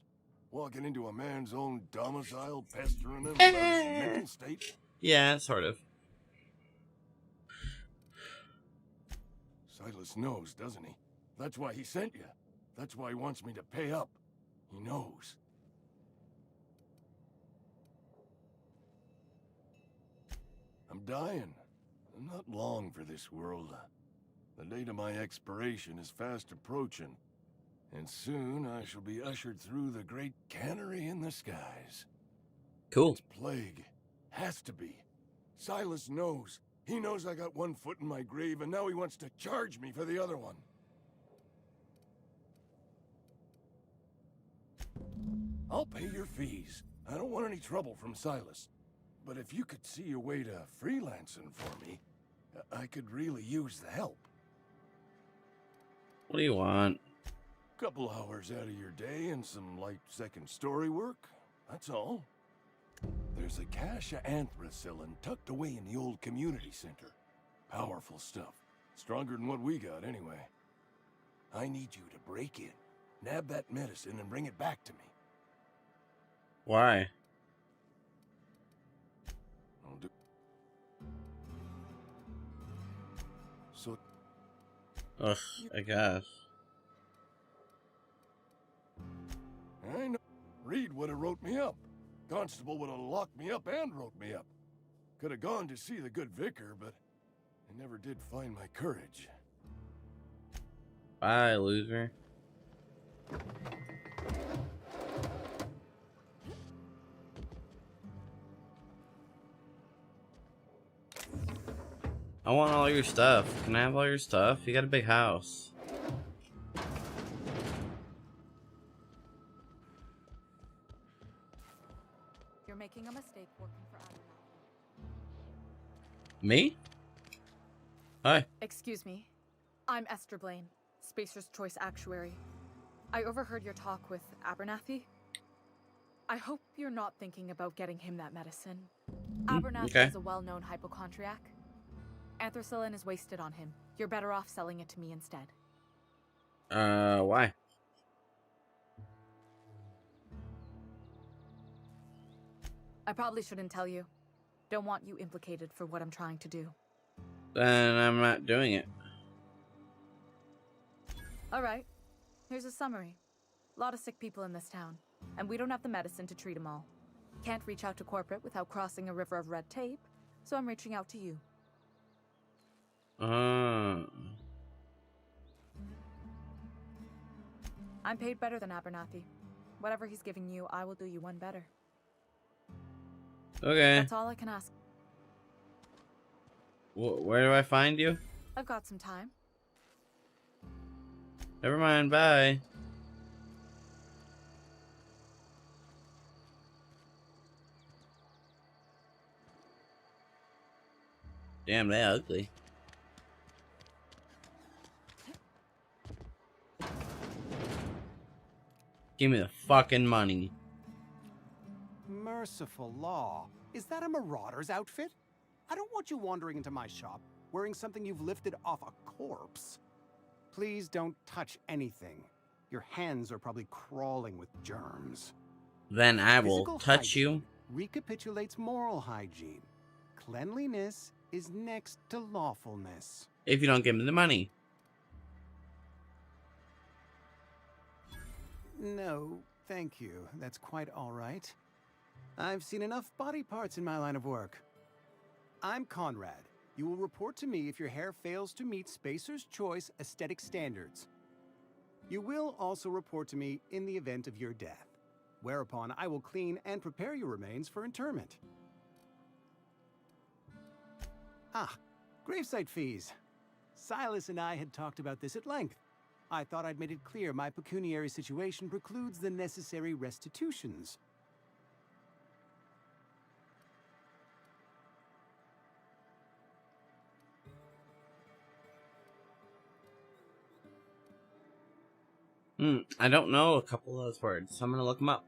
[SPEAKER 22] Walking into a man's own domicile, pestering him about his mental state?
[SPEAKER 1] Yeah, sort of.
[SPEAKER 22] Silas knows, doesn't he? That's why he sent you. That's why he wants me to pay up. He knows. I'm dying. I'm not long for this world. The date of my expiration is fast approaching. And soon I shall be ushered through the great cannery in the skies.
[SPEAKER 1] Cool.
[SPEAKER 22] It's plague. Has to be. Silas knows. He knows I got 1 foot in my grave, and now he wants to charge me for the other one. I'll pay your fees. I don't want any trouble from Silas. But if you could see a way to freelancing for me, I could really use the help.
[SPEAKER 1] What do you want?
[SPEAKER 22] Couple hours out of your day and some light second story work. That's all. There's a cache of anthracillin tucked away in the old community center. Powerful stuff. Stronger than what we got, anyway. I need you to break in, nab that medicine, and bring it back to me.
[SPEAKER 1] Why?
[SPEAKER 22] I'll do. So.
[SPEAKER 1] Ugh, I guess.
[SPEAKER 22] I know. Reed would have wrote me up. Constable would have locked me up and wrote me up. Could have gone to see the good vicar, but I never did find my courage.
[SPEAKER 1] Bye, loser. I want all your stuff. Can I have all your stuff? You got a big house.
[SPEAKER 23] You're making a mistake working for Adam.
[SPEAKER 1] Me? Hi.
[SPEAKER 23] Excuse me. I'm Esther Blaine, Spacer's Choice Actuary. I overheard your talk with Abernathy. I hope you're not thinking about getting him that medicine. Abernathy
[SPEAKER 1] okay.
[SPEAKER 23] is a well-known hypochondriac. Anthracillin is wasted on him. You're better off selling it to me instead.
[SPEAKER 1] Why?
[SPEAKER 23] I probably shouldn't tell you. Don't want you implicated for what I'm trying to do.
[SPEAKER 1] Then I'm not doing it.
[SPEAKER 23] Alright, here's a summary. A lot of sick people in this town, and we don't have the medicine to treat them all. Can't reach out to corporate without crossing a river of red tape, so I'm reaching out to you. I'm paid better than Abernathy. Whatever he's giving you, I will do you one better.
[SPEAKER 1] Okay.
[SPEAKER 23] That's all I can ask.
[SPEAKER 1] Where do I find you?
[SPEAKER 23] I've got some time.
[SPEAKER 1] Never mind, bye. Damn, they ugly. Give me the fucking money.
[SPEAKER 4] Merciful law. Is that a marauder's outfit? I don't want you wandering into my shop wearing something you've lifted off a corpse. Please don't touch anything. Your hands are probably crawling with germs.
[SPEAKER 1] Then I will
[SPEAKER 4] Physical
[SPEAKER 1] touch you.
[SPEAKER 4] hygiene recapitulates moral hygiene. Cleanliness is next to lawfulness.
[SPEAKER 1] If you don't give me the money.
[SPEAKER 4] No, thank you. That's quite all right. I've seen enough body parts in my line of work. I'm Conrad. You will report to me if your hair fails to meet Spacer's Choice aesthetic standards. You will also report to me in the event of your death, whereupon I will clean and prepare your remains for interment. Ah, gravesite fees. Silas and I had talked about this at length. I thought I'd made it clear my pecuniary situation precludes the necessary restitutions.
[SPEAKER 1] I don't know a couple of those words, so I'm gonna look them up.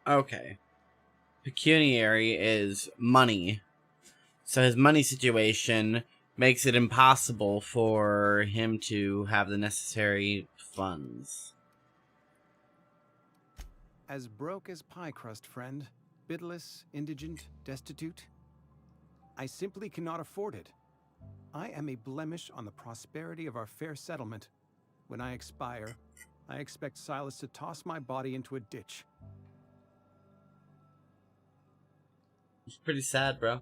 [SPEAKER 1] Okay. Pecuniary is money. So his money situation makes it impossible for him to have the necessary funds.
[SPEAKER 4] As broke as pie crust, friend. Bidless, indigent, destitute. I simply cannot afford it. I am a blemish on the prosperity of our fair settlement. When I expire, I expect Silas to toss my body into a ditch.
[SPEAKER 1] It's pretty sad, bro.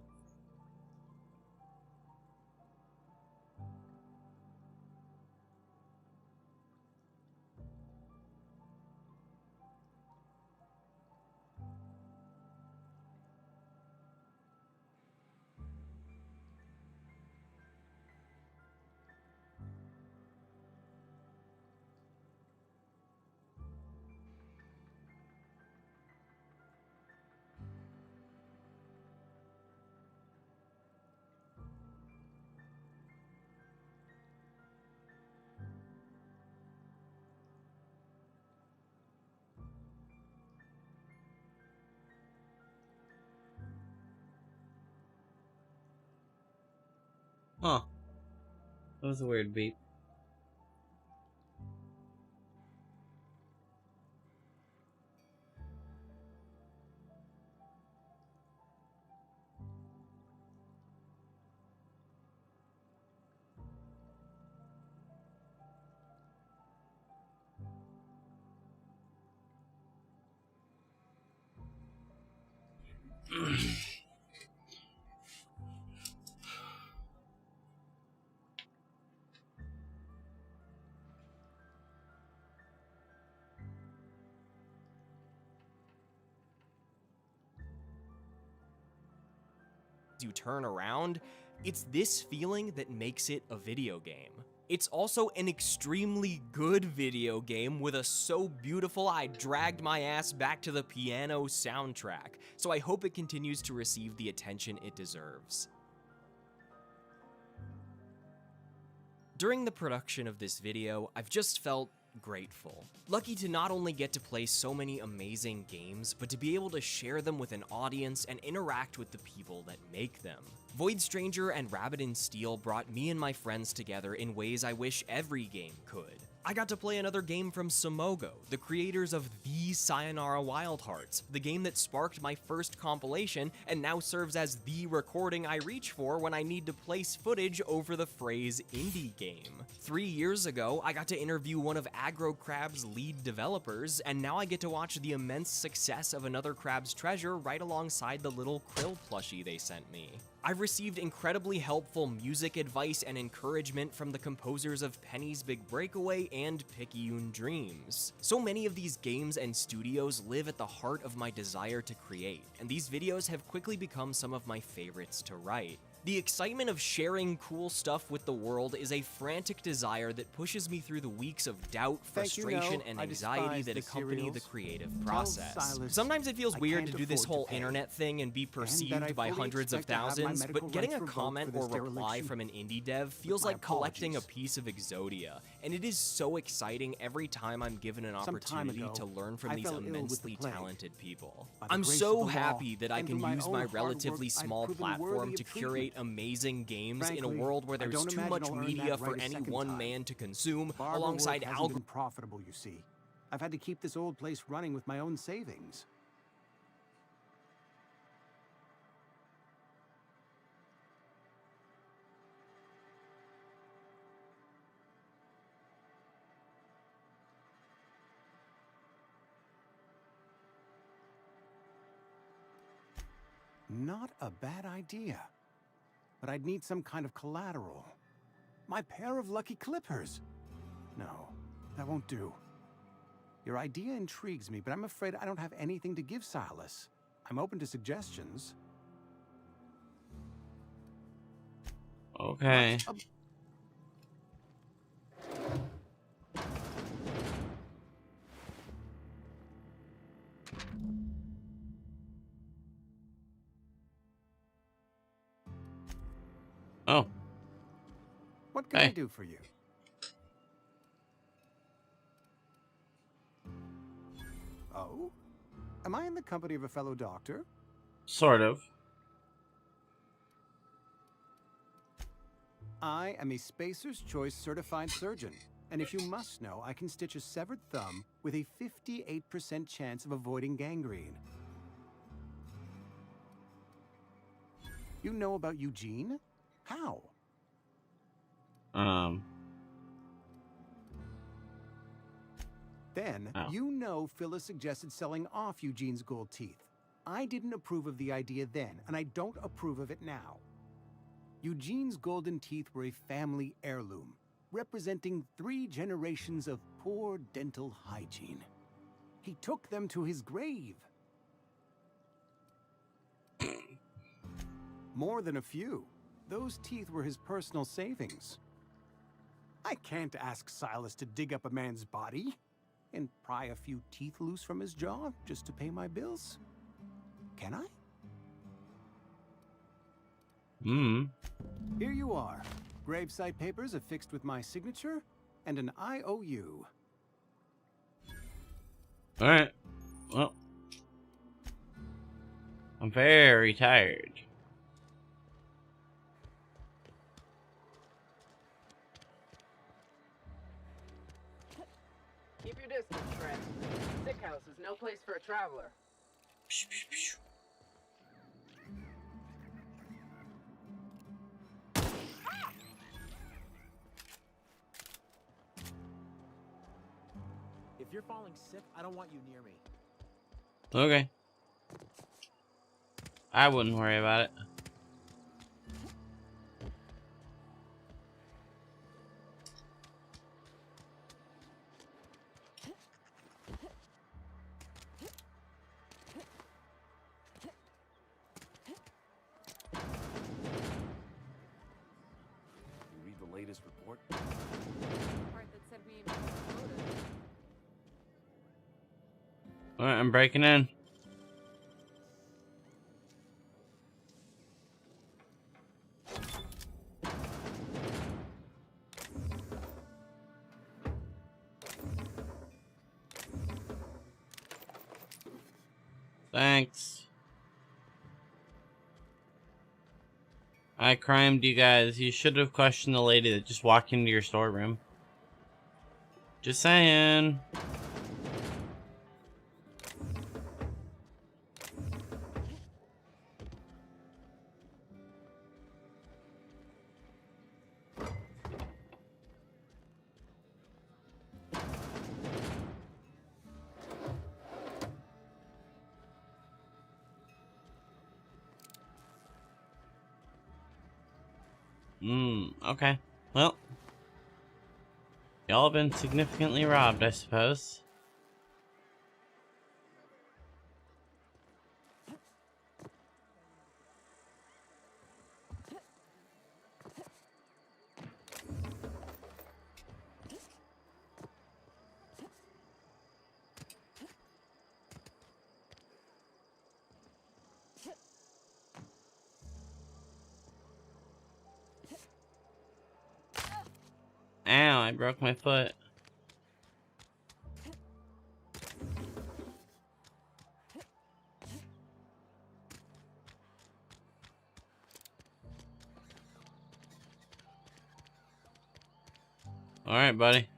[SPEAKER 1] Huh. That was a weird beat.
[SPEAKER 2] You turn around, it's this feeling that makes it a video game. It's also an extremely good video game with a so beautiful I dragged my ass back to the piano soundtrack, so I hope it continues to receive the attention it deserves. During the production of this video, I've just felt grateful. Lucky to not only get to play so many amazing games, but to be able to share them with an audience and interact with the people that make them. Void Stranger and Rabbit in Steel brought me and my friends together in ways I wish every game could. I got to play another game from Samogo, the creators of the Sayonara Wild Hearts, the game that sparked my first compilation and now serves as the recording I reach for when I need to place footage over the phrase indie game. 3 years ago, I got to interview one of Aggro Crab's lead developers, and now I get to watch the immense success of Another Crab's Treasure right alongside the little krill plushie they sent me. I've received incredibly helpful music advice and encouragement from the composers of Penny's Big Breakaway and Picayune Dreams. So many of these games and studios live at the heart of my desire to create, and these videos have quickly become some of my favorites to write. The excitement of sharing cool stuff with the world is a frantic desire that pushes me through the weeks of doubt, frustration, and anxiety that accompany the creative process. Sometimes it feels weird to do this whole internet thing and be perceived by hundreds of thousands, but getting a comment or reply from an indie dev feels like collecting a piece of Exodia, and it is so exciting every time I'm given an opportunity to learn from these immensely talented people. I'm so happy that I can use my relatively small platform to curate amazing games in a world where there's too much media for any one man to consume, alongside algorithms.
[SPEAKER 4] Profitable, you see. I've had to keep this old place running with my own savings. Not a bad idea. But I'd need some kind of collateral. My pair of lucky clippers. No, that won't do. Your idea intrigues me, but I'm afraid I don't have anything to give Silas. I'm open to suggestions.
[SPEAKER 1] Okay. Oh.
[SPEAKER 4] What can I do for you? Oh? Am I in the company of a fellow doctor?
[SPEAKER 1] Sort of.
[SPEAKER 4] I am a Spacer's Choice certified surgeon, and if you must know, I can stitch a severed thumb with a 58% chance of avoiding gangrene. You know about Eugene? How? Then, you know Phyllis suggested selling off Eugene's gold teeth. I didn't approve of the idea then, and I don't approve of it now. Eugene's golden teeth were a family heirloom, representing 3 generations of poor dental hygiene. He took them to his grave. More than a few. Those teeth were his personal savings. I can't ask Silas to dig up a man's body and pry a few teeth loose from his jaw just to pay my bills. Can I? Here you are. Gravesite papers affixed with my signature and an IOU.
[SPEAKER 1] Alright. Well. I'm very tired.
[SPEAKER 8] Keep your distance, friend. Sick house is no place for a traveler.
[SPEAKER 9] If you're falling sick, I don't want you near me.
[SPEAKER 1] Okay. I wouldn't worry about it.
[SPEAKER 9] You read the latest report?
[SPEAKER 23] The part that said we exploded.
[SPEAKER 1] Alright, I'm breaking in. Thanks. I crimed you guys. You should have questioned the lady that just walked into your storeroom. Just saying. Okay. Well, y'all have been significantly robbed, I suppose. Ow, I broke my foot. Alright, buddy.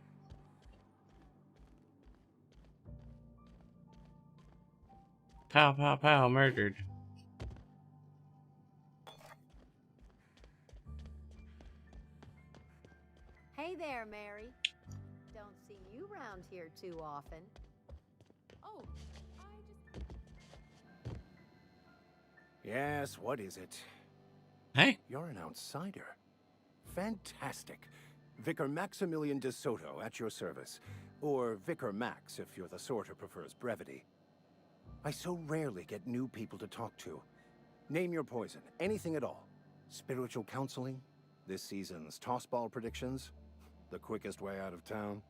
[SPEAKER 1] Pow, pow, pow, murdered.
[SPEAKER 7] Hey there, Mary. Don't see you around here too often.
[SPEAKER 8] Oh,
[SPEAKER 4] Yes, what is it?
[SPEAKER 1] Hey.
[SPEAKER 4] You're an outsider. Fantastic. Vicar Maximilian de Soto at your service. Or Vicar Max if you're the sort who prefers brevity. I so rarely get new people to talk to. Name your poison, anything at all. Spiritual counseling? This season's tossball predictions? The quickest way out of town?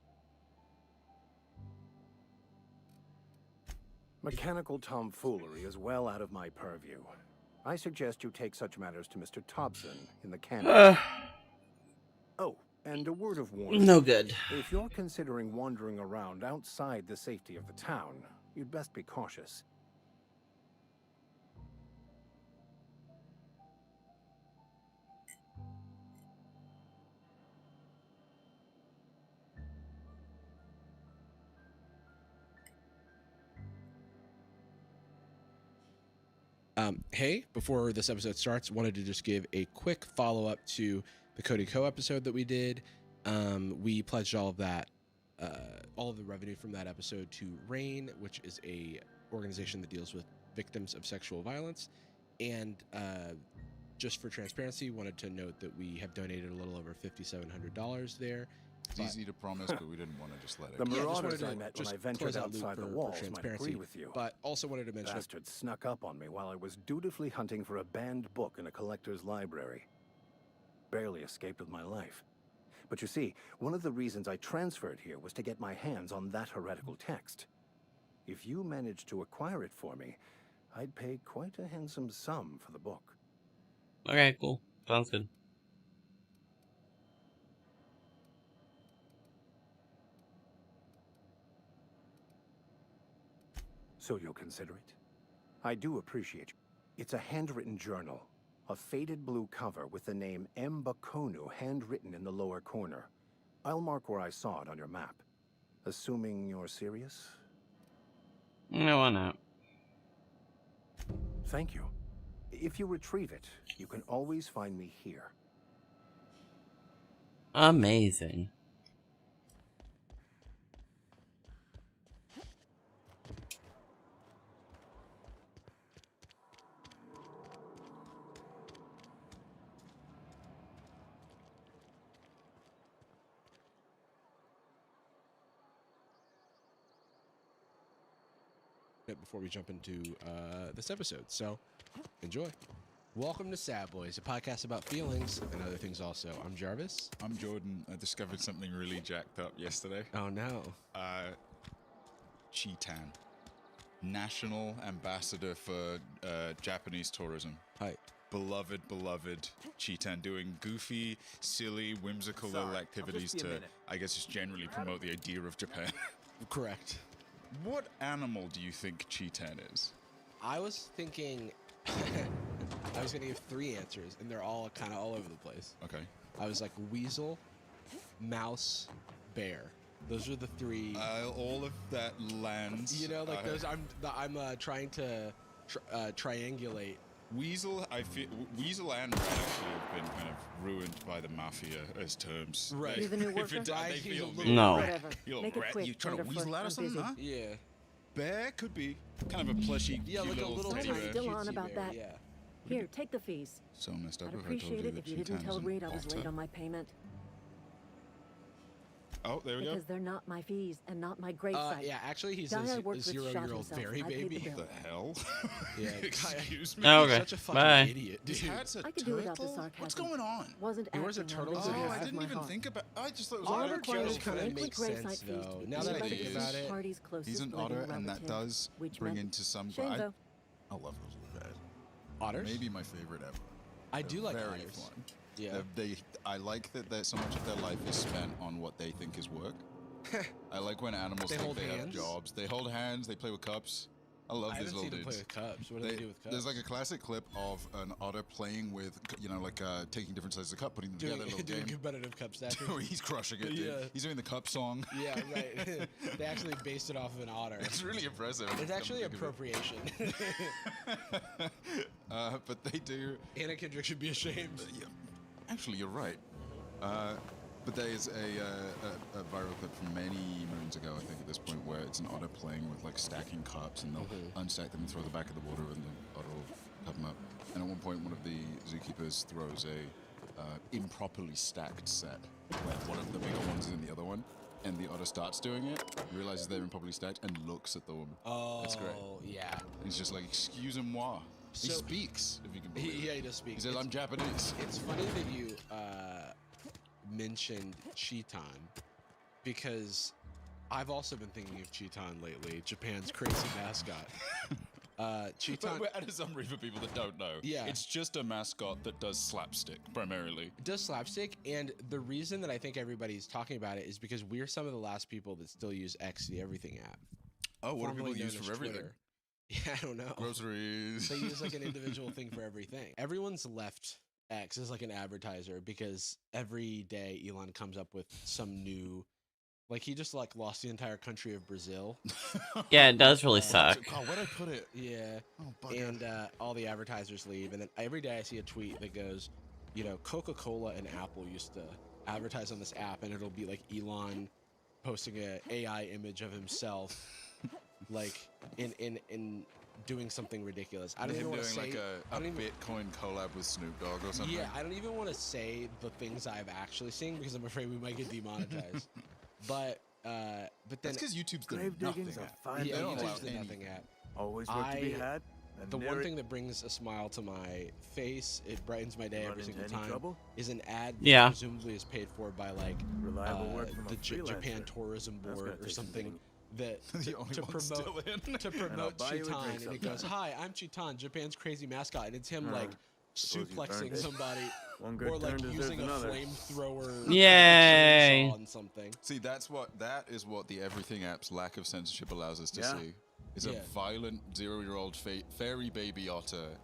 [SPEAKER 4] Mechanical tomfoolery is well out of my purview. I suggest you take such matters to Mr. Thompson in the cannon. Oh, and a word of warning.
[SPEAKER 1] No good.
[SPEAKER 4] If you're considering wandering around outside the safety of the town, you'd best be cautious.
[SPEAKER 10] Hey, before this episode starts, wanted to just give a quick follow-up to the Cody Co episode that we did. We pledged all of that, all of the revenue from that episode to RAIN, which is a organization that deals with victims of sexual violence. And just for transparency, wanted to note that we have donated a little over $5,700 there.
[SPEAKER 12] It's easy to promise, but we didn't want to just let it
[SPEAKER 4] The
[SPEAKER 12] go.
[SPEAKER 4] marauders I met when I ventured outside the walls might agree with you.
[SPEAKER 10] But also wanted to mention...
[SPEAKER 4] Bastards snuck up on me while I was dutifully hunting for a banned book in a collector's library. Barely escaped with my life. But you see, one of the reasons I transferred here was to get my hands on that heretical text. If you managed to acquire it for me, I'd pay quite a handsome sum for the book.
[SPEAKER 1] Okay, cool. Sounds good.
[SPEAKER 4] So you'll consider it? I do appreciate you. It's a handwritten journal. A faded blue cover with the name M. Bakonu handwritten in the lower corner. I'll mark where I saw it on your map. Assuming you're serious?
[SPEAKER 1] No, why not?
[SPEAKER 4] Thank you. If you retrieve it, you can always find me here.
[SPEAKER 1] Amazing.
[SPEAKER 10] Before we jump into this episode. So, enjoy. Welcome to Sad Boys, a podcast about feelings and other things also. I'm Jarvis.
[SPEAKER 12] I'm Jordan. I discovered something really jacked up yesterday.
[SPEAKER 10] Oh, no.
[SPEAKER 12] Chitan. National Ambassador for Japanese tourism.
[SPEAKER 10] Hi.
[SPEAKER 12] Beloved Chitan, doing goofy, silly, whimsical little activities to, I guess, just generally promote the idea of Japan.
[SPEAKER 10] Correct.
[SPEAKER 12] What animal do you think Chitan is?
[SPEAKER 10] I was thinking... I was going to give 3 answers, and they're all kind of all over the place.
[SPEAKER 12] Okay.
[SPEAKER 10] I was like weasel, mouse, bear. Those are the 3.
[SPEAKER 12] All of that lands.
[SPEAKER 10] You know, like those. I'm trying to triangulate.
[SPEAKER 12] Weasel, I feel weasel and rat actually have been kind of ruined by the mafia as terms.
[SPEAKER 10] Right.
[SPEAKER 12] They,
[SPEAKER 10] You're the new
[SPEAKER 12] if it,
[SPEAKER 10] worker?
[SPEAKER 12] they feel
[SPEAKER 1] No.
[SPEAKER 12] Whatever.
[SPEAKER 7] Make it quick,
[SPEAKER 12] You trying to
[SPEAKER 7] Thunderfoot,
[SPEAKER 12] weasel out
[SPEAKER 7] I'm
[SPEAKER 12] of something,
[SPEAKER 7] busy.
[SPEAKER 12] huh?
[SPEAKER 10] Yeah.
[SPEAKER 12] Bear could be kind of a plushy,
[SPEAKER 10] Yeah,
[SPEAKER 12] cute
[SPEAKER 10] like a little
[SPEAKER 12] teddy
[SPEAKER 7] I was
[SPEAKER 12] bear.
[SPEAKER 7] still on about
[SPEAKER 10] bear,
[SPEAKER 7] that.
[SPEAKER 10] yeah.
[SPEAKER 5] Here, take the fees.
[SPEAKER 12] So messed up
[SPEAKER 5] I'd
[SPEAKER 12] if I told
[SPEAKER 5] appreciate
[SPEAKER 12] you
[SPEAKER 5] it
[SPEAKER 12] that
[SPEAKER 5] if you didn't
[SPEAKER 12] Cheetan's
[SPEAKER 5] tell
[SPEAKER 12] an
[SPEAKER 5] Reed I was late
[SPEAKER 12] otter.
[SPEAKER 5] on my payment.
[SPEAKER 12] Oh, there we go.
[SPEAKER 5] Because they're not my fees and not my gravesite.
[SPEAKER 10] Yeah, actually, he's
[SPEAKER 5] Guy I
[SPEAKER 10] a
[SPEAKER 5] worked with shot
[SPEAKER 10] 0-year-old
[SPEAKER 5] himself.
[SPEAKER 10] fairy
[SPEAKER 5] I paid
[SPEAKER 10] baby.
[SPEAKER 5] the bill.
[SPEAKER 12] The hell?
[SPEAKER 10] Yeah,
[SPEAKER 12] Excuse me.
[SPEAKER 1] Oh,
[SPEAKER 10] He's
[SPEAKER 1] okay.
[SPEAKER 10] such a fucking
[SPEAKER 1] Bye.
[SPEAKER 10] idiot,
[SPEAKER 12] His
[SPEAKER 10] dude.
[SPEAKER 12] hat's a
[SPEAKER 5] I could do without the
[SPEAKER 12] turtle?
[SPEAKER 5] sarcasm.
[SPEAKER 12] What's going on?
[SPEAKER 5] Wasn't
[SPEAKER 10] He wears a
[SPEAKER 5] acting
[SPEAKER 10] turtle
[SPEAKER 5] out of
[SPEAKER 10] suit.
[SPEAKER 5] the
[SPEAKER 12] Oh,
[SPEAKER 5] goodness
[SPEAKER 12] I
[SPEAKER 5] of
[SPEAKER 12] didn't
[SPEAKER 5] my
[SPEAKER 12] even
[SPEAKER 5] heart.
[SPEAKER 12] think about. I just thought it was
[SPEAKER 5] All
[SPEAKER 12] otter
[SPEAKER 5] required
[SPEAKER 12] jelly.
[SPEAKER 5] is
[SPEAKER 10] kind of
[SPEAKER 5] delinquent
[SPEAKER 10] makes
[SPEAKER 5] gravesite
[SPEAKER 10] sense,
[SPEAKER 5] fees
[SPEAKER 10] though.
[SPEAKER 5] to
[SPEAKER 10] Now
[SPEAKER 5] be
[SPEAKER 10] that I
[SPEAKER 5] paid
[SPEAKER 12] think
[SPEAKER 5] by
[SPEAKER 12] about
[SPEAKER 5] the
[SPEAKER 12] it,
[SPEAKER 5] party's closest
[SPEAKER 12] He's an
[SPEAKER 5] living
[SPEAKER 12] otter, and that
[SPEAKER 5] relative,
[SPEAKER 12] does
[SPEAKER 5] which
[SPEAKER 12] bring
[SPEAKER 5] meant
[SPEAKER 12] into some.
[SPEAKER 5] shame, though.
[SPEAKER 12] I love those little guys.
[SPEAKER 10] Otters?
[SPEAKER 12] Maybe my favorite ever.
[SPEAKER 10] I
[SPEAKER 12] They're
[SPEAKER 10] do like
[SPEAKER 12] very
[SPEAKER 10] otters.
[SPEAKER 12] fun.
[SPEAKER 10] Yeah.
[SPEAKER 12] I like that so much of their life is spent on what they think is work. I like when animals
[SPEAKER 10] They
[SPEAKER 12] think
[SPEAKER 10] hold
[SPEAKER 12] they have
[SPEAKER 10] hands?
[SPEAKER 12] jobs. They hold hands. They play with cups. I love
[SPEAKER 10] I
[SPEAKER 12] these
[SPEAKER 10] haven't
[SPEAKER 12] little
[SPEAKER 10] seen them
[SPEAKER 12] dudes.
[SPEAKER 10] play with cups. What do they do with cups?
[SPEAKER 12] There's like a classic clip of an otter playing with, taking different sizes of cup, putting them together, little
[SPEAKER 10] doing
[SPEAKER 12] game.
[SPEAKER 10] competitive cup stacking.
[SPEAKER 12] He's crushing it, dude.
[SPEAKER 10] Yeah.
[SPEAKER 12] He's doing the cup song.
[SPEAKER 10] Yeah, right. They actually based it off of an otter.
[SPEAKER 12] It's really impressive.
[SPEAKER 10] It's actually appropriation.
[SPEAKER 12] But they do.
[SPEAKER 10] Anna Kendrick should be ashamed.
[SPEAKER 12] Yeah, actually, you're right. But there is a viral clip from many moons ago, I think, at this point, where it's an otter playing with like stacking cups, and they'll unstack them and throw the back of the water, and the otter will cup them up. And at one point, one of the zookeepers throws a improperly stacked set, where one of the bigger ones is in the other one, and the otter starts doing it, realizes they're improperly stacked, and looks at the woman.
[SPEAKER 10] Oh,
[SPEAKER 12] that's great.
[SPEAKER 10] Yeah.
[SPEAKER 12] And he's just like, "Excusez-moi." He
[SPEAKER 10] So-
[SPEAKER 12] speaks, if you can believe it.
[SPEAKER 10] Yeah, he does speak.
[SPEAKER 12] He says, "I'm Japanese."
[SPEAKER 10] It's funny that you mentioned Cheetan, because I've also been thinking of Cheetan lately, Japan's crazy mascot. Cheetan
[SPEAKER 12] But as a summary for people that don't know,
[SPEAKER 10] Yeah.
[SPEAKER 12] it's just a mascot that does slapstick primarily.
[SPEAKER 10] does slapstick, and the reason that I think everybody's talking about it is because we're some of the last people that still use X, the Everything app.
[SPEAKER 12] Oh, what do
[SPEAKER 10] formerly
[SPEAKER 12] people use
[SPEAKER 10] known
[SPEAKER 12] for
[SPEAKER 10] as
[SPEAKER 12] everything?
[SPEAKER 10] Twitter. Yeah, I don't know.
[SPEAKER 12] Groceries.
[SPEAKER 10] They use like an individual thing for everything. Everyone's left X as like an advertiser because every day Elon comes up with some new, like he just like lost the entire country of Brazil.
[SPEAKER 1] Yeah, it does really suck.
[SPEAKER 12] Oh, where'd I put it?
[SPEAKER 10] Yeah.
[SPEAKER 12] Oh, bugger.
[SPEAKER 10] And all the advertisers leave, and then every day I see a tweet that goes, you know, Coca-Cola and Apple used to advertise on this app, and it'll be like Elon posting a AI image of himself, like in doing something ridiculous. I don't
[SPEAKER 12] Him
[SPEAKER 10] even want to
[SPEAKER 12] doing
[SPEAKER 10] say
[SPEAKER 12] like a Bitcoin collab with Snoop Dogg or something.
[SPEAKER 10] Yeah, I don't even want to say the things I've actually seen because I'm afraid we might get demonetized. but then
[SPEAKER 12] That's because YouTube's the
[SPEAKER 15] Grave
[SPEAKER 12] nothing
[SPEAKER 15] digging's a
[SPEAKER 12] app.
[SPEAKER 15] fine
[SPEAKER 10] yeah,
[SPEAKER 12] They don't allow
[SPEAKER 10] YouTube's the nothing
[SPEAKER 12] anything.
[SPEAKER 10] app.
[SPEAKER 15] Always work to be had. and
[SPEAKER 10] The one
[SPEAKER 15] near it-
[SPEAKER 10] thing that brings a smile to my face, it brightens my day
[SPEAKER 15] Run
[SPEAKER 10] every
[SPEAKER 15] into
[SPEAKER 10] single
[SPEAKER 15] any
[SPEAKER 10] time,
[SPEAKER 15] trouble?
[SPEAKER 10] is an ad
[SPEAKER 1] Yeah.
[SPEAKER 10] that presumably is paid for by like
[SPEAKER 15] Reliable work from a
[SPEAKER 10] the Japan
[SPEAKER 15] freelancer.
[SPEAKER 10] Tourism
[SPEAKER 15] That's
[SPEAKER 10] Board
[SPEAKER 15] gonna
[SPEAKER 10] or
[SPEAKER 15] take some
[SPEAKER 10] something
[SPEAKER 15] getting.
[SPEAKER 10] that
[SPEAKER 12] The only
[SPEAKER 10] to
[SPEAKER 12] one
[SPEAKER 10] promote
[SPEAKER 12] still in.
[SPEAKER 10] to
[SPEAKER 15] And I'll
[SPEAKER 10] promote
[SPEAKER 15] buy you a
[SPEAKER 10] Cheetan,
[SPEAKER 15] drink
[SPEAKER 10] and it goes,
[SPEAKER 15] sometime.
[SPEAKER 10] "Hi, I'm Cheetan, Japan's crazy mascot," and it's him
[SPEAKER 15] Uh,
[SPEAKER 10] like
[SPEAKER 15] suppose you've
[SPEAKER 10] suplexing
[SPEAKER 15] earned it.
[SPEAKER 10] somebody
[SPEAKER 15] One good
[SPEAKER 10] or like
[SPEAKER 15] turn deserves
[SPEAKER 10] using a
[SPEAKER 15] another.
[SPEAKER 10] flamethrower
[SPEAKER 1] Yay.
[SPEAKER 10] chainsaw on something.
[SPEAKER 12] See, that is what the Everything app's lack of censorship allows us to
[SPEAKER 15] Yeah.
[SPEAKER 12] see. Is
[SPEAKER 10] Yeah.
[SPEAKER 12] a violent 0-year-old fairy baby otter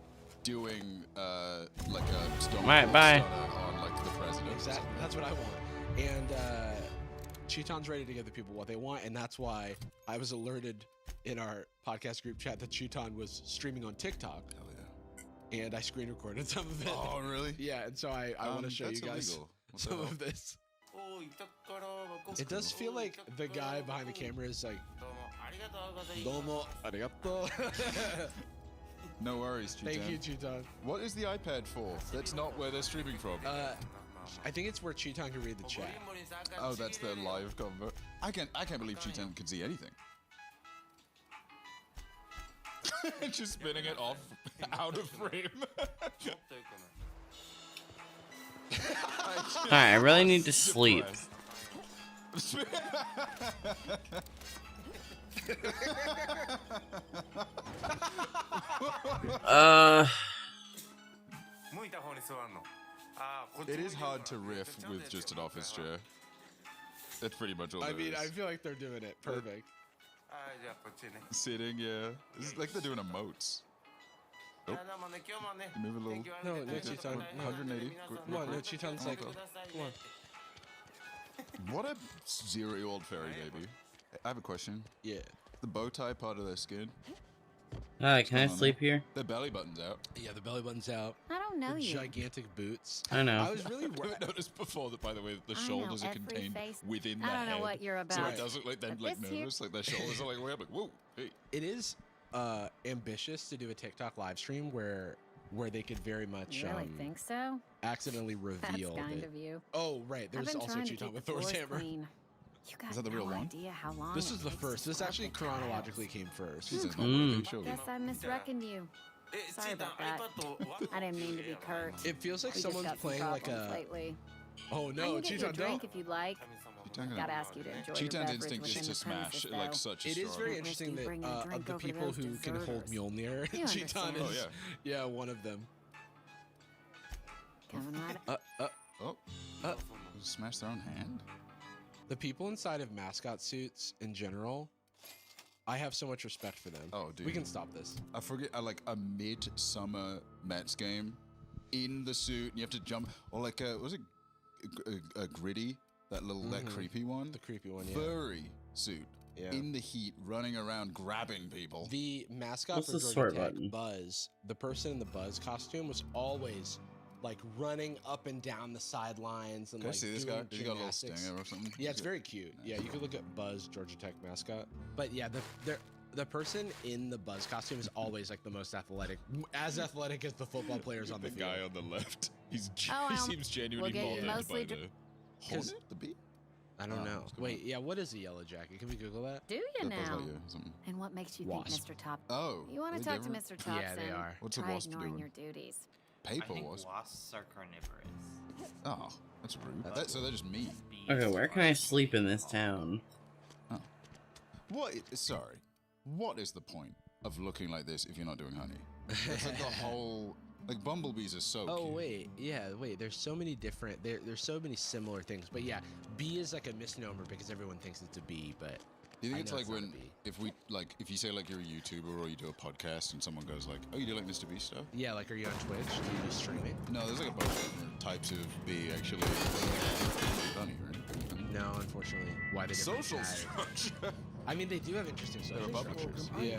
[SPEAKER 12] doing like a stone
[SPEAKER 1] Right,
[SPEAKER 12] cold
[SPEAKER 1] bye.
[SPEAKER 12] stunner on like the president. or
[SPEAKER 10] Exactly.
[SPEAKER 12] something.
[SPEAKER 10] That's what I want. And Cheetan's ready to give the people what they want, and that's why I was alerted in our podcast group chat that Cheetan was streaming on TikTok.
[SPEAKER 12] Hell yeah.
[SPEAKER 10] And I screen recorded some of it.
[SPEAKER 12] Oh, really?
[SPEAKER 10] Yeah, and so I want to show you
[SPEAKER 12] that's
[SPEAKER 10] guys
[SPEAKER 12] illegal. What the
[SPEAKER 10] some
[SPEAKER 12] hell?
[SPEAKER 10] of this. It does feel like the guy behind the camera is like, "Domo arigato."
[SPEAKER 12] No worries, Cheetan.
[SPEAKER 10] Thank you, Cheetan.
[SPEAKER 12] What is the iPad for? That's not where they're streaming from.
[SPEAKER 10] I think it's where Cheetan can read the chat.
[SPEAKER 12] Oh, that's the live convo. I can't believe Cheetan can see anything. Just spinning it off out of frame.
[SPEAKER 1] Alright, I really need to sleep.
[SPEAKER 12] It is hard to riff with just an office chair. That's pretty much all
[SPEAKER 10] I
[SPEAKER 12] there
[SPEAKER 10] mean,
[SPEAKER 12] is.
[SPEAKER 10] I feel like they're doing it perfect.
[SPEAKER 12] Sitting, yeah. It's like they're doing emotes. Oh. Move a little.
[SPEAKER 10] No, Cheetan.
[SPEAKER 12] 180.
[SPEAKER 10] Come on, no, Cheetan's like, come on.
[SPEAKER 12] What a 0-year-old fairy baby. I have a question.
[SPEAKER 10] Yeah.
[SPEAKER 12] The bow tie part of their skin.
[SPEAKER 1] Can I
[SPEAKER 12] What's going on
[SPEAKER 1] sleep
[SPEAKER 12] there?
[SPEAKER 1] here?
[SPEAKER 12] Their belly button's out.
[SPEAKER 10] Yeah, the belly button's out.
[SPEAKER 7] I don't know
[SPEAKER 10] The
[SPEAKER 7] you.
[SPEAKER 10] gigantic boots.
[SPEAKER 1] I know.
[SPEAKER 10] I was really
[SPEAKER 12] I noticed before that, by the way, that the
[SPEAKER 7] I know
[SPEAKER 12] shoulders are
[SPEAKER 7] every
[SPEAKER 12] contained
[SPEAKER 7] face.
[SPEAKER 12] within
[SPEAKER 7] I
[SPEAKER 12] their
[SPEAKER 7] don't know
[SPEAKER 12] head.
[SPEAKER 7] what you're
[SPEAKER 12] So
[SPEAKER 7] about.
[SPEAKER 12] it does look like they're
[SPEAKER 7] But
[SPEAKER 12] like
[SPEAKER 7] this here-
[SPEAKER 12] nervous, like their shoulders are like way up, like whoa, hey.
[SPEAKER 10] It is ambitious to do a TikTok live stream where where they could very much
[SPEAKER 6] You really think so?
[SPEAKER 10] accidentally reveal
[SPEAKER 6] That's kind
[SPEAKER 10] that.
[SPEAKER 6] of you.
[SPEAKER 10] Oh, right. There's
[SPEAKER 6] I've been
[SPEAKER 10] also
[SPEAKER 6] trying to
[SPEAKER 10] Cheaton
[SPEAKER 6] keep
[SPEAKER 10] with
[SPEAKER 6] the
[SPEAKER 10] Thor's
[SPEAKER 6] floors
[SPEAKER 10] hammer.
[SPEAKER 6] clean. You got
[SPEAKER 12] Is that the
[SPEAKER 6] no
[SPEAKER 12] real one?
[SPEAKER 6] idea how long
[SPEAKER 10] This
[SPEAKER 6] it
[SPEAKER 10] is the
[SPEAKER 6] takes to
[SPEAKER 10] first. This
[SPEAKER 6] scrub
[SPEAKER 10] actually
[SPEAKER 6] the
[SPEAKER 10] chronologically
[SPEAKER 6] tiles.
[SPEAKER 10] came first.
[SPEAKER 6] Guess I misreckoned you. Sorry about that. I didn't mean to be curt.
[SPEAKER 10] It feels like
[SPEAKER 6] We just
[SPEAKER 10] someone's
[SPEAKER 6] got some
[SPEAKER 10] playing like
[SPEAKER 6] problems
[SPEAKER 10] a.
[SPEAKER 6] lately.
[SPEAKER 10] Oh
[SPEAKER 6] I
[SPEAKER 10] no,
[SPEAKER 6] can get you a
[SPEAKER 10] Cheaton,
[SPEAKER 6] drink
[SPEAKER 10] don't.
[SPEAKER 6] if you'd like. Gotta ask you to enjoy your
[SPEAKER 12] Cheaton's
[SPEAKER 6] beverage
[SPEAKER 12] instinct is
[SPEAKER 6] within
[SPEAKER 12] to
[SPEAKER 6] the
[SPEAKER 12] smash
[SPEAKER 6] premises,
[SPEAKER 12] like
[SPEAKER 6] though.
[SPEAKER 12] such a
[SPEAKER 10] It is
[SPEAKER 12] straw.
[SPEAKER 10] very interesting that
[SPEAKER 6] bringing a
[SPEAKER 10] of
[SPEAKER 6] drink
[SPEAKER 10] the
[SPEAKER 6] over to
[SPEAKER 10] people
[SPEAKER 6] those
[SPEAKER 10] who can hold
[SPEAKER 6] deserters.
[SPEAKER 10] Mjolnir,
[SPEAKER 6] You
[SPEAKER 10] Cheaton
[SPEAKER 6] understand.
[SPEAKER 10] is one of them.
[SPEAKER 6] Coming right
[SPEAKER 12] Smash their own hand?
[SPEAKER 10] The people inside of mascot suits in general, I have so much respect for them.
[SPEAKER 12] Oh, dude.
[SPEAKER 10] We can stop this.
[SPEAKER 12] I forget, like a mid-summer Mets game in the suit, and you have to jump, or like was it a Gritty? That little, that creepy one?
[SPEAKER 10] The creepy one, yeah.
[SPEAKER 12] Furry suit.
[SPEAKER 10] Yeah.
[SPEAKER 12] In the heat, running around, grabbing people.
[SPEAKER 10] The mascot
[SPEAKER 1] What's
[SPEAKER 10] for
[SPEAKER 1] the
[SPEAKER 10] Georgia
[SPEAKER 1] sort
[SPEAKER 10] Tech,
[SPEAKER 1] button?
[SPEAKER 10] Buzz, the person in the Buzz costume was always like running up and down the sidelines and
[SPEAKER 12] Can I
[SPEAKER 10] like
[SPEAKER 12] see this guy?
[SPEAKER 10] doing
[SPEAKER 12] Does he got a little
[SPEAKER 10] gymnastics.
[SPEAKER 12] stinger or something?
[SPEAKER 10] Yeah, it's very cute. Yeah, you could look at Buzz, Georgia Tech mascot. But yeah, the person in the Buzz costume is always like the most athletic, as athletic as the football players on the field.
[SPEAKER 12] guy on the left, he
[SPEAKER 6] well,
[SPEAKER 12] seems genuinely
[SPEAKER 6] we'll get you
[SPEAKER 12] bothered
[SPEAKER 6] mostly
[SPEAKER 12] by the hornet, the bee.
[SPEAKER 10] I don't know. Wait, yeah, what is a yellow jacket? Can we Google that?
[SPEAKER 6] Do you
[SPEAKER 12] That Buzz
[SPEAKER 6] now?
[SPEAKER 12] Lightyear or something.
[SPEAKER 6] And what makes you
[SPEAKER 10] Wasp.
[SPEAKER 6] think Mr. Top?
[SPEAKER 12] Oh,
[SPEAKER 6] You want
[SPEAKER 12] are
[SPEAKER 6] to
[SPEAKER 12] they
[SPEAKER 6] talk to
[SPEAKER 12] different?
[SPEAKER 6] Mr. Thompson?
[SPEAKER 10] Yeah, they are.
[SPEAKER 12] What's a
[SPEAKER 6] Try
[SPEAKER 12] wasp
[SPEAKER 6] ignoring
[SPEAKER 12] doing?
[SPEAKER 6] your duties.
[SPEAKER 12] Paper
[SPEAKER 11] I think
[SPEAKER 12] wasp.
[SPEAKER 11] wasps are carnivorous.
[SPEAKER 12] Oh, that's rude. So they're just mean.
[SPEAKER 1] Okay, where can I sleep in this town?
[SPEAKER 12] Oh. Sorry. What is the point of looking like this if you're not doing honey? That's like the whole. Like bumblebees are so
[SPEAKER 10] Oh
[SPEAKER 12] cute.
[SPEAKER 10] wait. There's so many different. There's so many similar things. But yeah, bee is like a misnomer because everyone thinks it's a bee. But
[SPEAKER 12] Do you think
[SPEAKER 10] I
[SPEAKER 12] it's
[SPEAKER 10] know
[SPEAKER 12] like
[SPEAKER 10] not a
[SPEAKER 12] when
[SPEAKER 10] bee.
[SPEAKER 12] if you say like you're a YouTuber or you do a podcast and someone goes like, oh, you do like Mr. Beast stuff?
[SPEAKER 10] Yeah, like are you on Twitch? Do you do streaming?
[SPEAKER 12] No, there's like a bunch of different types of bee actually. Bunny, right?
[SPEAKER 10] No, unfortunately. Why they
[SPEAKER 12] Social
[SPEAKER 10] different?
[SPEAKER 12] structure.
[SPEAKER 10] I mean, they do have interesting social
[SPEAKER 12] publishers.
[SPEAKER 10] structures. Yeah.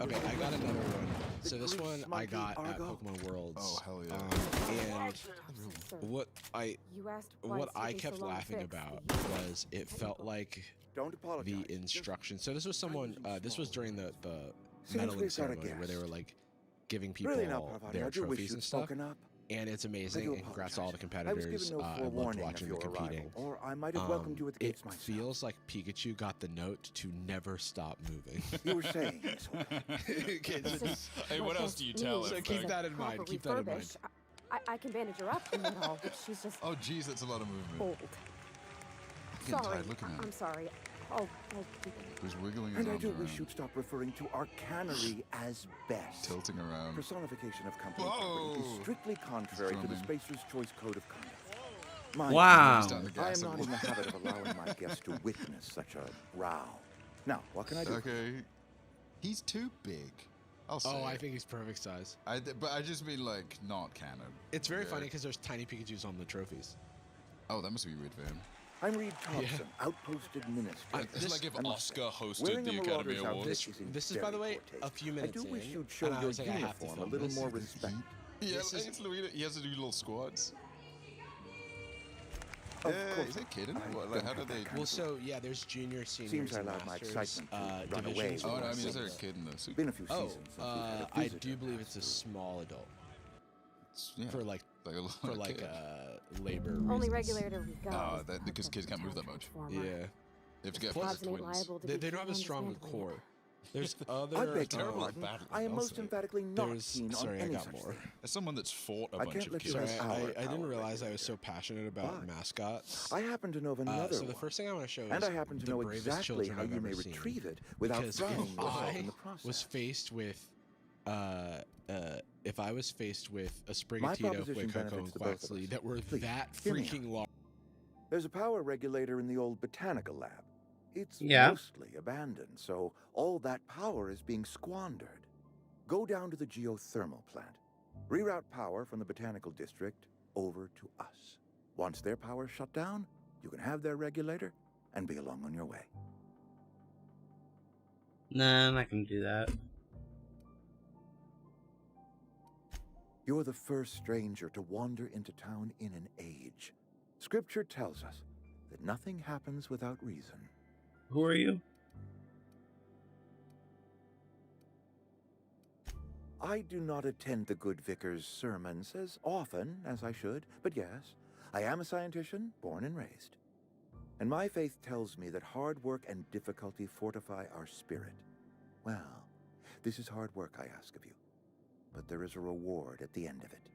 [SPEAKER 10] Okay, I got another one. So this one I got at Pokemon Worlds.
[SPEAKER 12] Oh hell yeah!
[SPEAKER 10] And what I
[SPEAKER 6] You asked why
[SPEAKER 10] what
[SPEAKER 6] it's
[SPEAKER 10] I
[SPEAKER 6] taking
[SPEAKER 10] kept
[SPEAKER 6] so long to
[SPEAKER 10] laughing
[SPEAKER 6] fix.
[SPEAKER 10] about was it felt like
[SPEAKER 4] Don't apologize.
[SPEAKER 10] the instructions. So this was someone. This was during the
[SPEAKER 4] Since
[SPEAKER 10] medaling
[SPEAKER 4] we've got a
[SPEAKER 10] ceremony where they
[SPEAKER 4] guest.
[SPEAKER 10] were like giving people
[SPEAKER 4] Really now, Parvati,
[SPEAKER 10] their
[SPEAKER 4] I do wish
[SPEAKER 10] trophies
[SPEAKER 4] you'd
[SPEAKER 10] and stuff.
[SPEAKER 4] spoken up.
[SPEAKER 10] And it's amazing. And congrats to all the
[SPEAKER 4] I was
[SPEAKER 10] competitors.
[SPEAKER 4] given no
[SPEAKER 10] I loved
[SPEAKER 4] forewarning of
[SPEAKER 10] watching
[SPEAKER 4] your
[SPEAKER 10] them competing.
[SPEAKER 4] arrival, or I might have welcomed you at the
[SPEAKER 10] It
[SPEAKER 4] gates myself.
[SPEAKER 10] feels like Pikachu got the note to never stop moving.
[SPEAKER 4] You were saying,
[SPEAKER 10] Okay,
[SPEAKER 12] Hey, what else do you tell
[SPEAKER 10] So
[SPEAKER 12] him?
[SPEAKER 10] keep that in mind. Keep that in mind.
[SPEAKER 14] I can bandage her up and all, but she's just
[SPEAKER 12] Oh geez, that's a lot of movement.
[SPEAKER 14] old.
[SPEAKER 12] I'm getting
[SPEAKER 14] Sorry,
[SPEAKER 12] tired looking at
[SPEAKER 14] I'm
[SPEAKER 12] him.
[SPEAKER 14] sorry. Oh,
[SPEAKER 12] He's wiggling his
[SPEAKER 4] And I
[SPEAKER 12] arms
[SPEAKER 4] do
[SPEAKER 12] around,
[SPEAKER 4] wish you'd stop referring to our cannery as best.
[SPEAKER 12] tilting around.
[SPEAKER 4] Personification of company
[SPEAKER 12] Whoa!
[SPEAKER 4] property is strictly contrary to the
[SPEAKER 12] Strumming.
[SPEAKER 4] Spacer's Choice Code of Conduct. Mind
[SPEAKER 1] Wow.
[SPEAKER 4] you,
[SPEAKER 12] He's starting to
[SPEAKER 4] I
[SPEAKER 12] gas
[SPEAKER 4] am
[SPEAKER 12] a
[SPEAKER 4] not in the
[SPEAKER 12] little.
[SPEAKER 4] habit of allowing my guests to witness such a row. Now, what can I do?
[SPEAKER 12] Okay, he's too big. I'll say.
[SPEAKER 10] Oh, I
[SPEAKER 12] it.
[SPEAKER 10] think he's perfect size.
[SPEAKER 12] But I just mean like not canon.
[SPEAKER 10] It's very
[SPEAKER 12] Yeah.
[SPEAKER 10] funny because there's tiny Pikachu's on the trophies.
[SPEAKER 12] Oh, that must be weird for him.
[SPEAKER 4] I'm Reed Thompson, outposted minister.
[SPEAKER 12] It's like if
[SPEAKER 4] I must
[SPEAKER 12] Oscar
[SPEAKER 4] say,
[SPEAKER 12] hosted
[SPEAKER 4] wearing
[SPEAKER 12] the
[SPEAKER 4] a
[SPEAKER 12] Academy
[SPEAKER 4] Marauder's
[SPEAKER 12] Awards.
[SPEAKER 4] outfit in
[SPEAKER 10] This is, by the
[SPEAKER 4] very
[SPEAKER 10] way,
[SPEAKER 4] poor
[SPEAKER 10] a
[SPEAKER 4] taste.
[SPEAKER 10] few minutes
[SPEAKER 4] I do wish
[SPEAKER 10] in,
[SPEAKER 4] you'd show
[SPEAKER 10] and I
[SPEAKER 4] your
[SPEAKER 10] was like, I have to
[SPEAKER 4] uniform a
[SPEAKER 10] film
[SPEAKER 4] little
[SPEAKER 10] this.
[SPEAKER 4] more respect.
[SPEAKER 12] Yeah,
[SPEAKER 10] This is-
[SPEAKER 12] it's Louis. He has to do little squads.
[SPEAKER 4] Of
[SPEAKER 12] Yeah,
[SPEAKER 4] course
[SPEAKER 12] is it kidding?
[SPEAKER 4] I
[SPEAKER 12] What,
[SPEAKER 4] don't
[SPEAKER 12] how
[SPEAKER 4] have
[SPEAKER 12] did
[SPEAKER 4] that
[SPEAKER 12] they?
[SPEAKER 4] kind
[SPEAKER 10] Well,
[SPEAKER 4] of-
[SPEAKER 10] so yeah, there's junior, seniors,
[SPEAKER 4] Seems I
[SPEAKER 10] and
[SPEAKER 4] allowed my
[SPEAKER 10] masters,
[SPEAKER 4] excitement to run
[SPEAKER 10] divisions
[SPEAKER 4] away
[SPEAKER 10] for
[SPEAKER 4] with
[SPEAKER 12] Oh, no, I
[SPEAKER 10] myself.
[SPEAKER 12] mean, is there a kid in the suit?
[SPEAKER 4] Been a few
[SPEAKER 10] Oh,
[SPEAKER 4] seasons since we've had a
[SPEAKER 10] I
[SPEAKER 4] visitor
[SPEAKER 10] do believe it's a
[SPEAKER 4] master.
[SPEAKER 10] small adult
[SPEAKER 12] Yeah,
[SPEAKER 10] for like
[SPEAKER 12] a little
[SPEAKER 10] for like
[SPEAKER 12] kid.
[SPEAKER 10] labor
[SPEAKER 14] Only
[SPEAKER 10] reasons.
[SPEAKER 14] regulator we got.
[SPEAKER 12] Oh,
[SPEAKER 14] is
[SPEAKER 12] that because kids can't move that much.
[SPEAKER 10] Yeah,
[SPEAKER 12] They have to get
[SPEAKER 10] Plus-
[SPEAKER 12] twins.
[SPEAKER 14] liable to
[SPEAKER 10] they
[SPEAKER 14] be
[SPEAKER 10] don't have a
[SPEAKER 14] killed
[SPEAKER 10] strong
[SPEAKER 14] understandably.
[SPEAKER 10] core. There's
[SPEAKER 4] I
[SPEAKER 10] other.
[SPEAKER 4] beg your
[SPEAKER 12] terrible
[SPEAKER 4] pardon.
[SPEAKER 12] battle,
[SPEAKER 4] I am
[SPEAKER 12] I'll
[SPEAKER 4] most
[SPEAKER 12] say.
[SPEAKER 4] emphatically not
[SPEAKER 10] There's-
[SPEAKER 4] keen on
[SPEAKER 10] sorry, I
[SPEAKER 4] any
[SPEAKER 10] got
[SPEAKER 4] such
[SPEAKER 10] more.
[SPEAKER 4] thing.
[SPEAKER 12] As someone that's fought a
[SPEAKER 4] I
[SPEAKER 12] bunch
[SPEAKER 4] can't
[SPEAKER 12] of
[SPEAKER 4] let you
[SPEAKER 12] kids.
[SPEAKER 10] Sorry,
[SPEAKER 4] have our
[SPEAKER 10] I didn't
[SPEAKER 4] power
[SPEAKER 10] realize I was so
[SPEAKER 4] regulator.
[SPEAKER 10] passionate about
[SPEAKER 4] But
[SPEAKER 10] mascots.
[SPEAKER 4] I happen to know of another
[SPEAKER 10] So the
[SPEAKER 4] one.
[SPEAKER 10] first thing I want to show is
[SPEAKER 4] And I happen to
[SPEAKER 10] the
[SPEAKER 4] know
[SPEAKER 10] bravest
[SPEAKER 4] exactly
[SPEAKER 10] children
[SPEAKER 4] how
[SPEAKER 10] I've
[SPEAKER 4] you
[SPEAKER 10] ever
[SPEAKER 4] may
[SPEAKER 10] seen.
[SPEAKER 4] retrieve it without
[SPEAKER 10] Because
[SPEAKER 4] drowning
[SPEAKER 10] if
[SPEAKER 4] yourself in
[SPEAKER 10] I
[SPEAKER 4] the process.
[SPEAKER 10] was faced with, if I was faced with a
[SPEAKER 4] My
[SPEAKER 10] Sprigatito,
[SPEAKER 4] proposition
[SPEAKER 10] Fuecoco, and
[SPEAKER 4] benefits the both of
[SPEAKER 10] Quaxley
[SPEAKER 4] us.
[SPEAKER 10] that were
[SPEAKER 4] Please,
[SPEAKER 10] that
[SPEAKER 4] hear me out.
[SPEAKER 10] freaking large.
[SPEAKER 4] There's a power regulator in the old botanical lab. It's
[SPEAKER 1] Yeah.
[SPEAKER 4] mostly abandoned, so all that power is being squandered. Go down to the geothermal plant. Reroute power from the botanical district over to us. Once their power's shut down, you can have their regulator and be along on your way.
[SPEAKER 1] Nah, I'm not gonna do that.
[SPEAKER 4] You're the first stranger to wander into town in an age. Scripture tells us that nothing happens without reason.
[SPEAKER 1] Who are you?
[SPEAKER 3] I do not attend the good vicar's sermons as often as I should, but yes, I am a scientician, born and raised. And my faith tells me that hard work and difficulty fortify our spirit. Well, this is hard work I ask of you, but there is a reward at the end of it.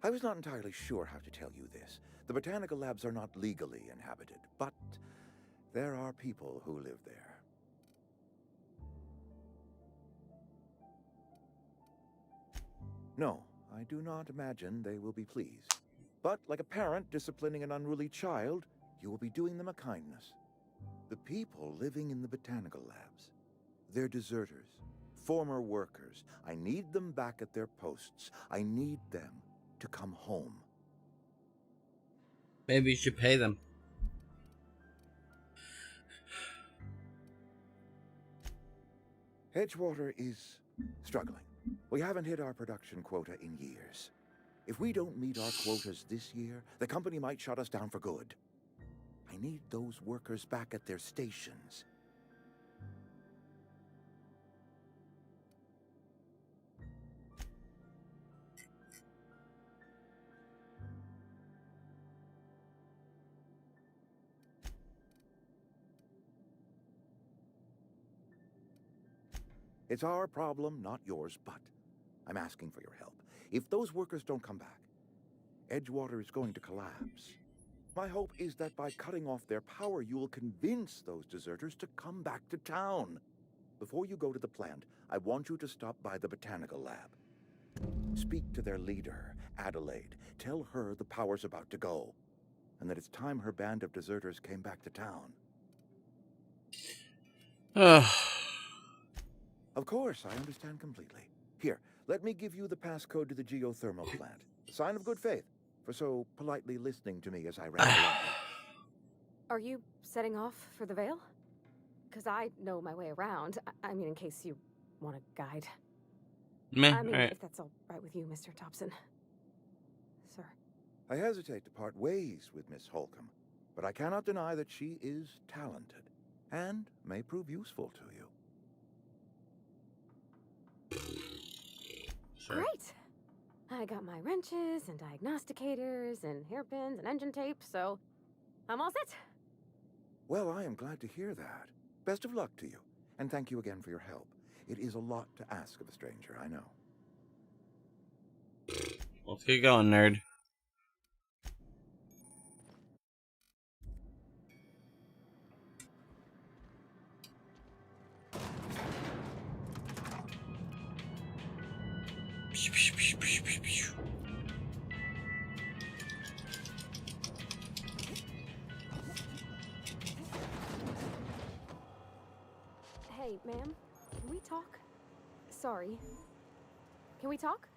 [SPEAKER 3] I was not entirely sure how to tell you this. The botanical labs are not legally inhabited, but there are people who live there. No, I do not imagine they will be pleased. But like a parent disciplining an unruly child, you will be doing them a kindness. The people living in the botanical labs, they're deserters, former workers. I need them back at their posts. I need them to come home.
[SPEAKER 1] Maybe you should pay them.
[SPEAKER 3] Edgewater is struggling. We haven't hit our production quota in years. If we don't meet our quotas this year, the company might shut us down for good. I need those workers back at their stations. It's our problem, not yours, but I'm asking for your help. If those workers don't come back, Edgewater is going to collapse. My hope is that by cutting off their power, you will convince those deserters to come back to town. Before you go to the plant, I want you to stop by the botanical lab. Speak to their leader, Adelaide. Tell her the power's about to go, and that it's time her band of deserters came back to town. Of course, I understand completely. Here, let me give you the passcode to the geothermal plant. A sign of good faith for so politely listening to me as I ramble on.
[SPEAKER 14] Are you setting off for the Vale? Because I know my way around. I mean, in case you want a guide.
[SPEAKER 1] Meh,
[SPEAKER 14] I mean,
[SPEAKER 1] right.
[SPEAKER 14] if that's all right with you, Mr. Thompson. Sir.
[SPEAKER 3] I hesitate to part ways with Miss Holcomb, but I cannot deny that she is talented and may prove useful to you.
[SPEAKER 1] Sure.
[SPEAKER 14] Great. I got my wrenches and diagnosticators and hairpins and engine tape, so I'm all set.
[SPEAKER 3] Well, I am glad to hear that. Best of luck to you, and thank you again for your help. It is a lot to ask of a stranger, I know.
[SPEAKER 1] Let's get going, nerd.
[SPEAKER 14] Hey, ma'am, can we talk? Sorry. Can we talk?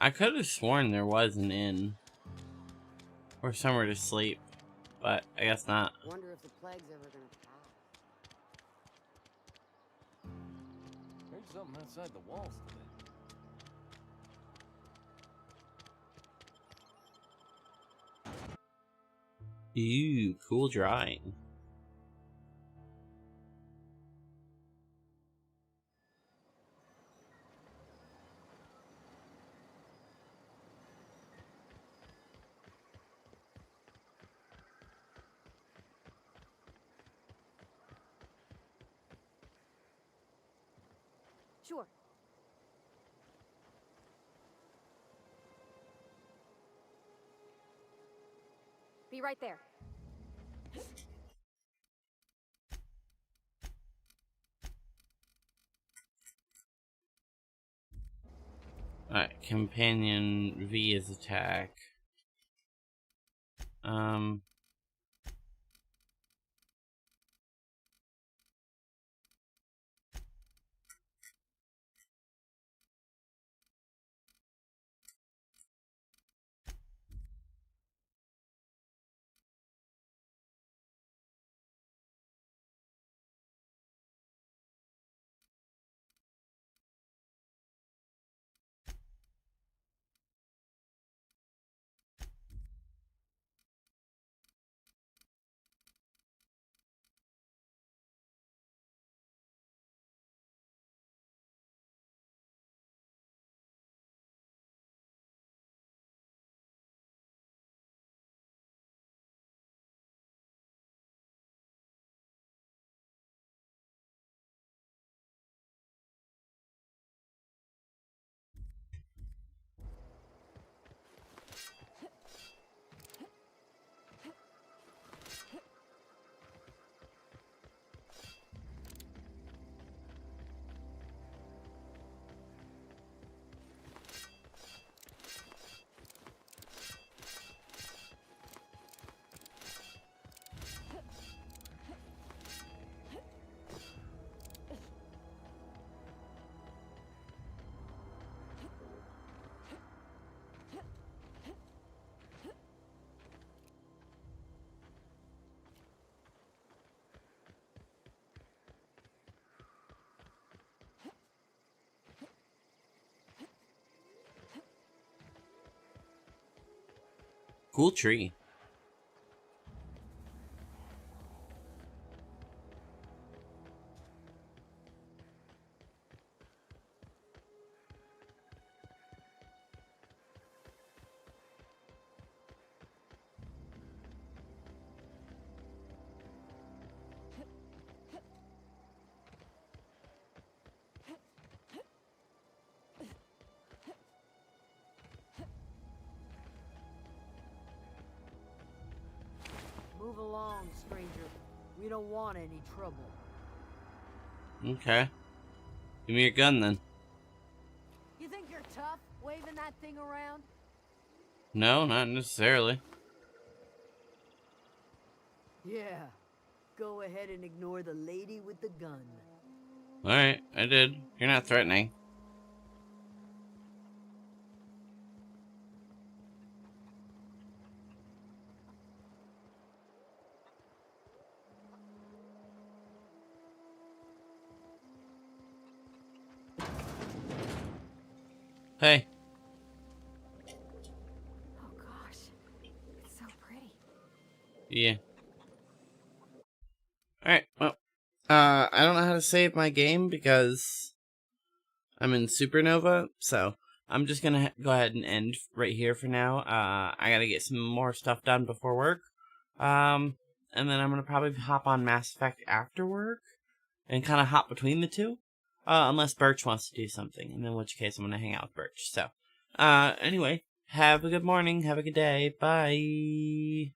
[SPEAKER 1] I could have sworn there was an inn or somewhere to sleep, but I guess not.
[SPEAKER 20] Wonder if the plague's ever gonna pass.
[SPEAKER 21] Heard something outside the walls today.
[SPEAKER 1] Ooh, cool drawing.
[SPEAKER 14] Sure. Be right there.
[SPEAKER 1] Alright, companion V is attack. Cool tree.
[SPEAKER 20] Move along, stranger. We don't want any trouble.
[SPEAKER 1] Okay. Give me your gun then.
[SPEAKER 20] You think you're tough, waving that thing around?
[SPEAKER 1] No, not necessarily.
[SPEAKER 20] Yeah. Go ahead and ignore the lady with the gun.
[SPEAKER 1] Alright, I did. You're not threatening. Hey.
[SPEAKER 14] Oh gosh, it's so pretty.
[SPEAKER 1] Yeah. Alright, well. I don't know how to save my game because I'm in Supernova, so I'm just gonna go ahead and end right here for now. I gotta get some more stuff done before work. And then I'm gonna probably hop on Mass Effect after work and kind of hop between the two. Unless Birch wants to do something, and in which case I'm gonna hang out with Birch. So, anyway, have a good morning, have a good day, bye.